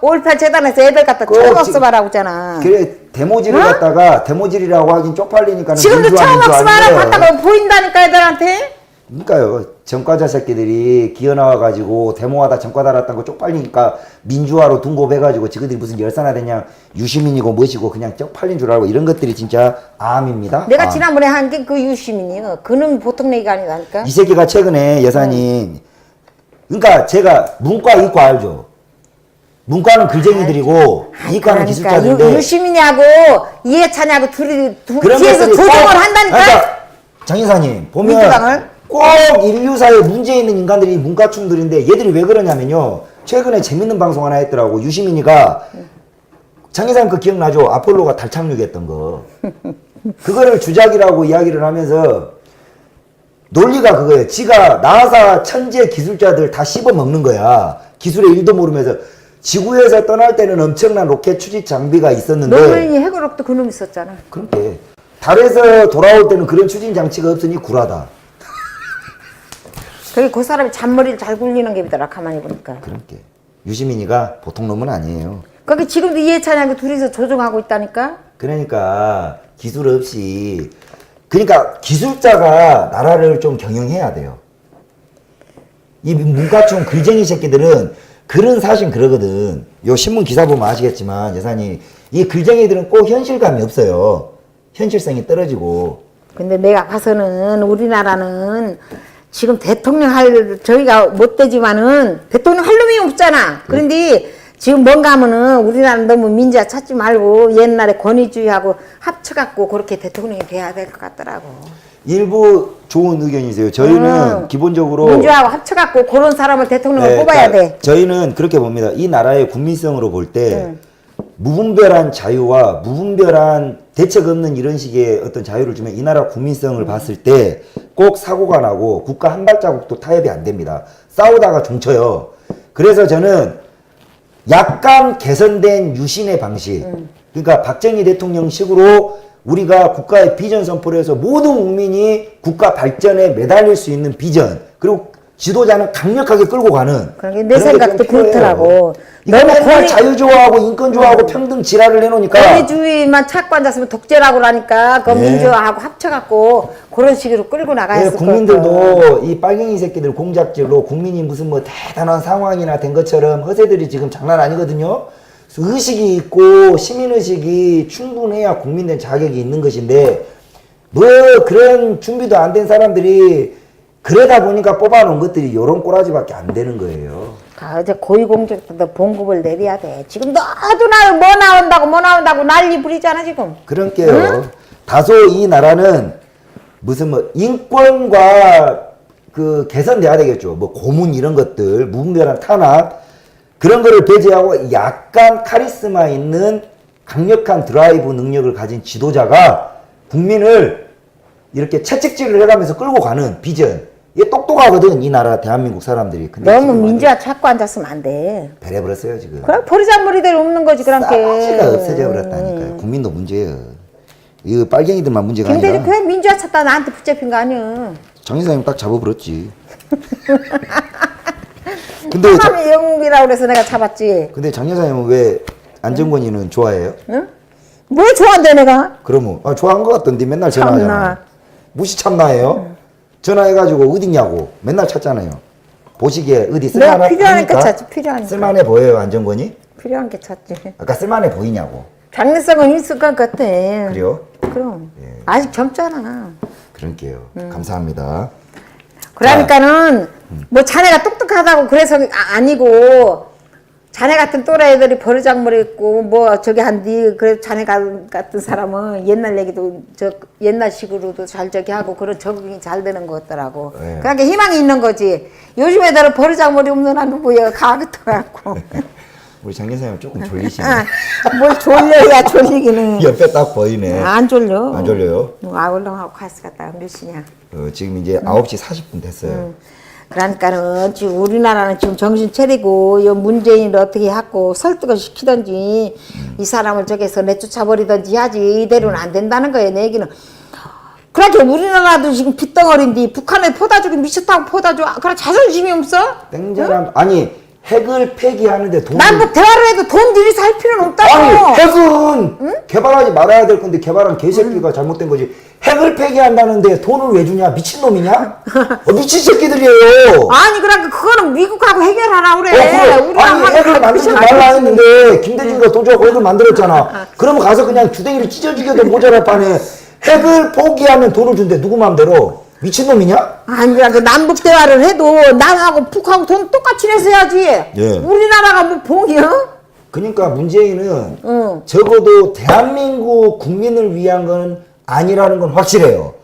그 5.18 재단에서 애들 갖다 처음 없어봐라고 했잖아. 그래, 데모질을 갖다가 데모질이라고 하긴 쪽팔리니까는 지금도 민주화, 처음 민주화 없어봐라 아니에요. 갖다가 보인다니까, 애들한테. 그러니까요. 전과자 새끼들이 기어 나와가지고 데모하다 전과 달았다는 거 쪽팔리니까 민주화로 둔갑해가지고 지그들이 무슨 열사나 되냐, 유시민이고 뭐시고 그냥 쪽팔린 줄 알고, 이런 것들이 진짜 암입니다. 내가 지난번에 한 게 그 유시민이요. 그는 보통 얘기가 아니라니까. 이 새끼가 최근에 여사님, 그러니까 제가 문과 이과 알죠? 문과는 글쟁이들이고 이과는 기술자들인데, 유시민이하고 이해찬이하고 둘이 그런 뒤에서 것들이 조정을 꼭- 한다니까. 그러니까 장 여사님 보면 민주당을? 꼭 인류사에 문제 있는 인간들이 문과충들인데, 얘들이 왜 그러냐면요, 최근에 재밌는 방송 하나 했더라고. 유시민이가 장 여사님 그 기억나죠? 아폴로가 달 착륙했던 거, 그거를 주작이라고 이야기를 하면서 논리가 그거예요. 지가 나사 천재 기술자들 다 씹어먹는 거야. 기술의 일도 모르면서. 지구에서 떠날 때는 엄청난 로켓 추진 장비가 있었는데, 노무현이 해고록도 그놈 있었잖아. 그렇게 달에서 돌아올 때는 그런 추진 장치가 없으니 굴하다. 그게 그 사람이 잔머리를 잘 굴리는 게 있더라, 가만히 보니까. 그렇게 유시민이가 보통 놈은 아니에요. 거기 지금도 이해찬이하고 둘이서 조종하고 있다니까. 그러니까 기술 없이, 그러니까 기술자가 나라를 좀 경영해야 돼요. 이 문과충 글쟁이 새끼들은 글은 사실 그러거든. 요 신문 기사 보면 아시겠지만 여사님, 이 글쟁이들은 꼭 현실감이 없어요. 현실성이 떨어지고. 근데 내가 봐서는 우리나라는 지금 대통령 할 저희가 못 되지만은 대통령 할 놈이 없잖아. 그런데 지금 뭔가 하면은 우리나라는 너무 민주화 찾지 말고 옛날에 권위주의하고 합쳐갖고 그렇게 대통령이 돼야 될 것 같더라고. 일부 좋은 의견이세요. 저희는 기본적으로 민주화하고 합쳐갖고 그런 사람을 대통령을 네, 뽑아야 그러니까 돼. 저희는 그렇게 봅니다. 이 나라의 국민성으로 볼 때 무분별한 자유와 무분별한 대책 없는 이런 식의 어떤 자유를 주면 이 나라 국민성을 봤을 때 꼭 사고가 나고 국가 한 발자국도 타협이 안 됩니다. 싸우다가 종쳐요. 그래서 저는 약간 개선된 유신의 방식, 그러니까 박정희 대통령식으로 우리가 국가의 비전 선포를 해서 모든 국민이 국가 발전에 매달릴 수 있는 비전, 그리고 지도자는 강력하게 끌고 가는. 그러게 내 그런 게좀 생각도 필요해요. 그렇더라고. 이거 너무 맨날 자유 좋아하고 인권 좋아하고 평등 지랄을 해놓으니까. 권위주의만 찾고 앉았으면 독재라고 하니까 그 네. 민주화하고 합쳐갖고 그런 식으로 끌고 나가야 네, 했을 거야. 국민들도 이 빨갱이 새끼들 공작질로 국민이 무슨 뭐 대단한 상황이나 된 것처럼 허세들이 지금 장난 아니거든요. 의식이 있고 시민의식이 충분해야 국민된 자격이 있는 것인데, 뭐 그런 준비도 안 된 사람들이 그러다 보니까 뽑아놓은 것들이 요런 꼬라지밖에 안 되는 거예요. 이제 고위공직자도 봉급을 내려야 돼. 지금 너도 뭐 나온다고 난리 부리잖아 지금. 그런 게요. 다소 이 나라는 무슨 뭐 인권과 그 개선돼야 되겠죠. 뭐 고문 이런 것들, 무분별한 탄압 그런 거를 배제하고 약간 카리스마 있는 강력한 드라이브 능력을 가진 지도자가 국민을 이렇게 채찍질을 해가면서 끌고 가는 비전. 이게 똑똑하거든, 이 나라 대한민국 사람들이. 근데 너무 지금 민주화 찾고 앉았으면 안 돼. 배려버렸어요 지금. 그럼 버리장머리대로 없는 거지 그렇게. 싸가지가 없어져 버렸다니까요. 국민도 문제예요. 이거 빨갱이들만 문제가 김대리 아니라 그냥 민주화 찾다 나한테 붙잡힌 거 아니야. 장 이사님 딱 잡아버렸지. 근데 사람이 영웅이라고 그래서 내가 잡았지. 근데 장 여사님은 왜 안정권이는 좋아해요? 응? 뭘 좋아한대 내가? 그러면 좋아한 것 같던데 맨날 전화하잖아. 참나. 무시 참나해요? 전화해가지고 어딨냐고 맨날 찾잖아요. 보시기에 어디 내가 쓸만하, 필요하니까 합니까? 찾지, 필요하니까. 쓸만해 보여요, 안정권이? 필요한 게 찾지. 아까 쓸만해 보이냐고. 장래성은 있을 것 같아. 그래요? 그럼. 예. 아직 젊잖아. 그럴게요. 감사합니다. 그러니까는 뭐 자네가 똑똑하다고 그래서 아니고 자네 같은 또래 애들이 버르장머리 있고 뭐 저기 한디 그래 자네 같은 사람은 옛날 얘기도 저 옛날식으로도 잘 저기 하고 그런 적응이 잘 되는 것 같더라고. 네. 그러니까 희망이 있는 거지. 요즘 애들은 버르장머리 없는 한 뭐야 가긋해 갖고. 우리 장례사님 조금 졸리시네. 뭘 졸려야 졸리기는. 옆에 딱 보이네. 안 졸려. 안 졸려요? 아 얼렁하고 갔을 갔다 몇 시냐. 지금 이제 9시 40분 됐어요. 그러니까는 지금 우리나라는 지금 정신 차리고 이 문재인을 어떻게 하고 설득을 시키든지 이 사람을 저기서 내쫓아버리든지 하지 이대로는 안 된다는 거예요 내 얘기는. 그렇게 우리나라도 지금 빚덩어리인데 북한에 포다 주기 미쳤다고 포다 줘. 그래 자존심이 없어? 땡자람 아니 핵을 폐기하는데 돈 남북 대화를 해도 돈 들이서 할 필요는 없다고. 아니 핵은 개발하지 말아야 될 건데 개발한 개새끼가 잘못된 거지. 핵을 폐기한다는데 돈을 왜 주냐? 미친놈이냐? 미친 새끼들이에요. 아니 그러니까 그거는 미국하고 해결하라 그래. 그래. 우리랑 아니 하면 핵을 만들지 미쳐. 말라 했는데 김대중이가 도저히 핵을 만들었잖아. 그러면 가서 그냥 주댕이를 찢어 죽여도 모자랄 판에 핵을 포기하면 돈을 준대. 누구 맘대로. 미친놈이냐? 아니 그러니까 남북 대화를 해도 남하고 북하고 돈 똑같이 내서 해야지. 예. 우리나라가 뭐 봉이야? 그러니까 문재인은 응. 적어도 대한민국 국민을 위한 건 아니라는 건 확실해요.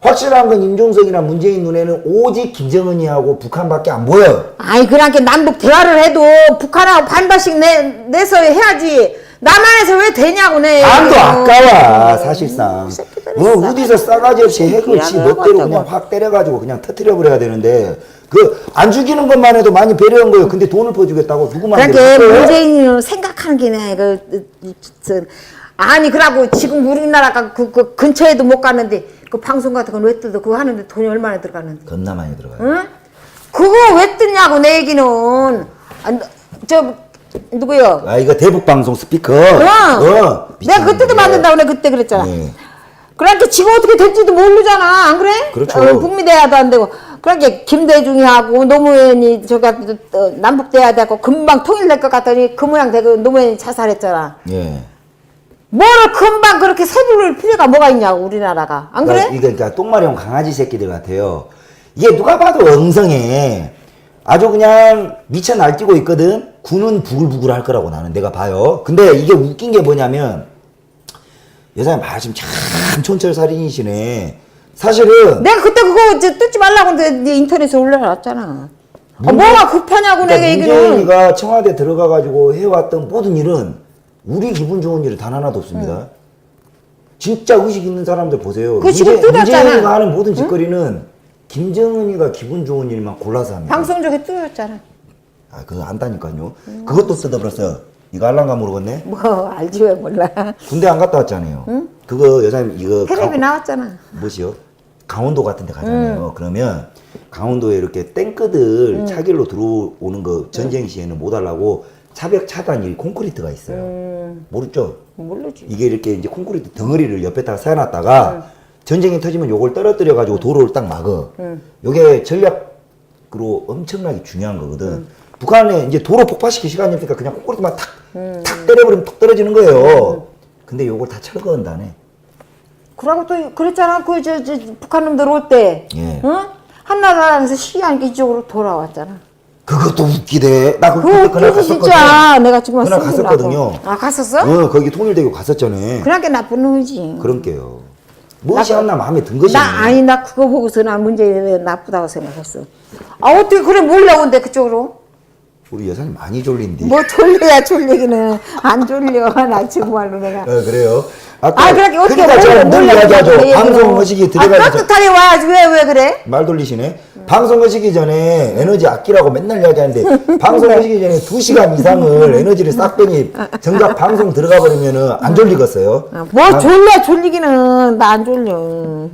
확실한 건 임종석이나 문재인 눈에는 오직 김정은이하고 북한밖에 안 보여요. 아니 그러니까 남북 대화를 해도 북한하고 반반씩 내서 해야지. 남한에서 왜 되냐고 내. 안도 아까워 사실상. 새끼들이 어디서 싸가지 없이 핵을 지 미안해 멋대로 가지고. 그냥 확 때려가지고 그냥 터트려 버려야 되는데 그 안 죽이는 것만 해도 많이 배려한 거예요. 근데 돈을 퍼주겠다고 누구만 그러니까 문재인이 생각하는 게 내 아니 그러고 지금 우리나라가 그 근처에도 못 갔는데 그 방송 같은 건 왜 뜯어? 그거 하는데 돈이 얼마나 들어가는데? 겁나 많이 들어가요. 응? 그거 왜 뜯냐고 내 얘기는. 저 누구요? 아 이거 대북 방송 스피커. 내가 그때도 미쳤네. 만든다고 내가 그때 그랬잖아. 네. 그러니까 지금 어떻게 될지도 모르잖아. 안 그래? 그렇죠. 북미대화도 안 되고. 그러니까 김대중이하고 노무현이 남북대화되고 금방 통일될 것 같더니 그 모양 되고 노무현이 자살했잖아. 예. 뭐를 금방 그렇게 서두를 필요가 뭐가 있냐고 우리나라가. 안 그래? 그러니까 똥마려운 강아지 새끼들 같아요. 이게 누가 봐도 엉성해. 아주 그냥 미쳐 날뛰고 있거든. 군은 부글부글 할 거라고 나는 내가 봐요. 근데 이게 웃긴 게 뭐냐면 여자님 말씀 참 촌철살인이시네. 사실은 내가 그때 그거 뜯지 말라고 네 인터넷에 올려놨잖아. 뭐가 급하냐고 내가 얘기는. 문재인이가 청와대 들어가가지고 해왔던 모든 일은 우리 기분 좋은 일은 단 하나도 없습니다. 진짜 의식 있는 사람들 보세요. 그 지금 뜯었잖아. 문재인이가 하는 모든 짓거리는 김정은이가 기분 좋은 일만 골라서 합니다. 방송 중에 뜯었잖아. 아, 그거 안다니까요. 그것도 뜯어버렸어요. 이거 알란가 모르겠네. 뭐 알지 왜 몰라. 군대 안 갔다 왔잖아요. 그거 여자님 이거 텔레비 나왔잖아. 뭐시요? 강원도 같은 데 가잖아요. 그러면 강원도에 이렇게 땡크들 차길로 들어오는 거 전쟁 시에는 못 하려고 차벽 차단이 콘크리트가 있어요. 모르죠? 모르지. 이게 이렇게 이제 콘크리트 덩어리를 옆에다가 세워놨다가 전쟁이 터지면 요걸 떨어뜨려 가지고 도로를 딱 막어. 요게 전략으로 엄청나게 중요한 거거든. 북한에 이제 도로 폭파시킬 시간이 없으니까 그냥 콘크리트만 탁 때려버리면 톡 떨어지는 거예요. 근데 요걸 다 철거한다네. 그러고 또 그랬잖아. 그 북한 놈들 올 때, 예. 응? 한나라에서 시위하니까 이쪽으로 돌아왔잖아. 그것도 웃기대. 나 그거 그날 웃기지 갔었거든. 진짜. 내가 정말 그날 쓰고 갔었거든요. 나서. 아 갔었어? 거기 통일대교 갔었잖아요. 그러니까 나쁜 놈이지. 그런게요. 무엇이 나 마음에 든 것이 아니 나 그거 보고서 나 문재인이 나쁘다고 생각했어. 아 어떻게 그래 몰려온대 그쪽으로? 우리 여사님 많이 졸린디. 뭐 졸려야 졸리기는 안 졸려. 나 정말로 내가. 그래요. 그렇게 어떻게 그러니까 제가 늘 이야기하죠. 방송 하시기 들어가기 전 떳떳하게 와야지 왜 그래? 말 돌리시네. 방송 하시기 전에 에너지 아끼라고 맨날 이야기하는데 방송 하시기 전에 2시간 이상을 에너지를 싹 빼니 정작 방송 들어가 버리면은 안 졸리겠어요. 뭐 졸려 졸리기는 나 안 졸려.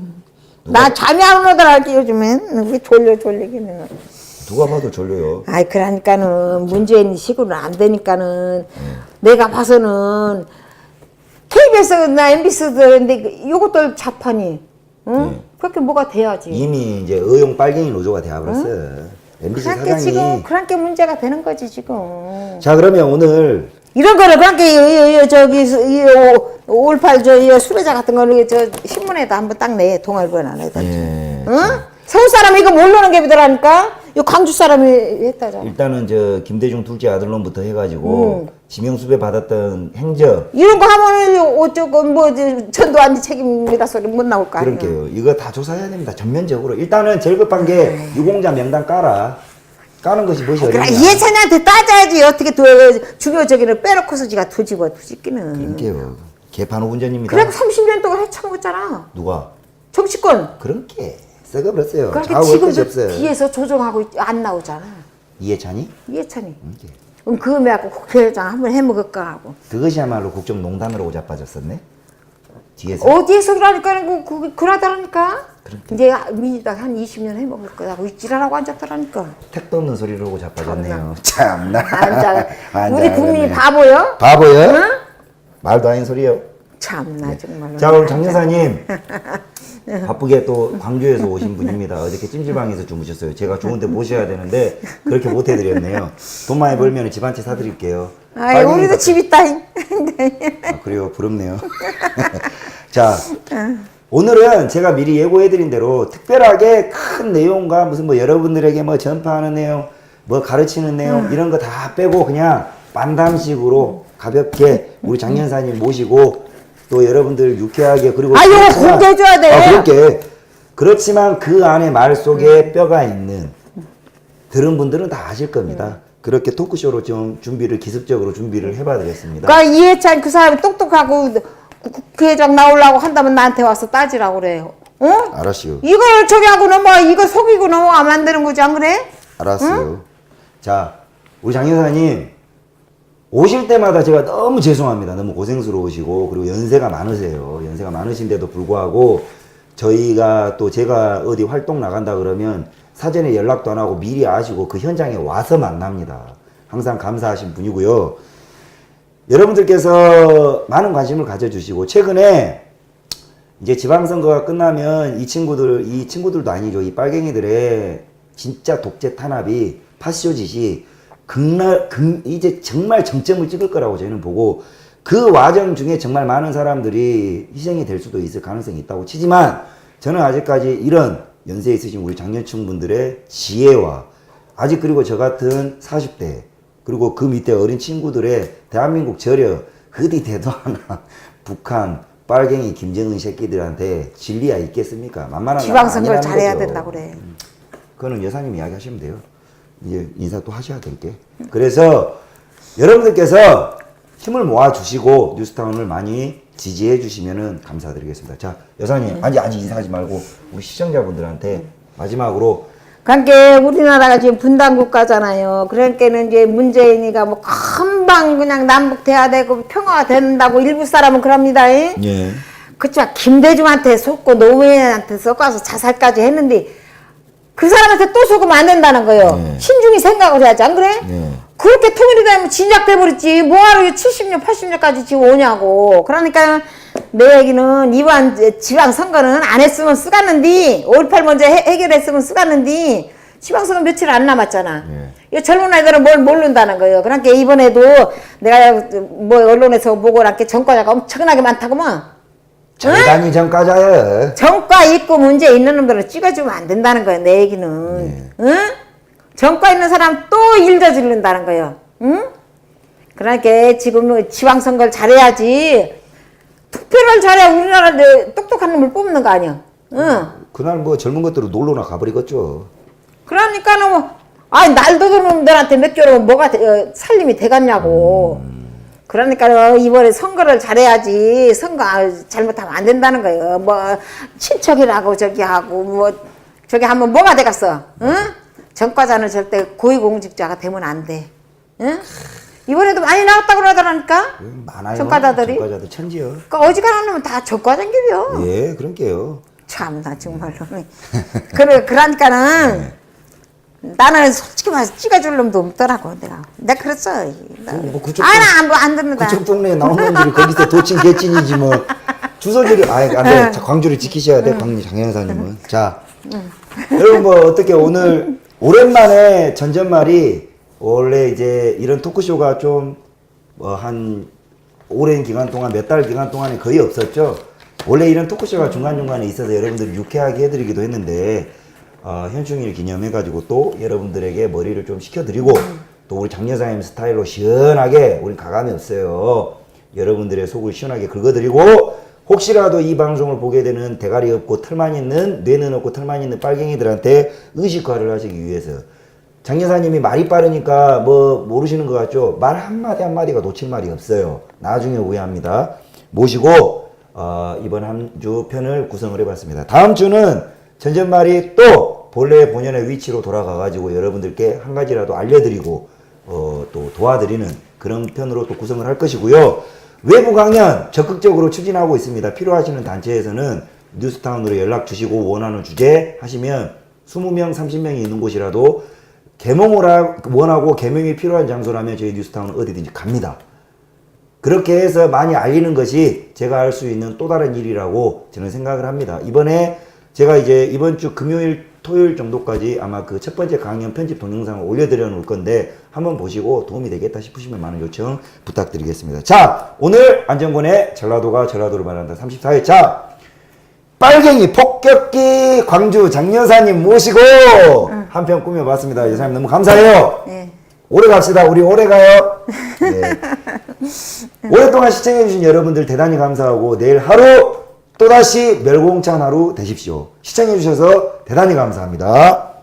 나 잠이 안 오더라 요즘엔. 왜 졸리기는. 누가 봐도 졸려요. 아이 그러니까는 문재인 식으로는 안 되니까는 내가 봐서는 KBS나 MBC들인데 요것들 자판이 응? 그렇게 뭐가 돼야지. 이미 이제 의용 빨갱이 노조가 되어버렸어요. MBC 그렇게 사장이. 지금 그렇게 문제가 되는 거지 지금. 자, 그러면 오늘 이런 거를 그렇게 저기 5.18 저 수배자 같은 거를 저 신문에도 한번 딱 내 동아일보에 안 해다. 예. 응? 서울 사람이 이거 모르는 게 더라니까. 이 광주 사람이 했다잖아. 일단은 저 김대중 둘째 아들놈부터 해가지고 지명수배 받았던 행적 이런 거 하면은 어쩌고 뭐 전두환이 책임이다 소리 못 나올 거 아니야. 그럴게요. 이거 다 조사해야 됩니다. 전면적으로. 일단은 제일 급한 게 유공자 명단 까는 것이 무엇이 그래 어렵냐. 이해찬이한테 따져야지 어떻게 중요적인을 빼놓고서 지가 뒤집어 뒤집기는. 그럴게요. 개판 5분전입니다. 그래 30년 동안 헤쳐먹었잖아. 누가? 정치권. 그렇게 썩어 버렸어요. 그렇게 좌우 할 것이 지금도 없어요. 뒤에서 조정하고 안 나오잖아. 이해찬이? 이해찬이. 그럼 그거 갖고 국회의장 한번 해먹을까 하고. 그것이야말로 국정농단으로 오자빠졌었네. 뒤에서. 어디에서 그러니까 그러더라니까. 이제 민주당 한 20년 해먹을 거라고 지랄하고 앉았더라니까. 택도 없는 소리로 오자빠졌네요. 참나. 우리 국민이 바보요? 바보요? 응? 말도 아닌 소리요. 참나 정말로. 자, 오늘 장 여사님 바쁘게 또 광주에서 오신 분입니다. 어저께 찜질방에서 주무셨어요. 제가 좋은데 모셔야 되는데 그렇게 못 해드렸네요. 돈 많이 벌면 집 한 채 사드릴게요. 아이 우리도 집 있다잉. 아, 그래요? 부럽네요. 자, 오늘은 제가 미리 예고해드린 대로 특별하게 큰 내용과 무슨 뭐 여러분들에게 뭐 전파하는 내용, 뭐 가르치는 내용 이런 거 다 빼고 그냥 만담식으로 가볍게 우리 장 여사님 모시고 또 여러분들 유쾌하게 그리고 이거 공개해줘야 돼. 그렇게 그렇지만 그 안에 말 속에 뼈가 있는 들은 분들은 다 아실 겁니다. 그렇게 토크쇼로 좀 기습적으로 준비를 해봐드렸습니다. 그러니까 이해찬 그 사람이 똑똑하고 국회의장 나오려고 한다면 나한테 와서 따지라고 그래요. 어? 알았어요. 이걸 저기 하고 넘어가 이거 속이고 넘어가면 안 되는 거지 안 그래? 알았어요. 자, 우리 장 여사님 오실 때마다 제가 너무 죄송합니다. 너무 고생스러우시고 그리고 연세가 많으세요. 연세가 많으신데도 불구하고 저희가 또 제가 어디 활동 나간다 그러면 사전에 연락도 안 하고 미리 아시고 그 현장에 와서 만납니다. 항상 감사하신 분이고요. 여러분들께서 많은 관심을 가져주시고 최근에 이제 지방선거가 끝나면 이 친구들도 아니죠. 이 빨갱이들의 진짜 독재 탄압이 파쇼짓이 이제 정말 정점을 찍을 거라고 저희는 보고 그 과정 중에 정말 많은 사람들이 희생이 될 수도 있을 가능성이 있다고 치지만 저는 아직까지 이런 연세 있으신 우리 장년층 분들의 지혜와 아직 그리고 저 같은 40대 그리고 그 밑에 어린 친구들의 대한민국 저력 어디 대도 하나 북한 빨갱이 김정은 새끼들한테 진리야 있겠습니까? 만만한 지방선거를 잘해야 된다고 그래. 그거는 여사님 이야기하시면 돼요. 이제 인사 또 하셔야 될 게. 그래서 여러분들께서 힘을 모아 주시고 뉴스타운을 많이 지지해 주시면은 감사드리겠습니다. 자, 여사님 아직 인사하지 말고 우리 시청자분들한테 마지막으로 그러니까 우리나라가 지금 분단 국가잖아요. 그러니까는 이제 문재인이가 뭐 금방 그냥 남북돼야 되고 평화가 된다고 일부 사람은 그럽니다. 예. 그치만 김대중한테 속고 노무현한테 섞어서 자살까지 했는데 그 사람한테 또 속으면 안 된다는 거예요. 네. 신중히 생각을 해야지 안 그래? 네. 그렇게 통일이 되면 진작돼 버렸지. 뭐하러 70년 80년까지 지금 오냐고. 그러니까 내 얘기는 이번 지방선거는 안 했으면 쓰갔는데 5.18 먼저 해결했으면 쓰갔는데 지방선거 며칠 안 남았잖아. 이 젊은 아이들은 뭘 모른다는 거예요. 그러니까 이번에도 내가 뭐 언론에서 보고 이렇게 전과자가 엄청나게 많다고만. 잘다니 전과자요. 전과 있고 문제 있는 놈들을 찍어주면 안 된다는 거예요. 내 얘기는. 네. 응? 전과 있는 사람 또 일 저지른다는 거예요. 응? 그러니까 지금 지방선거를 잘해야지. 투표를 잘해야 우리나라 똑똑한 놈을 뽑는 거 아니야. 응? 그날 뭐 젊은 것들은 놀러나 가버리겠죠. 그러니까는 뭐, 날도 드는 놈들한테 몇 개월 뭐가 살림이 돼갔냐고. 그러니까 이번에 선거를 잘해야지. 선거 잘못하면 안 된다는 거예요. 뭐 친척이라고 저기 하고 뭐 저기 하면 뭐가 돼갔어. 응? 전과자는 절대 고위공직자가 되면 안 돼. 응? 이번에도 많이 나왔다고 그러더라니까. 많아요. 전과자들이. 전과자들 천지요. 그러니까 어지간한 놈은 다 전과자인데요. 예, 그러니까요. 참나 정말로. 그러니까는 나는 솔직히 말해서 찍어줄 놈도 없더라고 내가 그랬어. 뭐 그쪽 안 듣는다. 그쪽 동네에 나오는 놈들이 거기서 도친 개찐이지 뭐 주소지를 안 돼. 광주를 지키셔야 돼. 광주 장현사님은. 자, 여러분 뭐 어떻게 오늘 오랜만에 전전말이 원래 이제 이런 토크쇼가 좀 한 오랜 기간 동안 몇 달 기간 동안에 거의 없었죠. 원래 이런 토크쇼가 중간중간에 있어서 여러분들 유쾌하게 해드리기도 했는데 현충일 기념해가지고 또 여러분들에게 머리를 좀 식혀드리고 또 우리 장 여사님 스타일로 시원하게 우리 가감이 없어요. 여러분들의 속을 시원하게 긁어드리고 혹시라도 이 방송을 보게 되는 대가리 없고 털만 있는 뇌는 없고 털만 있는 빨갱이들한테 의식화를 하시기 위해서 장 여사님이 말이 빠르니까 뭐 모르시는 것 같죠? 말 한마디 한마디가 놓칠 말이 없어요. 나중에 오해합니다. 모시고 이번 한 주 편을 구성을 해봤습니다. 다음 주는 전전말이 또 본래 본연의 위치로 돌아가가지고 여러분들께 한 가지라도 알려드리고 또 도와드리는 그런 편으로 또 구성을 할 것이고요. 외부 강연 적극적으로 추진하고 있습니다. 필요하시는 단체에서는 뉴스타운으로 연락 주시고 원하는 주제 하시면 20명, 30명이 있는 곳이라도 개몽을 원하고 개명이 필요한 장소라면 저희 뉴스타운은 어디든지 갑니다. 그렇게 해서 많이 알리는 것이 제가 할 수 있는 또 다른 일이라고 저는 생각을 합니다. 이번에 제가 이제 이번 주 금요일, 토요일 정도까지 아마 그 첫 번째 강연 편집 동영상을 올려드려 놓을 건데 한번 보시고 도움이 되겠다 싶으시면 많은 요청 부탁드리겠습니다. 자, 오늘 안정권의 전라도가 전라도를 말한다 34회차 빨갱이 폭격기 광주 장 여사님 모시고 한 편 꾸며봤습니다. 여사님 너무 감사해요. 네. 오래 갑시다. 우리 오래 가요. 네. 오랫동안 시청해주신 여러분들 대단히 감사하고 내일 하루 또다시 멸공찬 하루 되십시오. 시청해주셔서 대단히 감사합니다.